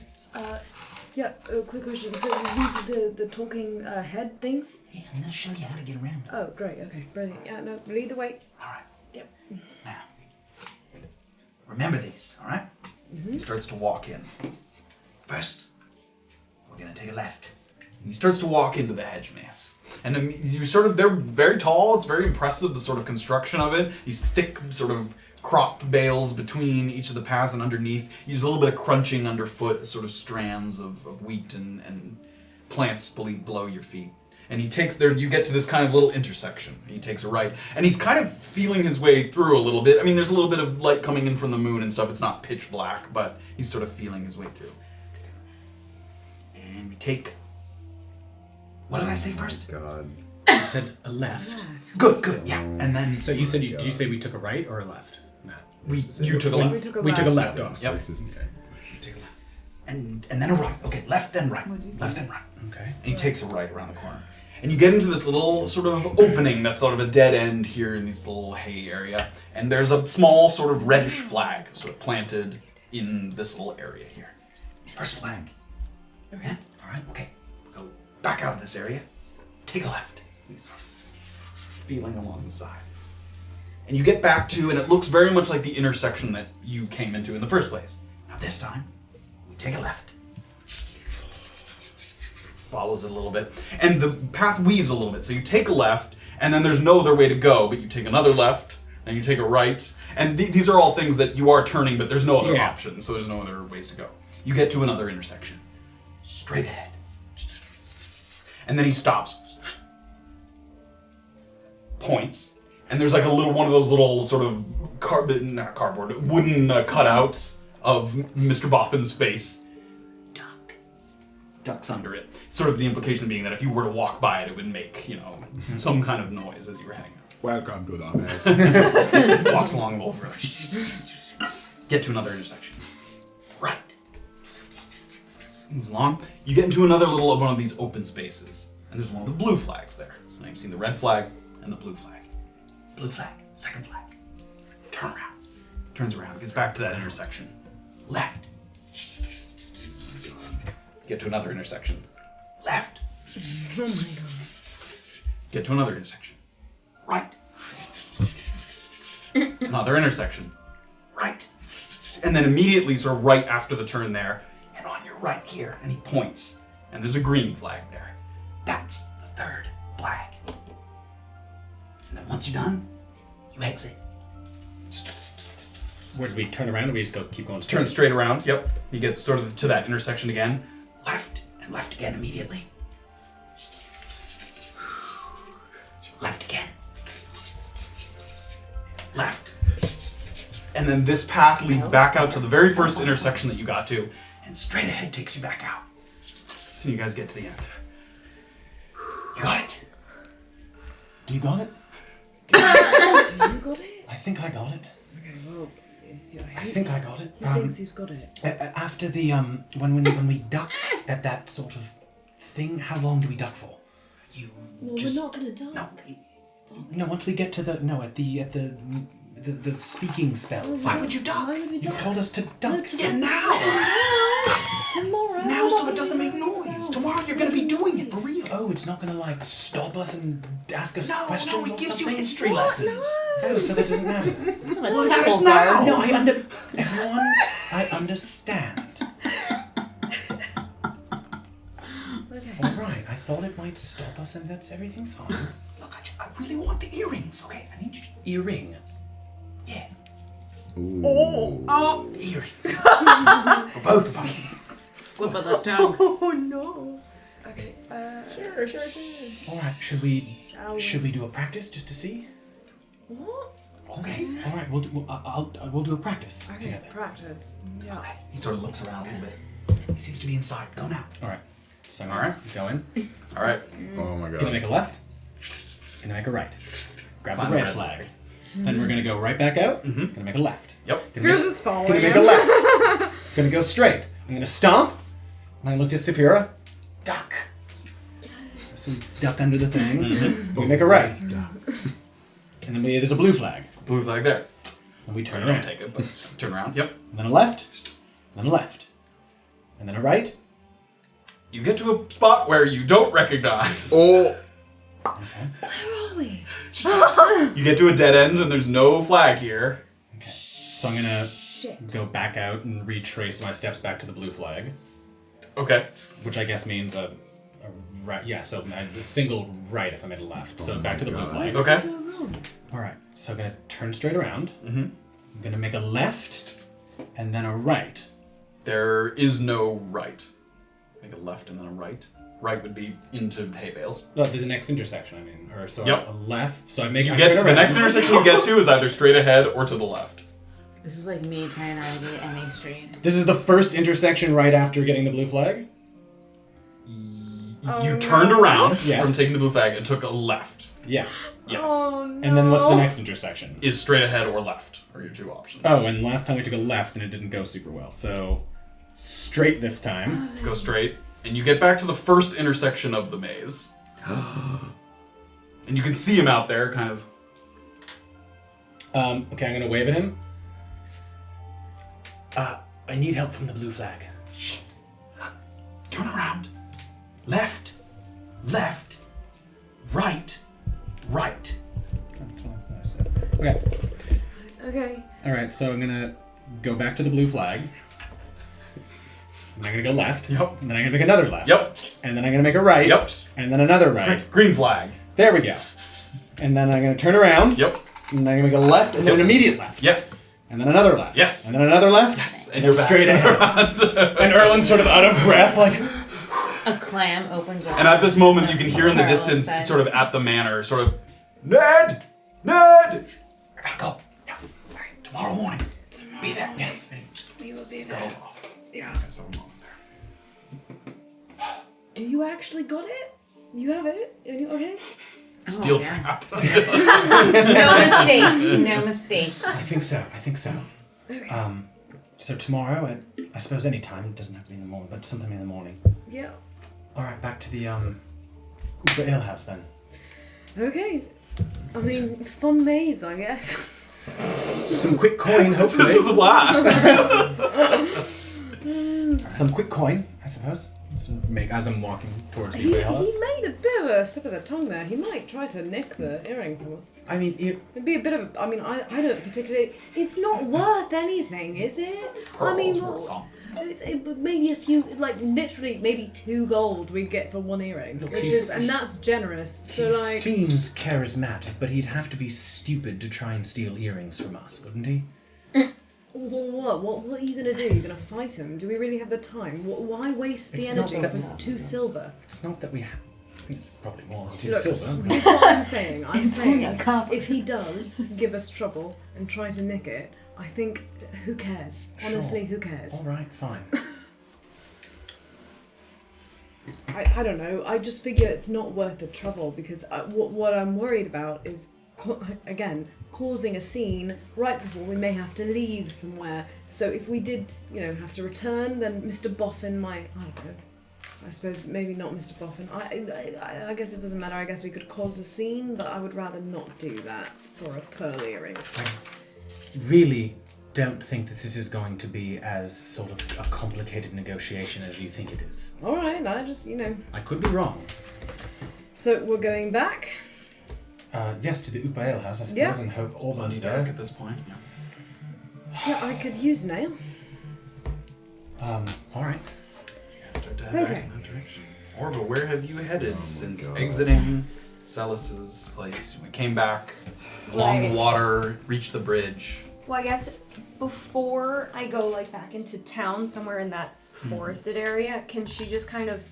Yeah, quick question. So these are the talking head things? Yeah, I'm going to show you how to get around. Oh, great. Okay, brilliant. Yeah, no, lead the way. Alright. Yep. Now, remember these, alright? He starts to walk in. First, we're going to take a left. He starts to walk into the Hedge Maze. And they're very tall, it's very impressive, the sort of construction of it. These thick sort of crop bales between each of the paths and underneath. You use a little bit of crunching underfoot, sort of strands of wheat and plants below your feet. And he takes you get to this kind of little intersection. He takes a right. And he's kind of feeling his way through a little bit. I mean, there's a little bit of light coming in from the moon and stuff. It's not pitch black, but he's sort of feeling his way through. And we take... What did I say first? God. You said a left. Good, yeah. And then... So you said, did you say we took a right or a left, Matt? You took a left. We took a left. Oh, Yep. Take a left. And then a right. Okay, left then right. Left then right. okay. And he takes a right around the corner. And you get into this little sort of opening that's sort of a dead end here in this little hay area. And there's a small sort of reddish flag sort of planted in this little area here. First flag. Okay. Yeah? Alright, okay. Go back out of this area. Take a left. He's sort of feeling along the side. And you get back to, and it looks very much like the intersection that you came into in the first place. Now this time, we take a left. Follows it a little bit. And the path weaves a little bit. So you take a left, and then there's no other way to go, but you take another left, then you take a right. And these are all things that you are turning, but there's no other option, so there's no other ways to go. You get to another intersection. Straight ahead. And then he stops. Points. And there's like one of those little sort of wooden cutouts of Mr. Boffin's face. Ducks under it. Sort of the implication being that if you were to walk by it, it would make, some kind of noise as you were heading out. Welcome to the Hedge. Walks along a little further. Get to another intersection. Right. Moves along. You get into another little one of these open spaces. And there's one of the blue flags there. So now you've seen the red flag and the blue flag. Blue flag. Second flag. Turn around. Turns around. Gets back to that intersection. Left. Get to another intersection. Left. Oh my god. Get to another intersection. Right. Another intersection. Right. And then immediately, sort of right after the turn there, and on your right here, and he points, and there's a green flag there. That's the third flag. And then once you're done, you exit. Where do we turn around, or we just keep going straight? Turn straight around, yep. He gets sort of to that intersection again. Left, and left again immediately. Left again. Left. And then this path leads back out to the very first intersection that you got to, and straight ahead takes you back out. And you guys get to the end. You got it. You got it? You got it? I think I got it. Okay, well, I think I got it. Who thinks he's got it? After the when we duck at that sort of thing, how long do we duck for? Well, we're not gonna duck. No, once we get to the the speaking spell. Why would you duck? Why would we You duck? told us to duck. Yeah, now! Tomorrow. Now so it doesn't make noise. Tomorrow you're going to be doing it for real. Oh, it's not gonna stop us and ask us questions No, or it gives you something? history lessons. Oh, so that doesn't matter. What matters now? No, everyone, I understand. Okay. All right, I thought it might stop us, and everything's fine. Look, I really want the earrings, okay? I need you to... Earring. Yeah. Ooh. Oh, the earrings. For both of us. Slip of the tongue. Oh no. Okay. Sure. All right, should we do a practice just to see? What? Okay. All right, we'll do a practice Okay. together. Practice. Yeah. Okay. He sort of looks around a little bit. He seems to be inside. Go now. All right. So All right. go in. All right. Oh my god. Gonna make a left. Gonna make a right. Grab Find the the red red flag. Then we're gonna go right back out. Gonna make a left. Yep. Saphira's just following Gonna make him. a left. Gonna go straight. I'm gonna stomp. And I look to Safira. Duck. So we duck under the thing. We make a right. And then there's a blue flag. Blue flag there. And we turn Don't around. take it, but just turn around. Yep. And then a left. And then a left. And then a right. You get to a spot where you don't recognize. Oh. Where are we? You get to a dead end and there's no flag here. Okay. So I'm gonna go back out and retrace my steps back to the blue flag. Okay. Which I guess means a right. Yeah, so a single right if I made a left. So back to the blue flag. Okay. Go wrong. Alright, so I'm gonna turn straight around. Mm-hmm. I'm gonna make a left and then a right. There is no right. Make a left and then a right. Right would be into hay bales. No, the next intersection, I mean. Or so Yep. a left. So I make You I get to turn the around. next intersection you get to is either straight ahead or to the left. This is like me trying to navigate any street. This is the first intersection right after getting the blue flag? You turned around Yes. from taking the blue flag and took a left. Yes. Yes. Oh no. And then what's the next intersection? Is straight ahead or left are your two options. Oh, and last time we took a left and it didn't go super well. So straight this time. Go straight, and you get back to the first intersection of the maze. And you can see him out there, kind of. Okay, I'm gonna wave at him. I need help from the blue flag. Shh. Turn around. Left. Left. Right. Right. That's what I said. Okay. Okay. Alright, so I'm gonna go back to the blue flag. And I'm gonna go left. Yep. And then I'm gonna make another left. Yep. And then I'm gonna make a right. Yep. And then another right. Right. Green flag. There we go. And then I'm gonna turn around. Yep. And then I'm gonna make a left and then an immediate left. Yes. And then another left. Yes. And then another left. Yes. And you're straight ahead. And Erland's sort of out of breath, like. A clam opens up. And at this moment, you can hear in the distance, sort of at the manor, sort of, Ned! Ned! I gotta go. Yeah. All right. Tomorrow morning. Be there. Yes. And he scuttles off. Yeah. That's a moment there. Do you actually got it? You have it? Okay. Steel yeah. trap. No mistakes. No mistakes. I think so. Okay. So tomorrow at, I suppose any time, it doesn't have to be in the morning, but sometime in the morning. Yeah. Alright, back to the ale house then. Okay. I mean, fun maze, I guess. Some quick coin, hopefully. This was a blast. Some quick coin, I suppose. Make as I'm walking towards He the ale house. made a bit of a slip of the tongue there. He might try to nick the earring from us. I mean, It'd be a bit of. I mean, I don't particularly. It's not worth anything, is it? I mean, maybe a few, like literally, maybe 2 gold we'd get for 1 earring, Look, and that's generous. So he like, seems charismatic, but he'd have to be stupid to try and steal earrings from us, wouldn't he? what are you gonna do? You're gonna fight him? Do we really have the time? Why waste the It's energy not for that- 2 silver? It's not that we have. I think it's probably more than 2 Look, silver. here's what I'm saying. I'm saying only a cup. if he does give us trouble and try to nick it, I think who cares? Honestly, Sure. who cares? Alright, fine. I don't know. I just figure it's not worth the trouble because what I'm worried about is, again, causing a scene right before we may have to leave somewhere. So if we did, have to return, then Mr. Boffin might, I don't know. I suppose maybe not Mr. Boffin. I guess it doesn't matter. I guess we could cause a scene, but I would rather not do that for a pearl earring. I really don't think that this is going to be as sort of a complicated negotiation as you think it is. All right, I just, I could be wrong. So we're going back. Yes, to the Upa Ale House, I suppose, Yeah. and hope all Plenty is dark there. at this point. Yeah. Yeah, I could use an ale. Alright. Yeah, start to head back Okay. in that direction. Orba, where have you headed since exiting Celis's place? We came back along the Right. water, reached the bridge. Well, I guess before I go back into town, somewhere in that forested area, can she just kind of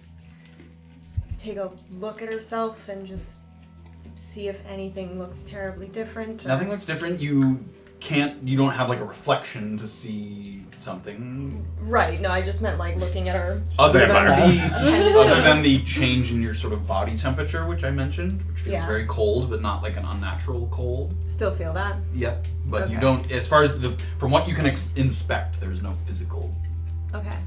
take a look at herself and just see if anything looks terribly different? Nothing looks different. You you don't have like a reflection to see something. Right. No, I just meant like looking at her. Other than the change in your sort of body temperature, which I mentioned, which feels very cold, but not like an unnatural cold. Still feel that? Yep. But you don't, as far as from what you can inspect, there's no physical. Okay.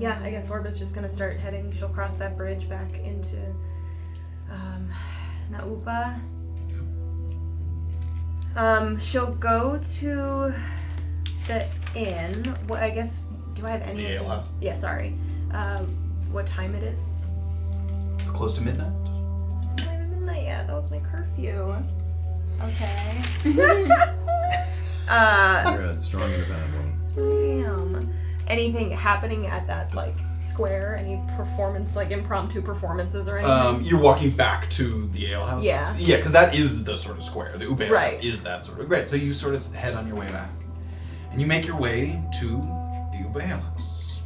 Yeah, I guess Orba's just gonna start heading. She'll cross that bridge back into Naupa. She'll go to the inn. What, I guess, do I have any The alehouse? Yeah, sorry. What time it is? Close to midnight. It's not even midnight yet. That was my curfew. Okay. You're strong and a bad one. Damn. Anything happening at that like square? Any performance, like impromptu performances or anything? You're walking back to the alehouse. Yeah. Yeah, because that is the sort of square. The Upe Right. House is that sort of. Right. So you sort of head on your way back, and you make your way to the Upe House.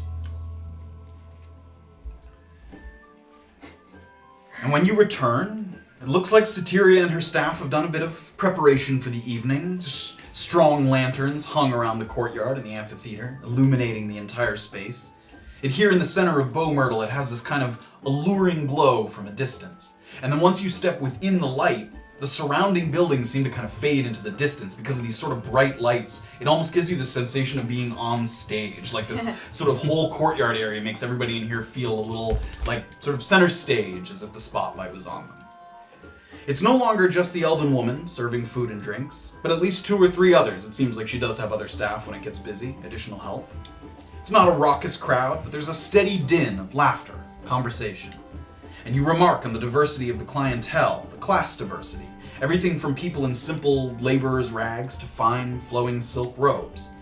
And when you return, it looks like Safira and her staff have done a bit of preparation for the evening. Just strong lanterns hung around the courtyard in the amphitheater, illuminating the entire space. And here in the center of Bow Myrtle, it has this kind of alluring glow from a distance. And then once you step within the light, the surrounding buildings seem to kind of fade into the distance because of these sort of bright lights. It almost gives you the sensation of being on stage. Like this sort of whole courtyard area makes everybody in here feel a little like sort of center stage, as if the spotlight was on them. It's no longer just the elven woman serving food and drinks, but at least 2 or 3 others. It seems like she does have other staff when it gets busy, additional help. It's not a raucous crowd, but there's a steady din of laughter, conversation. And you remark on the diversity of the clientele, the class diversity, everything from people in simple laborers' rags to fine, flowing silk robes.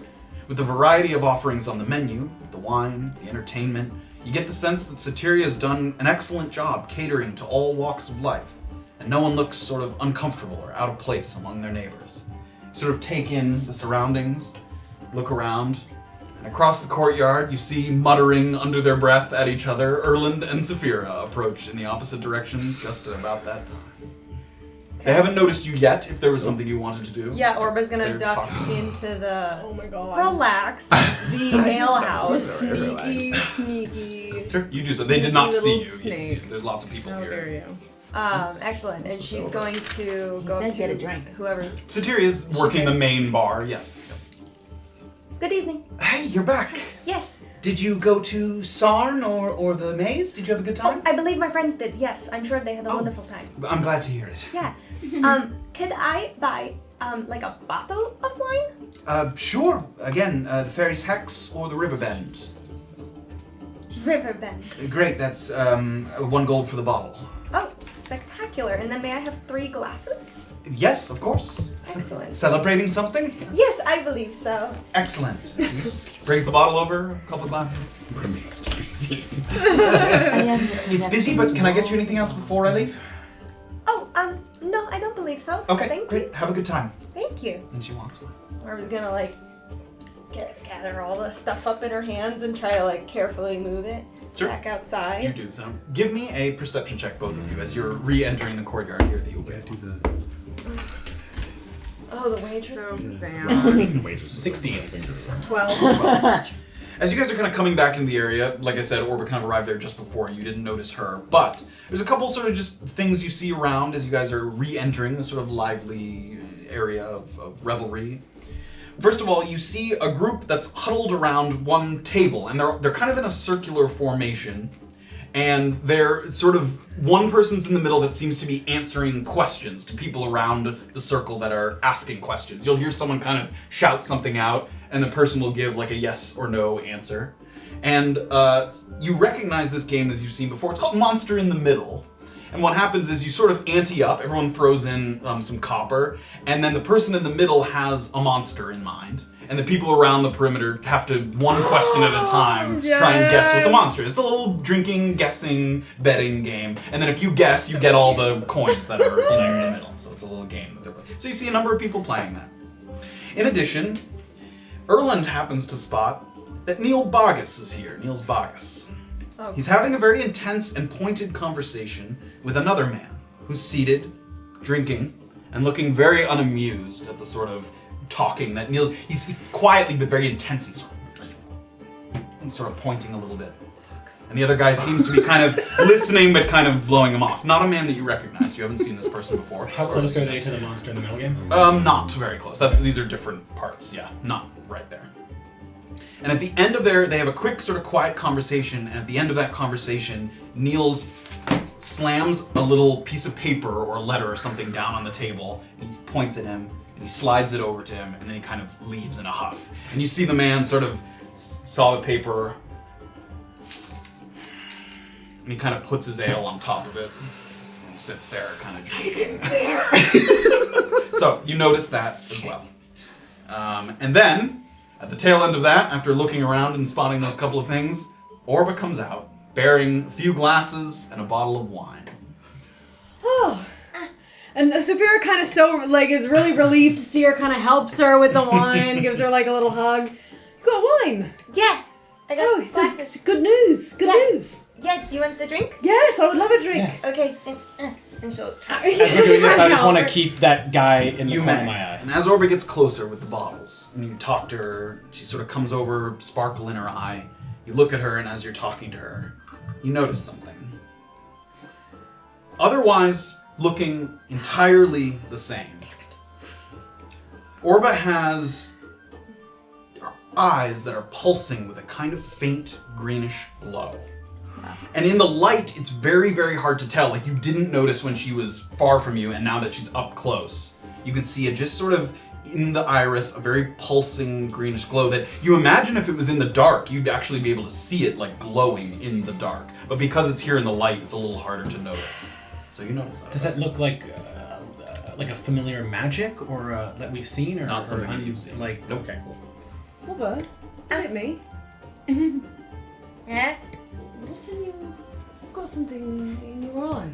With the variety of offerings on the menu, the wine, the entertainment, you get the sense that Safira has done an excellent job catering to all walks of life. And no one looks sort of uncomfortable or out of place among their neighbors. Sort of take in the surroundings, look around, and across the courtyard you see muttering under their breath at each other, Erland and Safira approach in the opposite direction just at about that time. They haven't noticed you yet, if there was something you wanted to do. Yeah, Orba's gonna They're duck talking. into the Oh my god. relax the ale house. Sneaky. Sure, you do so. They did not Sneaky see little you. snake. There's lots of people How dare here. you? Excellent. And she's going to go said to get a drink. whoever's. Safira is working the main bar, yes. Good evening. Hey, you're back. Yes. Did you go to Sarn or the maze? Did you have a good time? I believe my friends did. Yes, I'm sure they had a wonderful time. I'm glad to hear it. Yeah. Could I buy like a bottle of wine? Sure. Again, the Fairy's Hex or the Riverbend. Riverbend. Great, that's 1 gold for the bottle. Oh, spectacular. And then may I have 3 glasses? Yes, of course. Excellent. Celebrating something? Yes, I believe so. Excellent. Brings the bottle over, a couple of glasses. Remains to be seen. It's busy, but can I get you anything else before I leave? Oh, no, I don't believe so. Okay, Thank great. you. Have a good time. Thank you. And she walks away. I was gonna like gather all the stuff up in her hands and try to like carefully move it Sure. back You outside. do so. Give me a perception check, both of you, as you're re-entering the courtyard here at the Upe. Oh, the waitress. So sad. 16. 12. As you guys are kind of coming back into the area, like I said, Orba kind of arrived there just before. You didn't notice her. But there's a couple sort of just things you see around as you guys are re-entering the sort of lively area of revelry. First of all, you see a group that's huddled around one table, and they're kind of in a circular formation. And they're sort of, one person's in the middle that seems to be answering questions to people around the circle that are asking questions. You'll hear someone kind of shout something out, and the person will give like a yes or no answer. And you recognize this game as you've seen before. It's called Monster in the Middle. And what happens is you sort of ante up, everyone throws in some copper, and then the person in the middle has a monster in mind. And the people around the perimeter have to, one question at a time, try and guess what the monster is. It's a little drinking, guessing, betting game. And then if you guess, you get all the coins that are in the middle. So it's a little game that they're playing. So you see a number of people playing that. In addition, Erland happens to spot that Neil Bogus is here. Niels Bogus. Oh. He's having a very intense and pointed conversation with another man who's seated drinking and looking very unamused at the sort of talking that Neil. He's quietly but very intense. He's sort of pointing a little bit. And the other guy seems to be kind of listening but kind of blowing him off. Not a man that you recognize. You haven't seen this person before. How close are they to the monster in the middle game? Not very close. These are different parts. Yeah, not right there. And at the end of they have a quick sort of quiet conversation, and at the end of that conversation, Niels slams a little piece of paper or letter or something down on the table, and he points at him, and he slides it over to him, and then he kind of leaves in a huff. And you see the man sort of saw the paper, and he kind of puts his ale on top of it, and sits there kind of drinking. So, you notice that as well. And then, at the tail end of that, after looking around and spotting those couple of things, Orba comes out, bearing a few glasses and a bottle of wine. Oh. And Safira kind of is really relieved to see her, kind of helps her with the wine, gives her like a little hug. You got wine? Yeah, I got glasses. It's good news. Good news. Yeah, do you want the drink? Yes, I would love a drink. Yes. Okay, and she'll try. As we're doing this, I just want to keep that guy in the corner of my eye. And as Orba gets closer with the bottles, and you talk to her, she sort of comes over, sparkle in her eye. You look at her, and as you're talking to her, you notice something. Otherwise, looking entirely the same. Orba has eyes that are pulsing with a kind of faint greenish glow. And in the light, it's very, very hard to tell. Like, you didn't notice when she was far from you, and now that she's up close, you can see it just sort of in the iris, a very pulsing greenish glow that you imagine if it was in the dark, you'd actually be able to see it, like, glowing in the dark. But because it's here in the light, it's a little harder to notice. So you notice that. Does that look like a familiar magic or that we've seen? Or Not something that you've seen. Like, okay, cool. Orba, look at me. Yeah? What's in your... You've got something in your eye.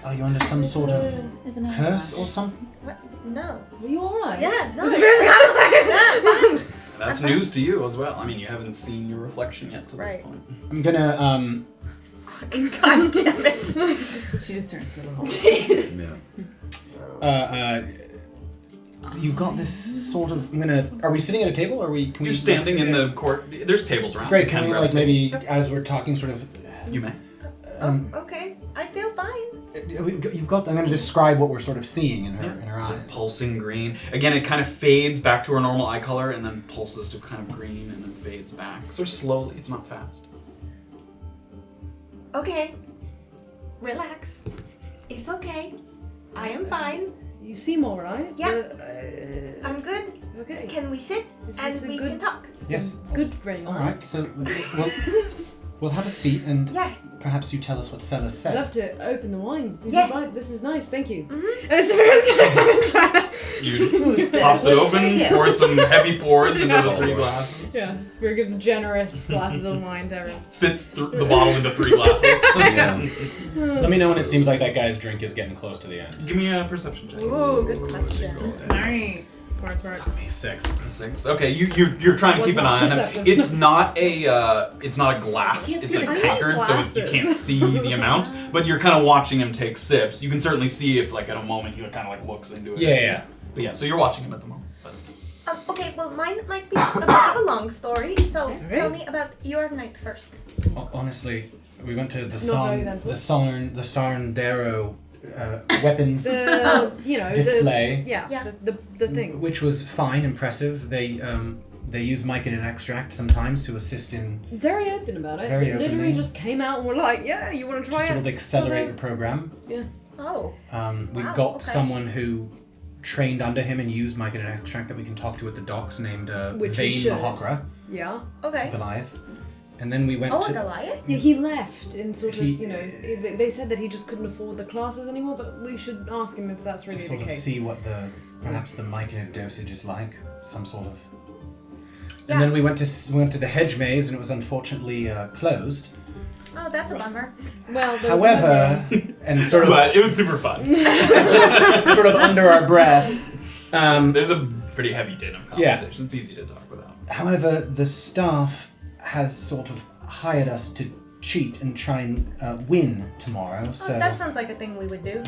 Are you under some sort of Isn't it curse or something? What? No. Are you alright? Yeah, no. Saphira's That's news to you as well. I mean, you haven't seen your reflection yet to this Right. point. I'm gonna, God damn it. She just turns to the whole. Yeah. You've got this sort of. Are we sitting at a table, or can we? You're standing in the court. There's tables around. Great. You Can we grab like a table. maybe as we're talking, sort of? You may. Okay, I feel fine. You've got. I'm going to describe what we're sort of seeing in her So eyes. pulsing green. Again, it kind of fades back to her normal eye color, and then pulses to kind of green, and then fades back. So slowly. It's not fast. Okay. Relax. It's okay. I am fine. You seem alright. Yeah. I'm good. Okay. Can we sit Is and this a we good- can talk? Yes. Good brain. All right. So we'll have a seat, and Yeah. perhaps you tell us what Sella's I'd said. love to open the wine. Did Yeah. you buy- This is nice, thank you. Mm-hmm. And Saphira's gonna You pops it open, pours some heavy pours into the 3 glasses. Yeah, Saphira gives generous glasses of wine to everyone. Fits the bottle into 3 glasses. Yeah. Let me know when it seems like that guy's drink is getting close to the end. Give me a perception check. Ooh, good question. Smart. Smart. 6. Okay, you're trying to keep an eye on him. Perceptive. It's not a glass. Yes, It's it a is. tankard, so you can't see the amount. But you're kind of watching him take sips. You can certainly see if, like, at a moment he kind of like looks into it. Yeah. But yeah, so you're watching him at the moment. But Okay, well, mine might be a bit of a long story, so tell me about your night first. Honestly, we went to the Not very eventful. Sarndero weapons The display, Yeah. The thing. which was fine, impressive. They use myconid extract sometimes to assist in Very open about it. Very They literally openly. just came out and were like, yeah, you want to to try sort it? of accelerate Okay. the program. Yeah. Oh. We Wow, got okay. someone who trained under him and used myconid extract that we can talk to at the docks, named Which we Vane should. Mahokra, Yeah. Okay. Goliath. And then we went Oh, a to. Goliath? Yeah, he left in sort of, He- they said that he just couldn't afford the classes anymore, but we should ask him if that's really To sort the of case. see what perhaps the myconid dosage is like, some sort of. Yeah. And then we went to the Hedge Maze, and it was unfortunately closed. Oh, that's a bummer. Well, there was However, some and sort of but it was super fun. sort of under our breath. There's a pretty heavy din of conversation. It's easy to talk without. However, the staff has sort of hired us to cheat and try and win tomorrow. So That sounds like a thing we would do.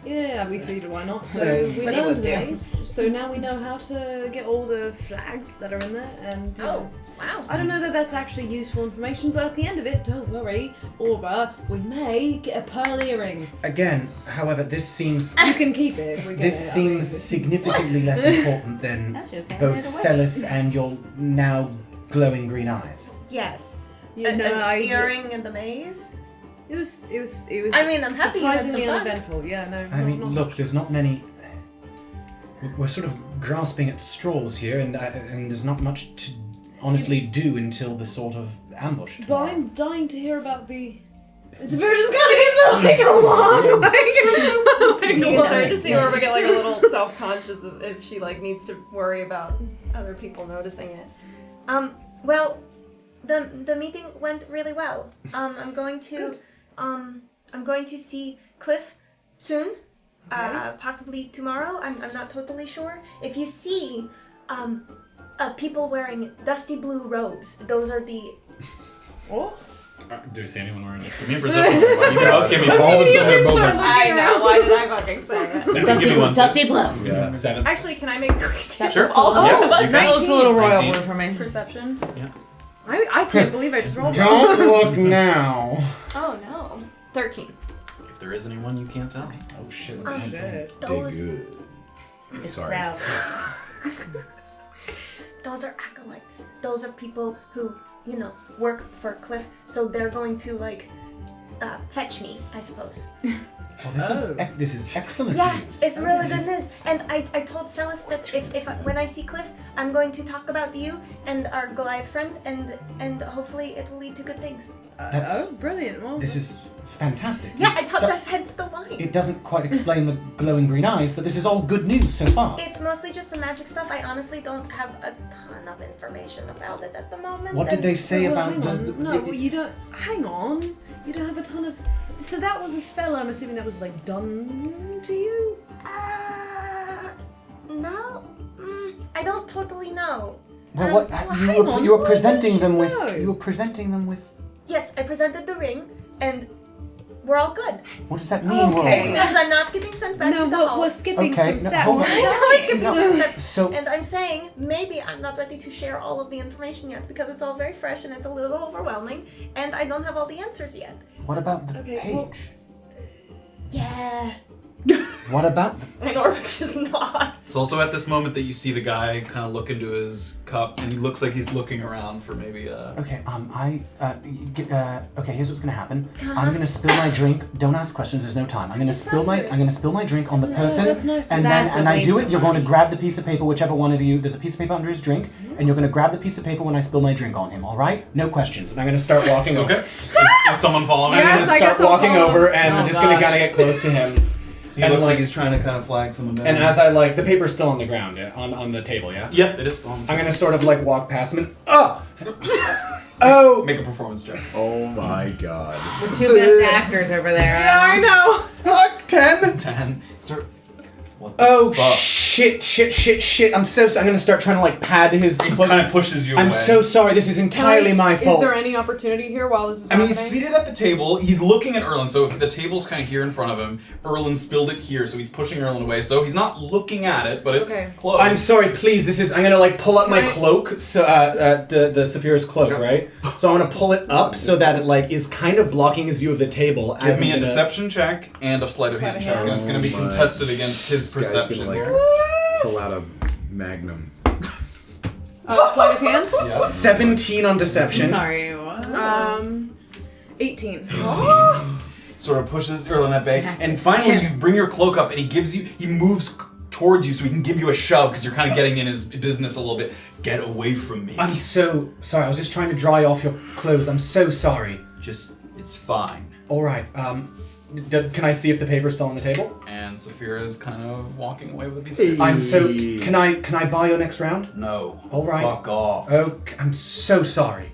Yeah, we figured why not. So- So we But it learned would do. ways. So now we know how to get all the flags that are in there. And Wow. I don't know that that's actually useful information, but at the end of it, don't worry, Orba, we may get a pearl earring. again, however, this seems You can keep it if we get this it. seems significantly less important than That's just handing both it away. Celis and your now glowing green eyes. Yes. Yeah, An no, earring in the maze? It was. I mean, I'm happy you had some surprisingly fun. uneventful. Yeah, no. I mean, not look, much. there's not many. We're sort of grasping at straws here, and there's not much to honestly do until the sort of ambush. But tomorrow. I'm dying to hear about the. It's very just kind of like a long way. You can start to see Orba get like a little self-conscious as if she like needs to worry about other people noticing it. Well, the meeting went really well. I'm going to see Cliff soon. Possibly tomorrow. I'm not totally sure. If you see people wearing dusty blue robes, those are the What? Do we see anyone wearing this? Give me a perception. You both give me All of a sudden they're both like, I know. Why did I fucking say it? Give me one. Dusty blue. Yeah. 7. Actually, can I make a quick scan Sure. of all Yeah, of us? you That looks a little royal 19. blue for me. Perception. I can't believe I just rolled. Don't look now. Oh no. 13. If there is anyone you can't tell. Oh shit. Shit. those. good. It's Sorry. proud. Those are acolytes. Those are people who, work for Cliff. So they're going to fetch me, I suppose. Well, this is excellent Yeah, news. it's really This good is- news. And I told Celis that when I see Cliff, I'm going to talk about you and our Goliath friend, and hopefully it will lead to good things. That's- Oh, brilliant. Well, This is fantastic. Yeah, I thought That- that's hence the wine. It doesn't quite explain the glowing green eyes, but this is all good news so far. It's mostly just some magic stuff. I honestly don't have a ton of information about it at the moment. What did they say well, about hang does on. the, No, well, you don't. Hang on. You don't have a ton of. So that was a spell. I'm assuming that was done to you. No, I don't totally know. Well, what hang on, you were why presenting don't them you with know? you were presenting them with Yes, I presented the ring, and we're all good. what does that mean? Okay. It means I'm not getting sent back No, to the we're hall. skipping Okay, some no, steps. hold on. I know we're skipping some steps. So And I'm saying maybe I'm not ready to share all of the information yet because it's all very fresh and it's a little overwhelming, and I don't have all the answers yet. what about the Okay, page? well- Yeah. What about the And Orba just nods. It's also at this moment that you see the guy kind of look into his cup, and he looks like he's looking around for maybe a. Okay, okay, here's what's gonna happen. I'm gonna spill my drink. Don't ask questions, there's no time. I'm gonna spill my drink on the person, that's nice. and That's then a I do waste it, of you're going to money. grab the piece of paper, whichever one of you, there's a piece of paper under his drink, and you're gonna grab the piece of paper when I spill my drink on him, alright? No questions. And I'm gonna start walking over. Okay. Is someone following? I'm Yes, gonna I start guess I'll walking follow. over and Oh, I'm just gonna gosh. kinda get close to him. He And looks like- like he's trying to kind of flag someone down. And as I the paper's still on the ground, yeah? On the table, yeah? Yep, it is still on. I'm gonna sort of walk past him and oh! Make a performance check. Oh my god. The two best actors over there. Yeah, I know. Fuck! 10! 10. Start. What the Oh fuck? shit! I'm so sorry. I'm gonna start trying to pad his. He kind of pushes you away. I'm so sorry. This is entirely my fault. Is there any opportunity here while this is I mean, happening? he's seated at the table. He's looking at Erland. So if the table's kind of here in front of him, Erland spilled it here, so he's pushing Erland away. So he's not looking at it, but it's Okay. close. I'm sorry. Please, this is. I'm gonna pull up my Can I- cloak. So the Safira's cloak, Okay. right? So I'm gonna pull it up so that it is kind of blocking his view of the table. Give as me I'm a gonna- deception check and a sleight of hand check, and it's going to be Oh my. contested against his This guy's perception. gonna here. pull out a magnum. Sleight of hand? Yeah. 17 on deception. Sorry, what? 18. Sort of pushes Erland that way, and finally you bring your cloak up, and he moves towards you so he can give you a shove because you're kind of getting in his business a little bit. Get away from me. I'm so sorry. I was just trying to dry off your clothes. I'm so sorry. It's fine. All right. Can I see if the paper's still on the table? And Safira is kind of walking away with a piece of paper. I'm so. Can I buy your next round? No. All right. Fuck off. Oh, I'm so sorry.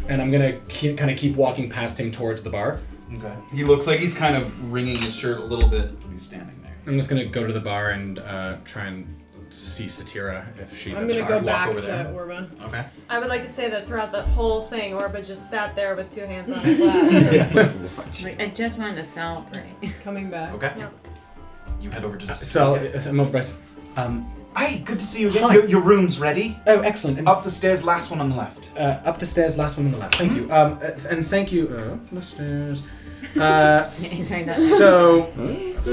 And I'm gonna keep walking past him towards the bar. Okay. He looks like he's kind of wringing his shirt a little bit. He's standing there. I'm just gonna go to the bar and try and see Safira if she's I'm in gonna charge. go walk back over to there. Orba. Okay. I would like to say that throughout the whole thing, Orba just sat there with 2 hands on his lap. I just wanted to celebrate. Coming back. Okay. Yep. You head over to So, Safira. I'm over by. Hi, good to see you again. Hi. Your room's ready. Oh, excellent. And Up the stairs, last one on the left. up the stairs, last one on the left. Thank you. And thank you. Up the stairs. He's trying to. So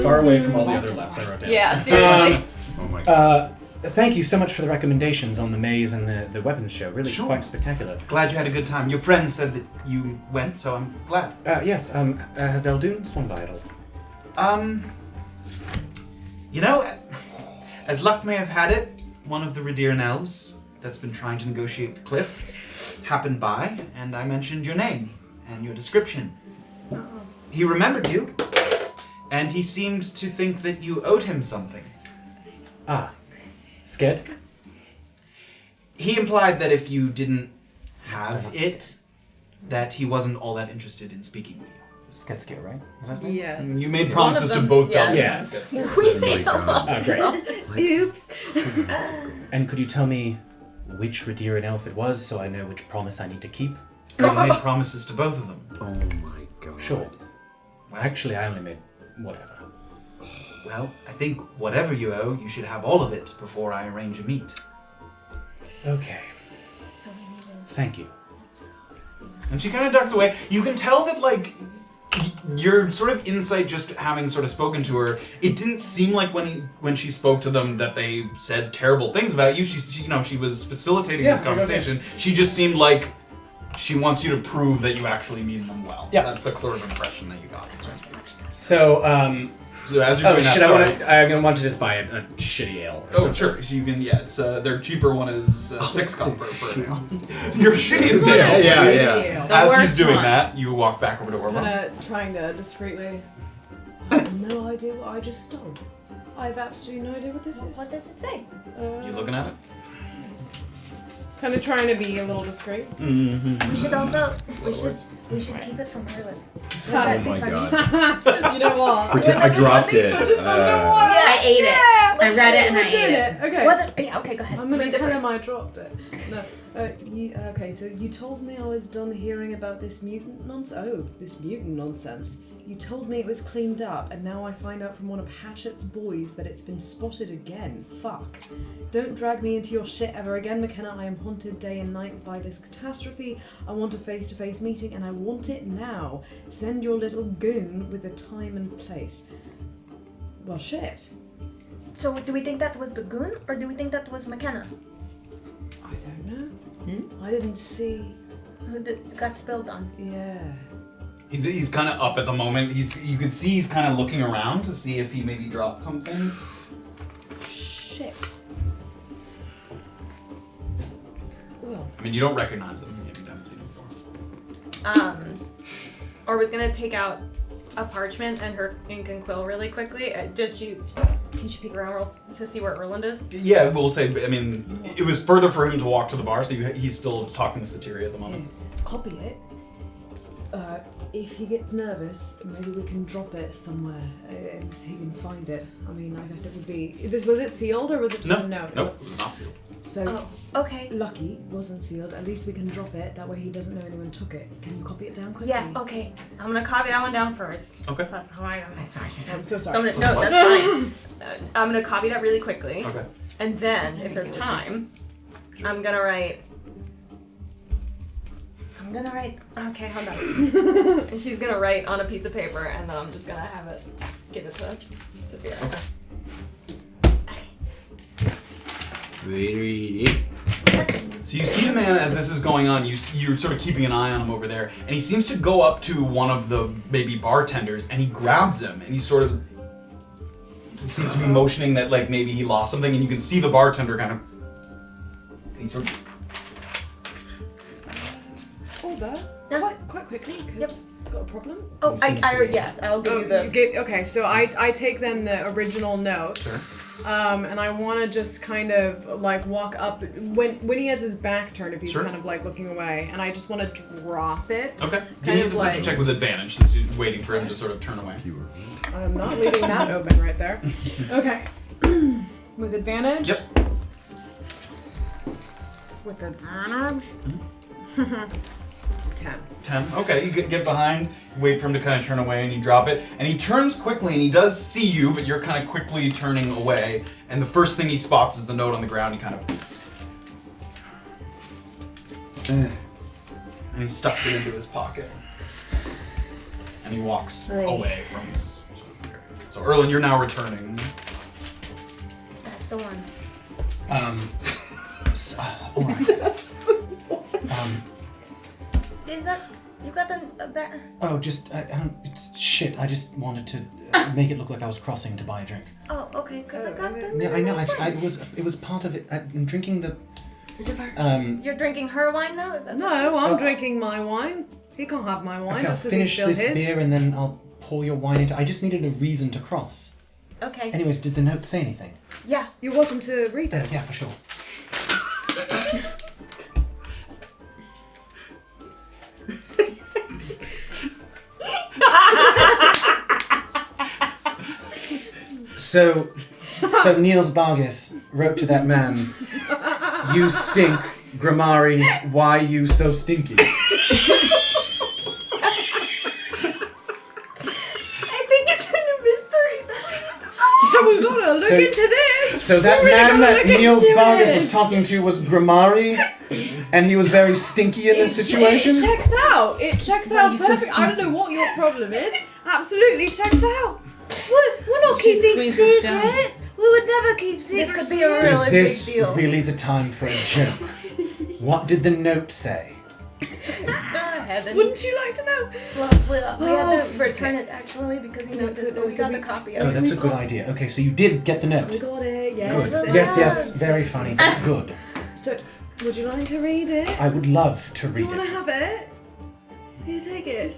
far away from all the other lefts I wrote down. Yeah, seriously. Oh my god. Thank you so much for the recommendations on the maze and the weapons show. Really Sure. quite spectacular. Glad you had a good time. Your friend said that you went, so I'm glad. Yes. Has Deldoon swung by at all? You know, as luck may have had it, one of the Radiran elves that's been trying to negotiate the cliff happened by, and I mentioned your name and your description. He remembered you, and he seemed to think that you owed him something. Scared? He implied that if you didn't have it, that he wasn't all that interested in speaking with you. Sketskill, right? Was that his name? Yes. You made promises to both yes. dogs. Yeah. Oh my god. Great. Oops. And could you tell me which Radiran elf it was so I know which promise I need to keep? You made promises to both of them. Oh my god. Sure. Well, Actually, I only made whatever. well, I think whatever you owe, you should have all of it before I arrange a meet. Okay. Thank you. And she kind of ducks away. You can tell that, like, your sort of insight, just having sort of spoken to her, it didn't seem like when she spoke to them that they said terrible things about you. She was facilitating this conversation. She just seemed like she wants you to prove that you actually mean them well. Yeah. That's the clear impression that you got. So, So as you're doing that, shit, sorry. I'm gonna want to just buy a shitty ale. Or Oh, something. sure. So you can, yeah, it's their cheaper one is 6 copper for an ale. Your shittiest ale. Yeah. The As he's worst doing one. that, you walk back over to Orba. Trying to discreetly. I have no idea what I just stole. I have absolutely no idea what this is. What does it say? You looking at it? Kind of trying to be a little discreet. Mm-hmm. We should also we should keep it from Erland. Oh my god. You know what? Pretend I dropped it. I ate it. I read it and I ate it. Okay. Yeah, okay, go ahead. I'm gonna Read it tell him first. I dropped it. No. Okay, so you told me I was done hearing about this mutant nonsense. Oh, this mutant nonsense. You told me it was cleaned up, and now I find out from one of Hatchet's boys that it's been spotted again. Fuck. Don't drag me into your shit ever again, McKenna. I am haunted day and night by this catastrophe. I want a face-to-face meeting, and I want it now. Send your little goon with a time and place. Well, shit. So do we think that was the goon, or do we think that was McKenna? I don't know. I didn't see. Who got spilled on? Yeah. He's kind of up at the moment. You can see he's kind of looking around to see if he maybe dropped something. Shit. Well. I mean, you don't recognize him. You haven't seen him before. Or was gonna take out a parchment and her ink and quill really quickly. Can she peek around to see where Erland is? Yeah, we'll say. I mean, it was further for him to walk to the bar, so he's still talking to Safira at the moment. Copy it. If he gets nervous, maybe we can drop it somewhere if he can find it. I mean, I guess it would be. Was it sealed or was it just a note? Nope, it was not sealed. So, Okay. lucky wasn't sealed. At least we can drop it. That way he doesn't know anyone took it. Can you copy it down quickly? Yeah, okay. I'm gonna copy that one down first. Okay. Plus, how I got my parchment. I'm so So sorry. I'm gonna, no, that's fine. I'm gonna copy that really quickly. Okay. And then, if there's time, I'm gonna write. Okay, hold on. And she's gonna write on a piece of paper, and then I'm just gonna have it, give it to Safira. So you see the man as this is going on. You're sort of keeping an eye on him over there, and he seems to go up to one of the maybe bartenders, and he grabs him, and he sort of seems to be motioning that like maybe he lost something, and you can see the bartender kind of. He sort of. Hold that. Quite quickly, because got a problem. Oh, I'll give you the. Okay, so I take then the original note, Sure. and I want to just kind of like walk up when he has his back turned, if he's Sure. kind of like looking away, and I just want to drop it. Okay. Give Kind me a of deception like check with advantage since you're waiting for him to sort of turn away. I'm not leaving that open right there. Okay. With advantage? Yep. With advantage? 10. 10. Okay, you get behind, wait for him to kind of turn away, and you drop it. And he turns quickly, and he does see you, but you're kind of quickly turning away. And the first thing he spots is the note on the ground. He kind of... and he stuffs it into his pocket. And he walks away from this. So, Erland, you're now returning. That's the one. All right. Is that... You got the... Oh, just, I don't, it's shit. I just wanted to make it look like I was crossing to buy a drink. Oh, okay, because I got them. Yeah, I know. It was part of it. I'm drinking the... Is it different? You're drinking her wine now? Is that... No, I'm drinking my wine. He can't have my wine. Okay, I'll That's 'cause finish it's still this his. beer and then I'll pour your wine into... I just needed a reason to cross. Okay. Anyways, did the note say anything? Yeah. You're welcome to read it. Yeah, for sure. So Niels Bargis wrote to that man, "You stink, Grammari, why you so stinky?" I think it's in the mystery. We've got to look into this. So that man that Niels Bargis was talking to was Grammari, and he was very stinky in this situation? It checks out. It checks out perfect. I don't know what your problem is. Absolutely checks out. We're not keeping secrets. We would never keep secrets. This could be a really Is this big deal. really the time for a joke? What did the note say? Wouldn't you like to know? Well, we have to return it actually because we got the copy of Oh, it. that's a good idea. Okay, so you did get the We note. got it. Yes. Good. Yes, very funny. Good. So, would you like to read it? I would love to Do read you want to it. have it? Here, take it.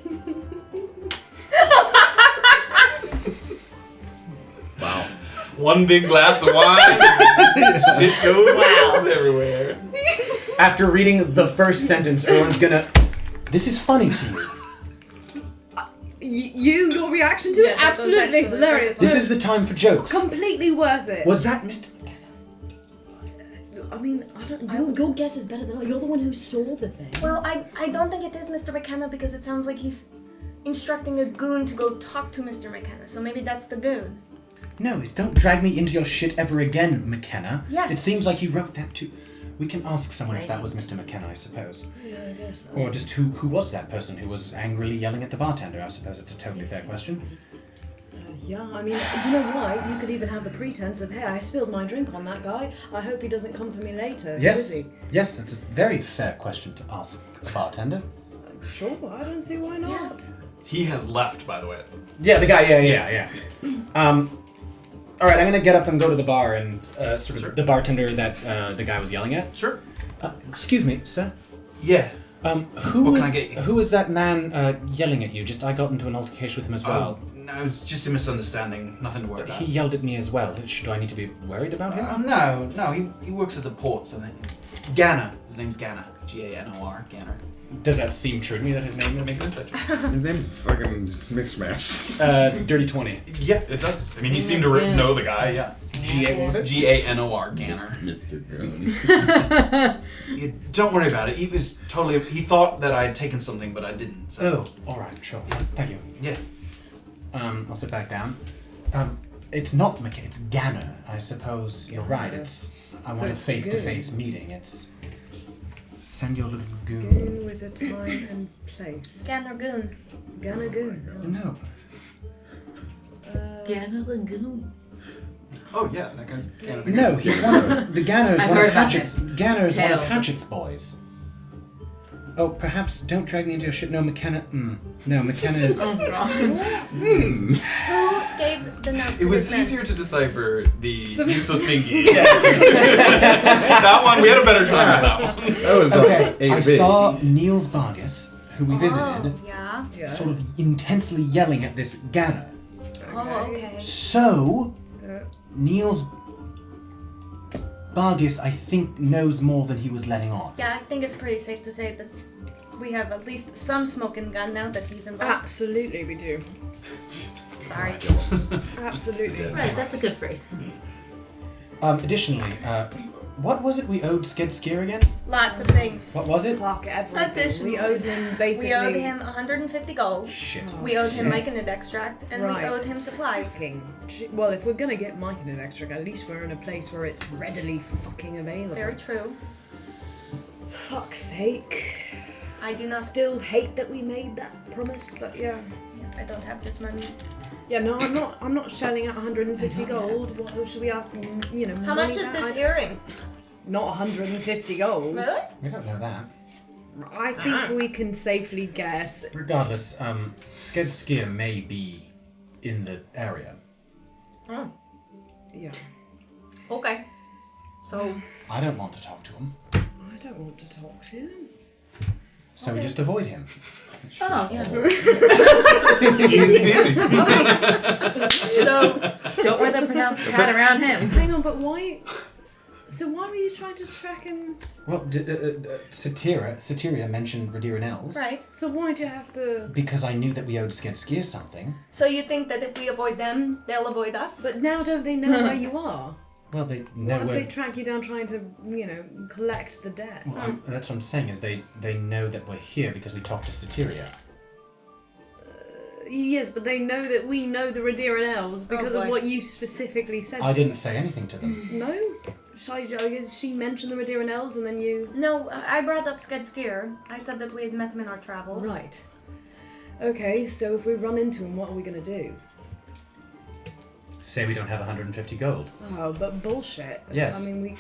Wow. One big glass of wine. Shit goes everywhere. After reading the first sentence, Erland's gonna... This is funny to you. Your reaction to it? that's Absolutely actually hilarious. This is the time for jokes. completely worth it. Was that Mr... I mean, I don't. Your guess is better than mine. You're the one who saw the thing. Well, I don't think it is Mr. McKenna because it sounds like he's instructing a goon to go talk to Mr. McKenna. So maybe that's the goon. No, don't drag me into your shit ever again, McKenna. Yeah. It seems like you wrote that too. We can ask someone if that was Mr. McKenna, I suppose. Yeah, I guess. Or just who was that person who was angrily yelling at the bartender? I suppose it's a totally fair question. Yeah, I mean, you know what? You could even have the pretense of, hey, I spilled my drink on that guy. I hope he doesn't come for me later. Yes, Is he? yes, it's a very fair question to ask a bartender. Sure, I don't see why not. He has left, by the way. Yeah, the guy, yeah. All right, I'm gonna get up and go to the bar and the bartender that the guy was yelling at. Sure. Excuse me, sir. Yeah. Who can I get you? Who was that man yelling at you? Just I got into an altercation with him as well. No, it was just a misunderstanding. Nothing to worry about. He yelled at me as well. Do I need to be worried about him? No. He works at the ports. I think. Ganner. His name's Ganner. Ganor. Ganner. Does that seem true to me that his name is? His name's fucking Smash. Dirty 20. Yeah, it does. I mean, he seemed to know the guy. Yeah. What was it? Ganor. Ganner. Mr. Goon. Yeah, don't worry about it. He was totally. He thought that I had taken something, but I didn't. So. Oh, all right, sure. Thank you. Yeah. I'll sit back down. It's not McKenna, it's Ganner. I suppose you're right. I want a it's face-to-face meeting. It's send your little goon. Goon with a time and place. Ganner goon. Ganner goon. No. Ganner the Goon. Oh yeah, that guy's. Ganner. No, he's one of the Ganner is I've one heard of about Hatchet's. him. Ganner is one of Tales. Hatchet's boys. Oh, perhaps don't drag me into your shit. No, McKenna. No, McKenna is. Who gave the note? It was to this easier to decipher the you so stinky. Yeah. That one, we had a better time with that one. That was Okay, I 8-bit. saw Niels Bargis, who we visited, yeah. Yeah. sort of intensely yelling at this Ganner. Oh, okay. So, Niels Bargis, I think, knows more than he was letting on. Yeah, I think it's pretty safe to say that we have at least some smoking gun now that he's involved. Absolutely, we do. Sorry. Absolutely. Right, that's a good phrase. Additionally, what was it we owed Skedskier again? Lots of things. What was it? Fuck everything. Additionally. We owed him basically. We owed him 150 gold. Shit. We owed him Shit. myconid extract, and Right. we owed him supplies. Fucking well, if we're gonna get myconid extract, at least we're in a place where it's readily fucking available. Very true. Fuck's sake. I do not. Still hate that we made that promise, but yeah. I don't have this money. Yeah, no, I'm not shelling out 150 gold. What should we ask? You know, How money much is back? this earring? Not 150 gold. Really? We don't know that. I think we can safely guess. Regardless, Skedskier may be in the area. Oh. Yeah. Okay. So. I don't want to talk to him, I don't want to talk to him. so we just avoid him. Oh, yeah. Easy peasy. So. Don't wear the pronounced cat around him. Hang on, but why? So why were you trying to track him? Well, Satiria mentioned Radiran Elves. Right. So why'd you have to? Because I knew that we owed Skedskier something. So you think that if we avoid them, they'll avoid us? But now don't they know where you are? Well, they know What if where... they track you down trying to, collect the debt? Well, that's what I'm saying, is they know that we're here because we talked to Satiria. Yes, but they know that we know the Radiran Elves because of boy. what you specifically said. I didn't say anything to them. No? She mentioned the Radiran Elves and then you... No, I brought up Skedskier. I said that we had met him in our travels. Right. Okay, so if we run into him, what are we going to do? Say we don't have 150 gold. Oh, but bullshit. Yes. I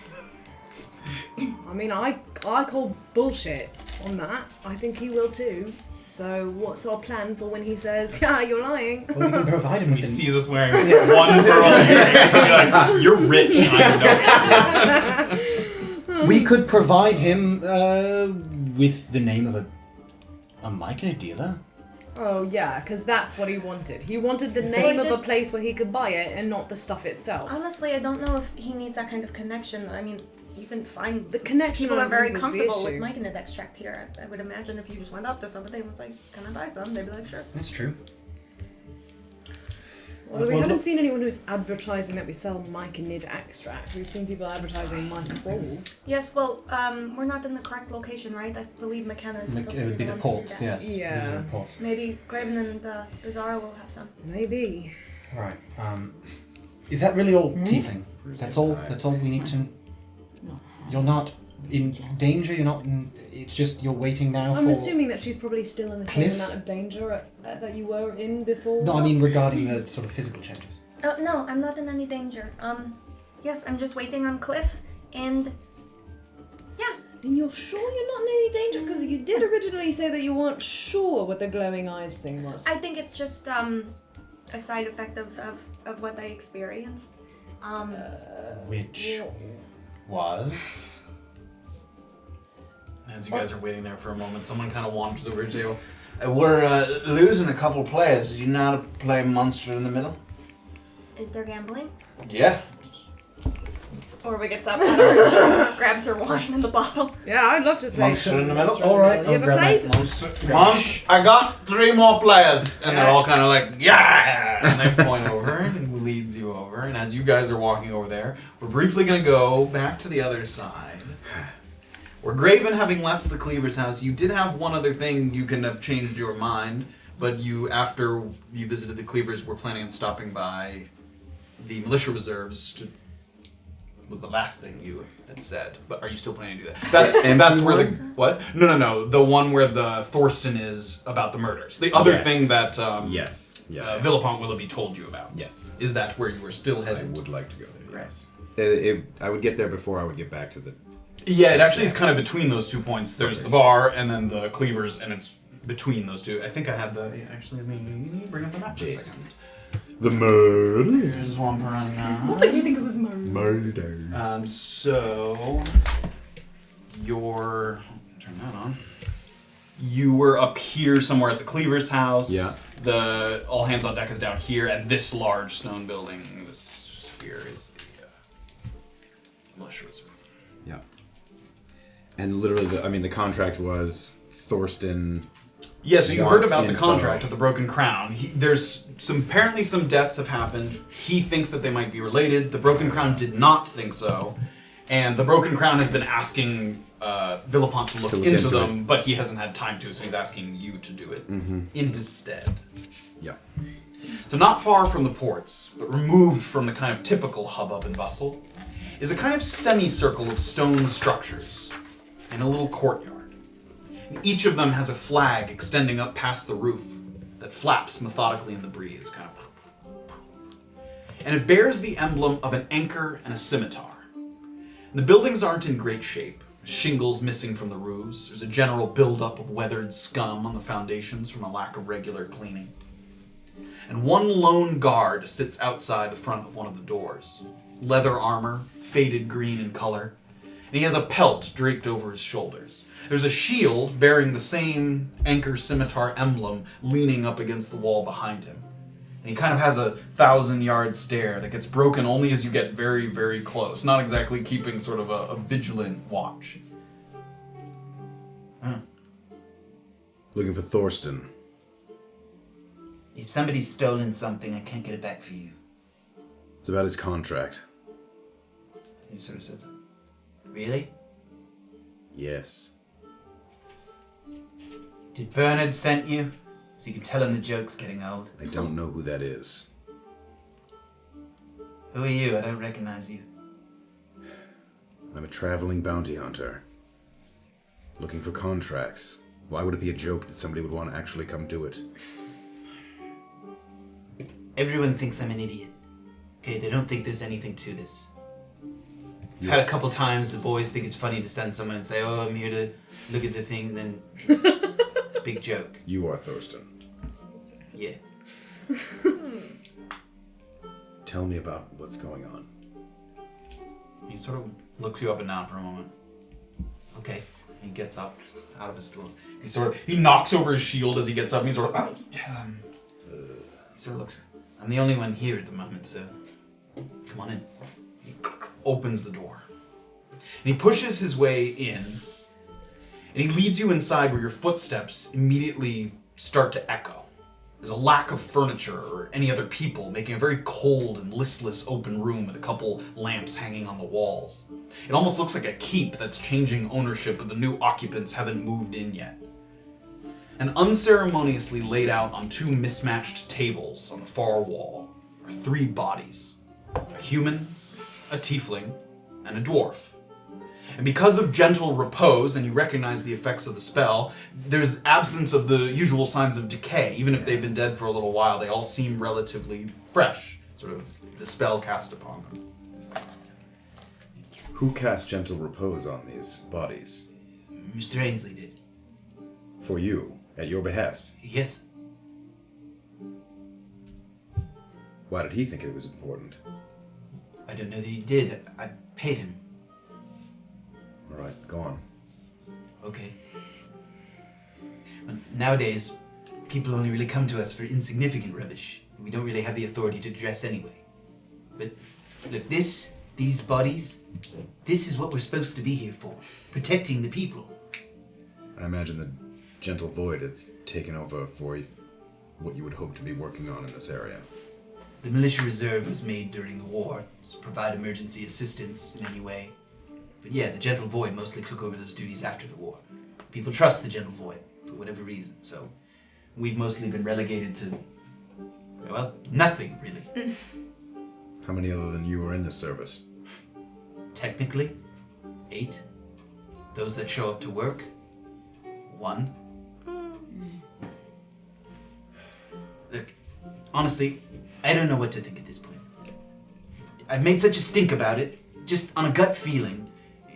call bullshit on that. I think he will too. So what's our plan for when he says, yeah, you're lying? Well, we can provide him with He the... sees us wearing one pearl earring. He's gonna be like, you're rich. And I don't. We could provide him with the name of a myconid dealer. Oh yeah, because that's what he wanted. He wanted the So name he of a did- place where he could buy it and not the stuff itself. Honestly, I don't know if he needs that kind of connection. I mean, you can find The connection people I are very think was the comfortable with issue. myconid extract here. I would imagine if you just went up to somebody and was like, "Can I buy some?" They'd be like, "Sure." That's true. Although we Well, haven't look- seen anyone who's advertising that we sell myconid extract. We've seen people advertising mycroll. Yes, well, we're not in the correct location, right? I believe McKenna is supposed It to would be the one to do ports, that. yes. Yeah. It would be the ports. Maybe Graven and Beezaura will have some. Maybe. Right. Is that really all, Tiefling? That's all we need to... You're not in danger? You're not in... It's just you're waiting now for... I'm assuming that she's probably still in the same Cliff? amount of danger that you were in before. No, I mean regarding the sort of physical changes. Oh, no, I'm not in any danger. Yes, I'm just waiting on Cliff, and yeah. And you're sure you're not in any danger? Because you did originally say that you weren't sure what the glowing eyes thing was. I think it's just a side effect of what I experienced. Which was... As you guys are waiting there for a moment, someone kind of wanders over to you. We're losing a couple of players. Did you know how to play Monster in the Middle? Is there gambling? Yeah. Orba gets up, grabs her wine and the bottle. Yeah, I'd love to play. Monster in the Middle? All right, You I'll ever grab played? that. Monster. I got 3 more players. And they're all kind of like, yeah! And they point over and leads you over. And as you guys are walking over there, we're briefly going to go back to the other side. Where Graven, having left the Cleaver's house, you did have one other thing you can have changed your mind. But you, after you visited the Cleavers, were planning on stopping by the militia reserves was the last thing you had said. But are you still planning to do that? That's where the what? No. The one where the Thorsten is about the murders. The other thing that Villapont Willoughby told you about. Yes. Is that where you were still I headed? would like to go there. Right. Yes. I would get there before I would get back to the. Yeah, it actually is kind of between those 2 points. There's the bar and then the Cleavers, and it's between those two. I think I had the actually. Let me bring up the map. Jason. The murder. Here's one per right now. What makes you think it was murder? Murder. So turn that on. You were up here somewhere at the Cleaver's house. Yeah. The all hands on deck is down here at this large stone building. This here is the militia reserve. Yeah. And literally, the contract was Thorsten Yeah, so you heard wants about the info. contract of the Broken Crown. There's apparently some deaths have happened. He thinks that they might be related. The Broken Crown did not think so. And the Broken Crown has been asking Villapont to look into them, but he hasn't had time to, so he's asking you to do it in his stead. Yeah. So not far from the ports, but removed from the kind of typical hubbub and bustle, is a kind of semicircle of stone structures in a little courtyard. And each of them has a flag extending up past the roof that flaps methodically in the breeze, kind of. And it bears the emblem of an anchor and a scimitar. And the buildings aren't in great shape. Shingles missing from the roofs. There's a general buildup of weathered scum on the foundations from a lack of regular cleaning. And one lone guard sits outside the front of one of the doors. Leather armor, faded green in color, and he has a pelt draped over his shoulders. There's a shield bearing the same anchor scimitar emblem leaning up against the wall behind him. And he kind of has a 1,000-yard stare that gets broken only as you get very, very close, not exactly keeping sort of a vigilant watch. Looking for Thorsten. If somebody's stolen something, I can't get it back for you. It's about his contract. He sort of says, really? Yes. Did Bernard send you? So you can tell him the joke's getting old. I don't know who that is. Who are you? I don't recognize you. I'm a traveling bounty hunter. Looking for contracts. Why would it be a joke that somebody would want to actually come do it? Everyone thinks I'm an idiot. Okay, they don't think there's anything to this. I've had a couple times the boys think it's funny to send someone and say, oh, I'm here to look at the thing, and then it's a big joke. You are Thorsten. Yeah. Tell me about what's going on. He sort of looks you up and down for a moment. Okay. He gets up out of his stool. He knocks over his shield as he gets up, and he sort of He sort of looks, I'm the only one here at the moment, so come on in. He opens the door. And he pushes his way in, and he leads you inside where your footsteps immediately start to echo. There's a lack of furniture or any other people, making a very cold and listless open room with a couple lamps hanging on the walls. It almost looks like a keep that's changing ownership, but the new occupants haven't moved in yet. And unceremoniously laid out on two mismatched tables on the far wall are three bodies. A human, a tiefling, and a dwarf. And because of gentle repose, and you recognize the effects of the spell, there's absence of the usual signs of decay. Even if they've been dead for a little while, they all seem relatively fresh. Sort of the spell cast upon them. Who cast gentle repose on these bodies? Mr. Ainsley did. For you, at your behest. Yes. Why did he think it was important? I don't know that he did. I paid him. All right, go on. Okay. Well, nowadays, people only really come to us for insignificant rubbish. We don't really have the authority to address anyway. But look, these bodies, this is what we're supposed to be here for. Protecting the people. I imagine the Gentle Void have taken over for what you would hope to be working on in this area. The militia reserve was made during the war to provide emergency assistance in any way. But yeah, the Gentle Void mostly took over those duties after the war. People trust the Gentle Void for whatever reason, so we've mostly been relegated to, well, nothing really. How many other than you are in this service? Technically, 8. Those that show up to work, 1. Look, honestly, I don't know what to think at this point. I've made such a stink about it, just on a gut feeling.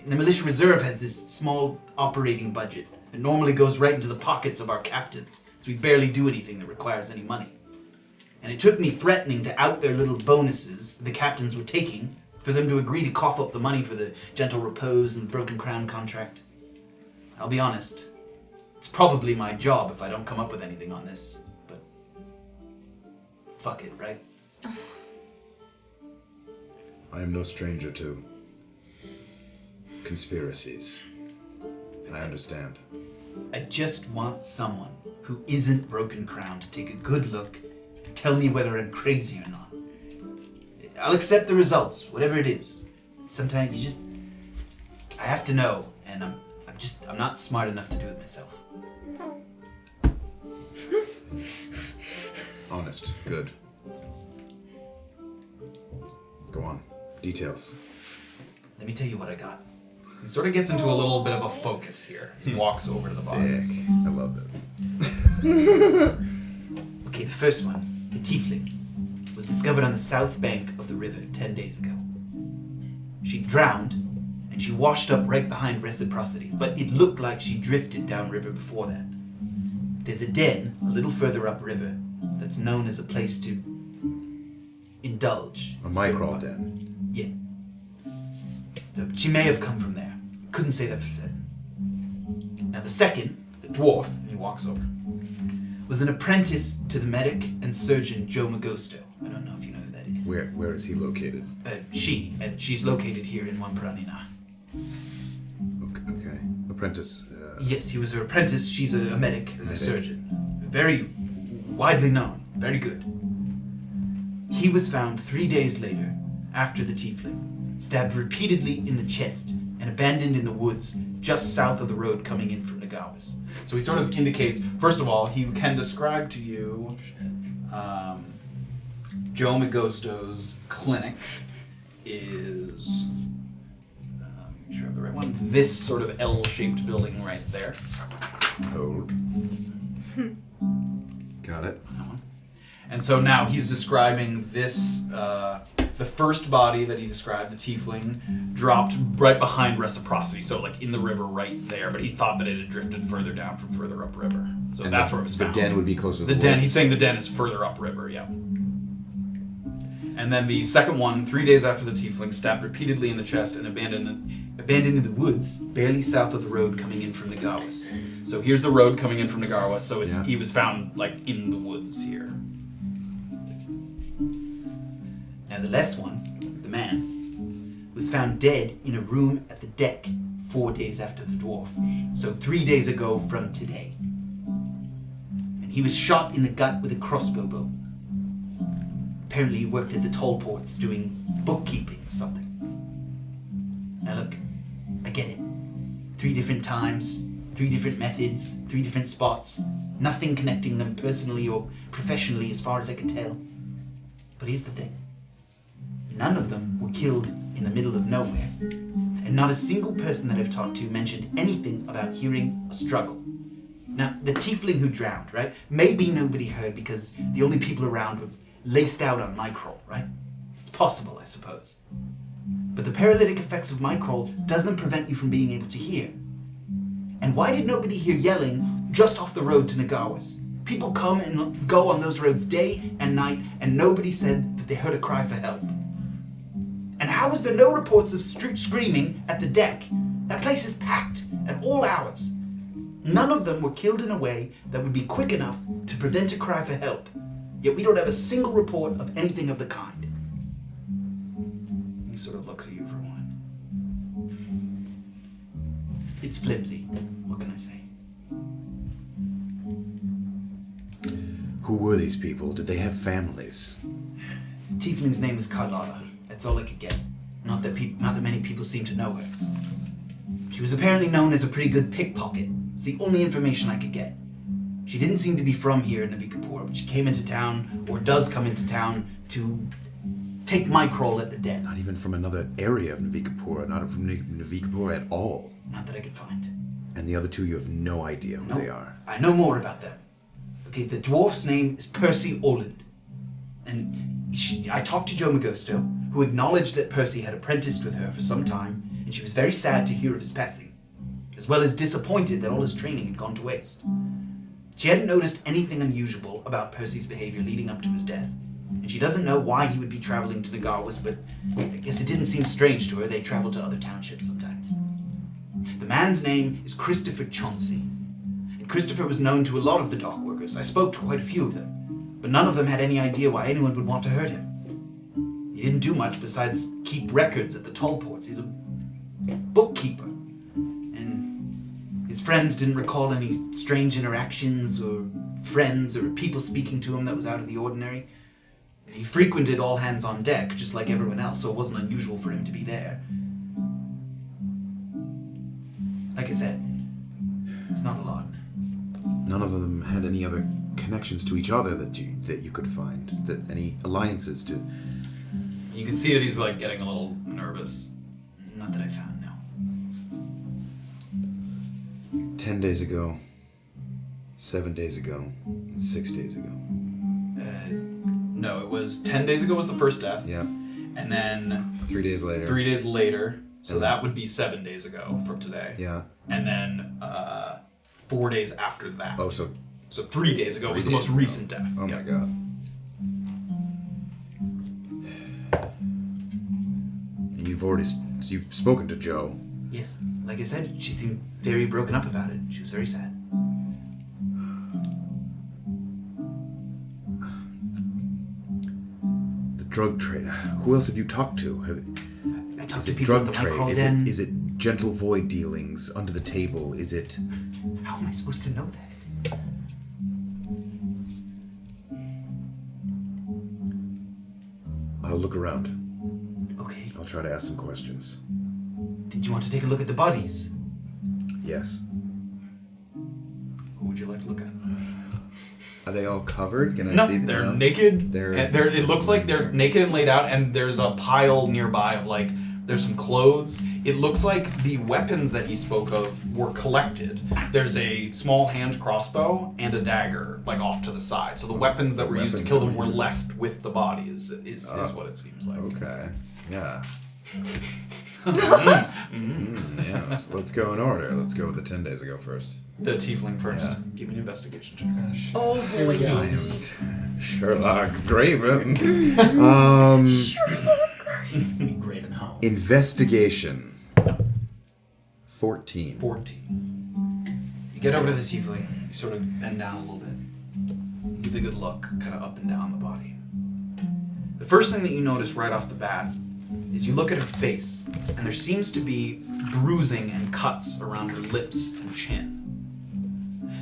The militia reserve has this small operating budget that normally goes right into the pockets of our captains, so we barely do anything that requires any money. And it took me threatening to out their little bonuses the captains were taking for them to agree to cough up the money for the Gentle Repose and the Broken Crown contract. I'll be honest, it's probably my job if I don't come up with anything on this, but fuck it, right? I am no stranger to conspiracies. I understand. I just want someone who isn't broken crown to take a good look and tell me whether I'm crazy or not. I'll accept the results, whatever it is. Sometimes I have to know, and I'm not smart enough to do it myself. Honest. Good. Go on. Details. Let me tell you what I got. He sort of gets into a little bit of a focus here. He walks over to the bodies. Sick. I love this. Okay, the first one, the Tiefling, was discovered on the south bank of the river 10 days ago. She drowned, and she washed up right behind Reciprocity, but it looked like she drifted downriver before that. There's a den a little further upriver that's known as a place to indulge. A micro den. Yeah. So she may have come from there. Couldn't say that for certain. Now the second, the dwarf, and he walks over, was an apprentice to the medic and surgeon Joe Magosto. I don't know if you know who that is. Where is he located? She's located here in Wampranina. Okay. Apprentice. Yes, he was her apprentice. She's a medic and a surgeon. Very widely known. Very good. He was found 3 days later, after the Tiefling, stabbed repeatedly in the chest and abandoned in the woods just south of the road coming in from Nagawas. So he sort of indicates, first of all, he can describe to you Joe Magosto's clinic is, make sure I have the right one, this sort of L-shaped building right there. Hold. Got it. And so now he's describing this, the first body that he described, the Tiefling, dropped right behind Reciprocity, so like in the river right there, but he thought that it had drifted further down from further upriver. So And that's where it was found. The den would be closer to the the den, woods. he's saying the den is further upriver, yeah. And then the second one, 3 days after the Tiefling, stabbed repeatedly in the chest and abandoned in the woods, barely south of the road coming in from Nagawas. So here's the road coming in from Nagawas, so it's he was found like in the woods here. Now the last one, the man, was found dead in a room at the deck 4 days after the dwarf. So 3 days ago from today. And he was shot in the gut with a crossbow bow. Apparently he worked at the toll ports doing bookkeeping or something. Now look, I get it. 3 different times, 3 different methods, 3 different spots. Nothing connecting them personally or professionally as far as I can tell. But here's the thing. None of them were killed in the middle of nowhere. And not a single person that I've talked to mentioned anything about hearing a struggle. Now, the Tiefling who drowned, right? Maybe nobody heard because the only people around were laced out on Microl, right? It's possible, I suppose. But the paralytic effects of Microl doesn't prevent you from being able to hear. And why did nobody hear yelling just off the road to Nagawas? People come and go on those roads day and night, and nobody said that they heard a cry for help. And how was there no reports of screaming at the deck? That place is packed at all hours. None of them were killed in a way that would be quick enough to prevent a cry for help. Yet we don't have a single report of anything of the kind. He sort of looks at you for a while. It's flimsy. What can I say? Who were these people? Did they have families? Tiefling's name is Carlotta. That's all I could get. Not that many people seem to know her. She was apparently known as a pretty good pickpocket. It's the only information I could get. She didn't seem to be from here in Navikapura, but she came into town, or does come into town, to take Microl at the den. Not even from another area of Navikapura, not from Navikapura at all. Not that I could find. And the other two, you have no idea who they are. I know more about them. Okay, the dwarf's name is Percy Erland. And I talked to Joe Magosto, who acknowledged that Percy had apprenticed with her for some time, and she was very sad to hear of his passing, as well as disappointed that all his training had gone to waste. She hadn't noticed anything unusual about Percy's behavior leading up to his death, and she doesn't know why he would be traveling to Nagawas, but I guess it didn't seem strange to her. They travel to other townships sometimes. The man's name is Christopher Chauncey, and Christopher was known to a lot of the dock workers. I spoke to quite a few of them, but none of them had any idea why anyone would want to hurt him. He didn't do much besides keep records at the toll ports. He's a bookkeeper. And His friends didn't recall any strange interactions or friends or people speaking to him that was out of the ordinary. He frequented all hands on deck, just like everyone else, so it wasn't unusual for him to be there. Like I said, it's not a lot. None of them had any other connections to each other that you could find, that any alliances to. You can see that he's like getting a little nervous. Not that I found, no. 10 days ago, 7 days ago, 6 days ago. No, it was 10 days ago was the first death. Yeah. And then 3 days later. 3 days later. So that would be 7 days ago from today. Yeah. And then 4 days after that. Oh, so 3 days ago was the most recent death. Oh my god. And you've spoken to Joe. Yes, like I said, she seemed very broken up about it. She was very sad. The drug trade. Who else have you talked to? I talked Is to it people at drug the trade? MacLeod. Is it gentle void dealings under the table? Is it? How am I supposed to know that? I'll look around. Okay. I'll try to ask some questions. Did you want to take a look at the bodies? Yes. Who would you like to look at? Are they all covered? Can I No, see them? they're No? naked. They're- It looks like they're naked and laid out, and there's a pile nearby of like, there's some clothes. It looks like the weapons that he spoke of were collected. There's a small hand crossbow and a dagger, like off to the side. So the weapons that were used to kill them were left with the body, is what it seems like. Okay. Yeah. Yeah. So let's go in order. Let's go with the 10 days ago first. The tiefling first. Yeah. Give me an investigation check. Oh boy. I am Sherlock Graven. Graven home. Investigation. 14. 14. You get over to the tiefling. You sort of bend down a little bit. Give it a good look, kind of up and down the body. The first thing that you notice right off the bat is you look at her face, and there seems to be bruising and cuts around her lips and chin.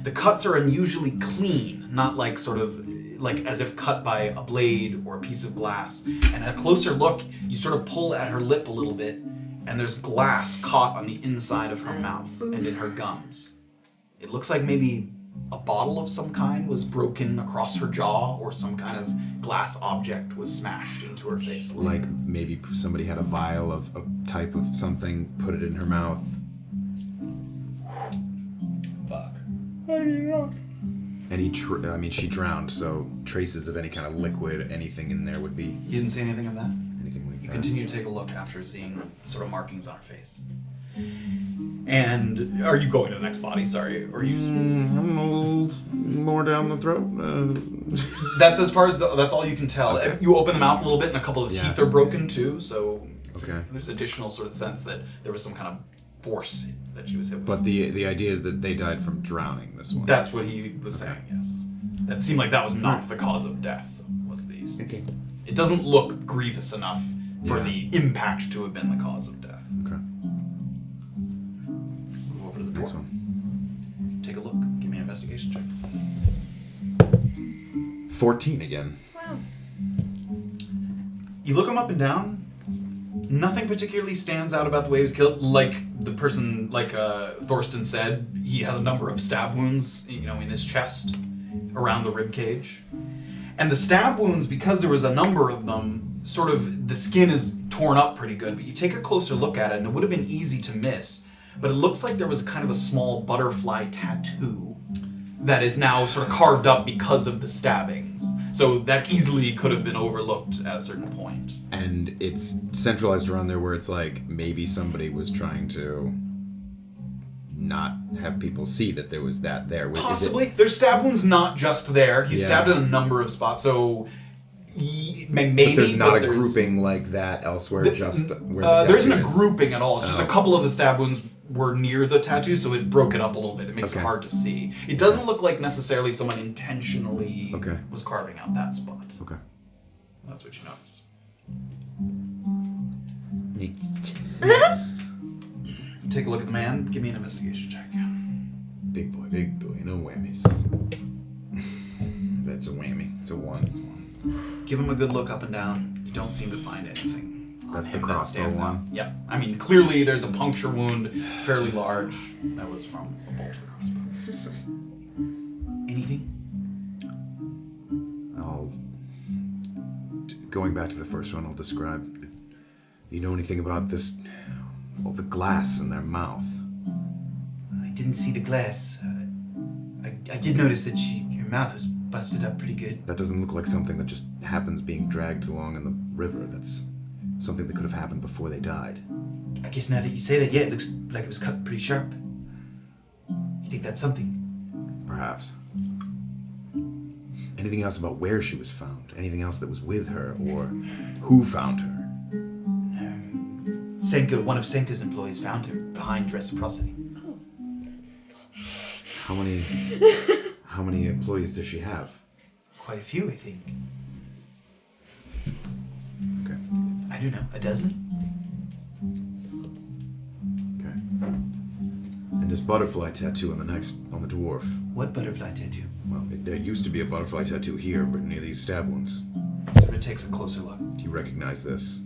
The cuts are unusually clean, not like sort of like as if cut by a blade or a piece of glass. And at a closer look, you sort of pull at her lip a little bit, and there's glass caught on the inside of her mouth and in her gums. It looks like maybe a bottle of some kind was broken across her jaw, or some kind of glass object was smashed into her face. Like maybe somebody had a vial of a type of something, put it in her mouth. Fuck. And she drowned, so traces of any kind of liquid, anything in there would be You didn't see anything of that? anything like You that. continue to take a look after seeing sort of markings on her face. And are you going to the next body? Sorry, or you? I'm a little more down the throat. That's as far as that's all you can tell. Okay. You open the mouth a little bit, and a couple of the teeth are broken too. So Okay. there's additional sort of sense that there was some kind of force that she was hit with. But the idea is that they died from drowning. This one. That's what he was saying. Yes, that seemed like that was not the cause of death. Was these? Okay. It doesn't look grievous enough for Yeah. the impact to have been the cause of death. Okay. Move over to the door. Next one. Take a look. Give me an investigation check. 14 again. Wow. You look him up and down. Nothing particularly stands out about the way he was killed. Like the person, like Thorsten said, he has a number of stab wounds, in his chest, around the rib cage. And the stab wounds, because there was a number of them, sort of the skin is torn up pretty good. But you take a closer look at it, and it would have been easy to miss. But it looks like there was kind of a small butterfly tattoo that is now sort of carved up because of the stabbings. So that easily could have been overlooked at a certain point. And it's centralized around there where it's like maybe somebody was trying to not have people see that there was that there. Possibly. There's stab wounds not just there. He's Yeah. stabbed in a number of spots, so maybe. But there's not a grouping like that elsewhere, just where the there isn't a tattoo is. grouping at all. It's just a couple of the stab wounds were near the tattoo, so it broke it up a little bit. It makes it Okay. hard to see. It doesn't look like necessarily someone intentionally Okay. was carving out that spot. Okay. That's what you notice. Next. You take a look at the man. Give me an investigation check. Big boy. No whammies. That's a whammy. It's a 1. Give him a good look up and down. You don't seem to find anything. That's on the him that crossbow stands out. one? Yep. I mean, clearly there's a puncture wound, fairly large. That was from a bolt of crossbow. Anything? Going back to the first one, I'll describe. You know anything about this? Well, the glass in their mouth. I didn't see the glass. I did notice that her mouth was busted up pretty good. That doesn't look like something that just happens being dragged along in the river. That's something that could have happened before they died. I guess now that you say that, yeah, it looks like it was cut pretty sharp. You think that's something? Perhaps. Anything else about where she was found? Anything else that was with her, or who found her? Senka, one of Senka's employees found her behind Reciprocity. How many employees does she have? Quite a few, I think. Okay. I don't know, a dozen? Okay. And this butterfly tattoo on the dwarf. What butterfly tattoo? Well, there used to be a butterfly tattoo here, but near these stab wounds. Sort of takes a closer look. Do you recognize this?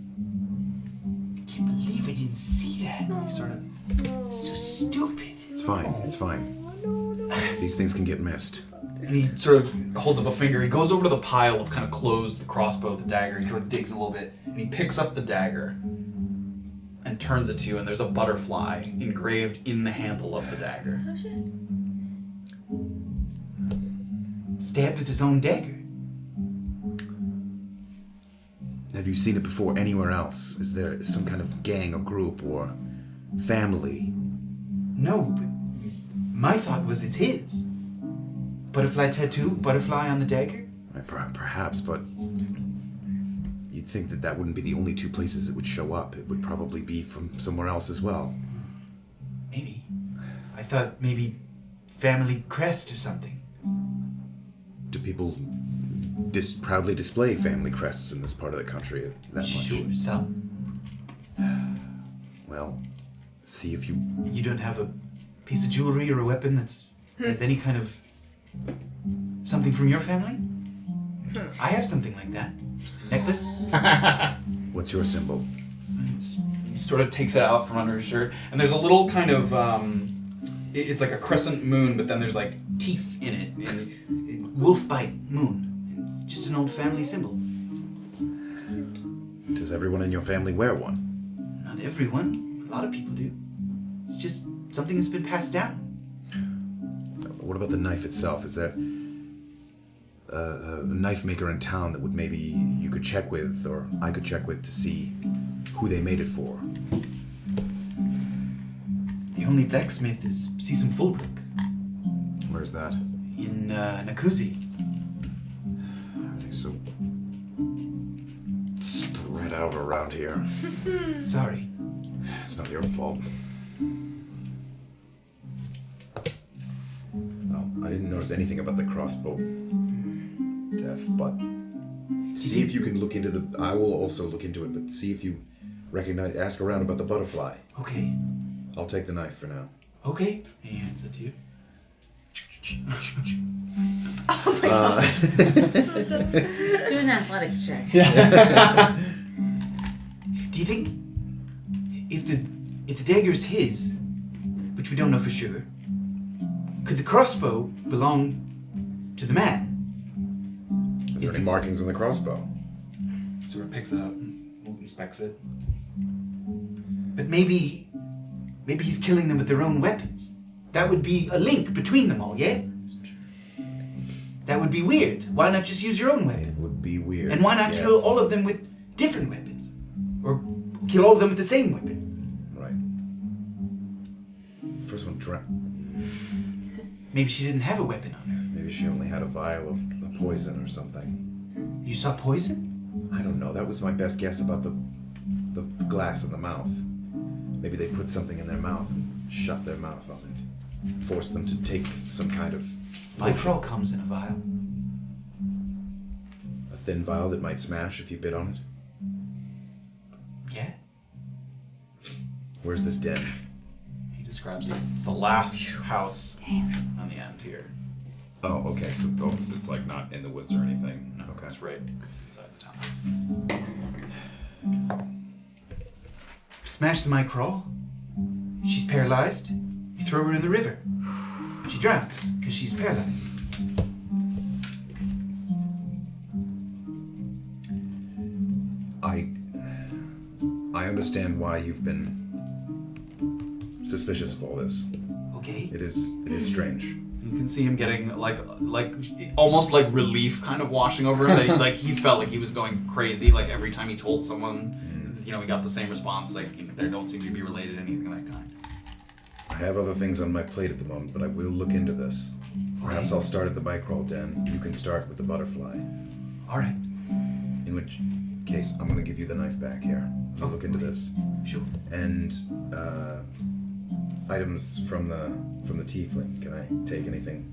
I can't believe I didn't see that. Sort of so stupid. It's fine. These things can get missed. And he sort of holds up a finger. He goes over to the pile of kind of clothes, the crossbow, the dagger. He sort of digs a little bit. And he picks up the dagger and turns it to you. And there's a butterfly engraved in the handle of the dagger. Oh shit. Stabbed with his own dagger. Have you seen it before anywhere else? Is there some kind of gang or group or family? No, but my thought was it's his. Butterfly tattoo, butterfly on the dagger? Perhaps, but you'd think that wouldn't be the only two places it would show up. It would probably be from somewhere else as well. Maybe. I thought maybe family crest or something. Do people proudly display family crests in this part of the country that much? Sure, some. Well, see if you... You don't have a piece of jewelry or a weapon that's has any kind of... something from your family? I have something like that. Necklace? What's your symbol? He sort of takes it out from under his shirt. And there's a little kind of... it's like a crescent moon, but then there's like teeth in it. And Wolf bite moon. Just an old family symbol. Does everyone in your family wear one? Not everyone. A lot of people do. It's just something that's been passed down. What about the knife itself? Is there a knife maker in town that would maybe you could check with, or I could check with to see who they made it for? The only blacksmith is Seasum Fullbrook. Where's that? In Nakuzi. Everything's so spread out around here. Sorry. It's not your fault. Well, I didn't notice anything about the crossbow death, but see if you can look into the... I will also look into it, but see if you ask around about the butterfly. Okay. I'll take the knife for now. Okay. He hands it to you. Oh my gosh. So dumb. Do an athletics check. Do you think if the dagger is his, which we don't know for sure, could the crossbow belong to the man? Is there any markings on the crossbow? sort of picks it up and inspects it. But maybe he's killing them with their own weapons. That would be a link between them all, yeah? That would be weird. Why not just use your own weapon? It would be weird. And why not kill all of them with different weapons? Or kill all of them with the same weapon? Right. The first one Maybe she didn't have a weapon on her. Maybe she only had a vial of the poison or something. You saw poison? I don't know. That was my best guess about the glass in the mouth. Maybe they put something in their mouth and shut their mouth on it. Forced them to take some kind of... Vicryl comes in a vial. A thin vial that might smash if you bit on it? Yeah. Where's this den? He describes it. It's the last house on the end here. Oh, okay. So it's like not in the woods or anything. No, Okay. it's right inside the town. Smash the mic crawl. She's paralyzed. You throw her in the river. She drowns because she's paralyzed. I understand why you've been suspicious of all this. Okay. It is strange. You can see him getting like almost like relief kind of washing over him. That he felt like he was going crazy. Like every time he told someone, he got the same response. Like they don't seem to be related, anything of that kind. I have other things on my plate at the moment, but I will look into this. Perhaps I'll start at the bike roll den. You can start with the butterfly. All right. In which case, I'm going to give you the knife back here. I'll look into this. Sure. And items from the Tiefling. Can I take anything?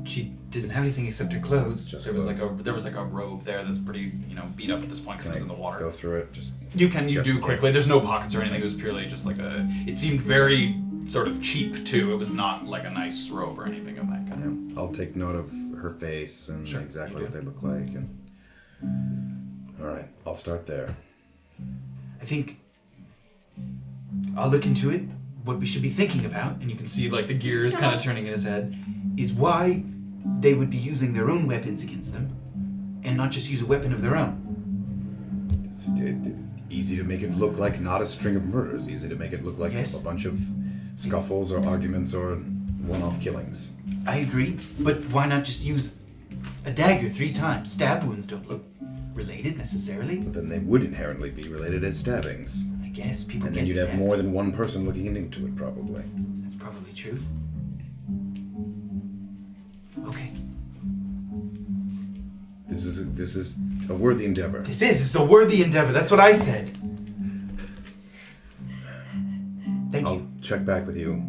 She doesn't have anything except her clothes. Just there clothes. was like a robe there that's pretty beat up at this point because it was in the water. Go through it. You do quickly. There's no pockets or anything. It was purely just like it seemed very sort of cheap too. It was not like a nice robe or anything of that kind. Yeah. I'll take note of her face and exactly what they look like. And all right, I'll start there. I think I'll look into it. What we should be thinking about, and you can see like the gears kind of turning in his head, is why they would be using their own weapons against them and not just use a weapon of their own. It's easy to make it look like not a string of murders. Easy to make it look like a bunch of scuffles or arguments or one-off killings. I agree, but why not just use a dagger 3 times? Stab wounds don't look related necessarily. But then they would inherently be related as stabbings. I guess people and get then you'd have stabbed. more than one person looking into it, probably. That's probably true. Okay. This is a worthy endeavor. It's a worthy endeavor. That's what I said. Thank I'll you. check back with you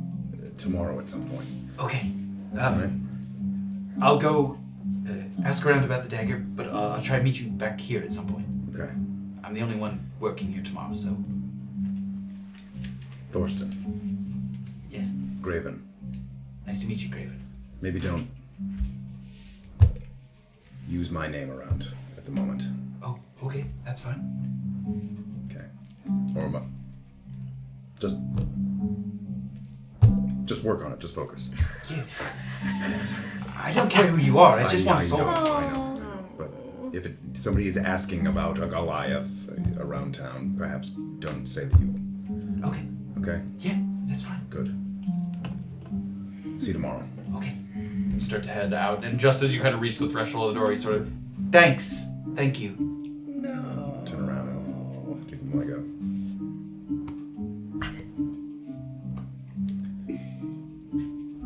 tomorrow at some point. Okay. Alright. I'll go ask around about the dagger, but I'll try to meet you back here at some point. Okay. I'm the only one working here tomorrow, so... Thorsten. Yes. Graven. Nice to meet you, Graven. Maybe don't use my name around at the moment. Oh, okay. That's fine. Okay. Orba. Just work on it. Just focus. Yeah. I don't care who you are. I just want to solve this. I know. But if somebody is asking about a Goliath around town, perhaps don't say that you... Okay. Okay? Yeah, that's fine. Good. See you tomorrow. Okay. You start to head out, and just as you kind of reach the threshold of the door, you sort of... Thanks. Thank you. No. Turn around and give him a leg up.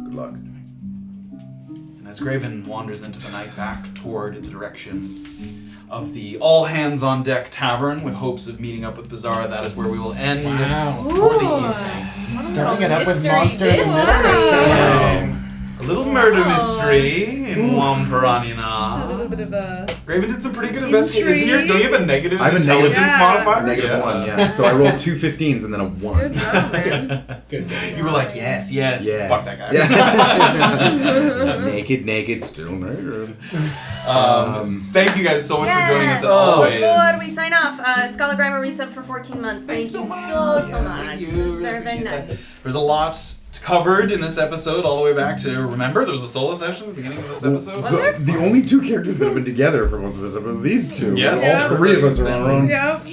Good luck. And as Graven wanders into the night back toward the direction of the all-hands-on-deck tavern with hopes of meeting up with Beezaura, that is where we will end for the evening. Starting it up with mystery monsters this and time. next time. A little murder mystery in Just a Wampiranina. little bit of a... Graven did some pretty good investigation. Intrigue. Don't you have a negative I have a intelligence negative- modifier? Negative 1, yeah. So I rolled 2 15s and then a 1. Good job, man. Good. You were like, yes. Yes. Fuck that guy. Yeah. naked, still murdered. Thank you guys so much for joining us as Before always. we sign off, Scholar Grammar resub for 14 months. Thank you so much. Thank you. It was very, very Appreciate that. nice. There's a lot covered in this episode, all the way back to, remember, there was a solo session at the beginning of this episode? The only 2 characters that have been together for most of this episode are these 2. Yes. All 3 of us are on our own. Yep.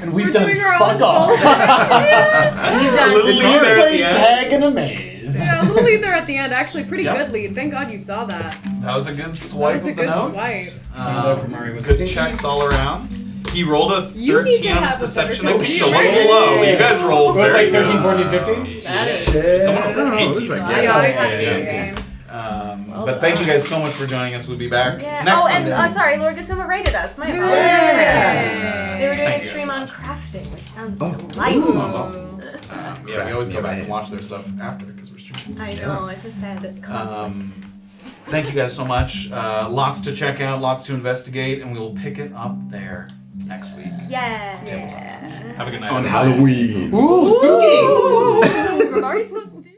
And we've We're done doing our fuck own all. You've done A little lead there at the Played end. tag in a maze. Yeah, a little lead there at the end. Actually, pretty Yep. good lead. Thank God you saw that. That was a good swipe That was a of the good notes. swipe. Murray was Good stinky. checks all around. He rolled a You need 13 to on his have a perception. I better think a sense of little humor. low. You guys rolled It was very like 13, good. 14, 15? That is. Someone else said 18. this is like- I always have to Yeah. do the game. But thank you guys so much for joining us. We'll be back Yeah. next Oh, Sunday. and sorry, Lord Gasuma rated us. My apologies. They were doing Thank a you stream so on much. crafting, which sounds Oh. delightful. Sounds awesome. Yeah, we always go back and watch their stuff after because we're streaming. I know, it's a sad conflict. Thank you guys so much. Lots to check out, lots to investigate, and we will pick it up there next week. Yeah. Have a good night. On everybody. Halloween. Ooh, spooky! Ooh, are we supposed to do?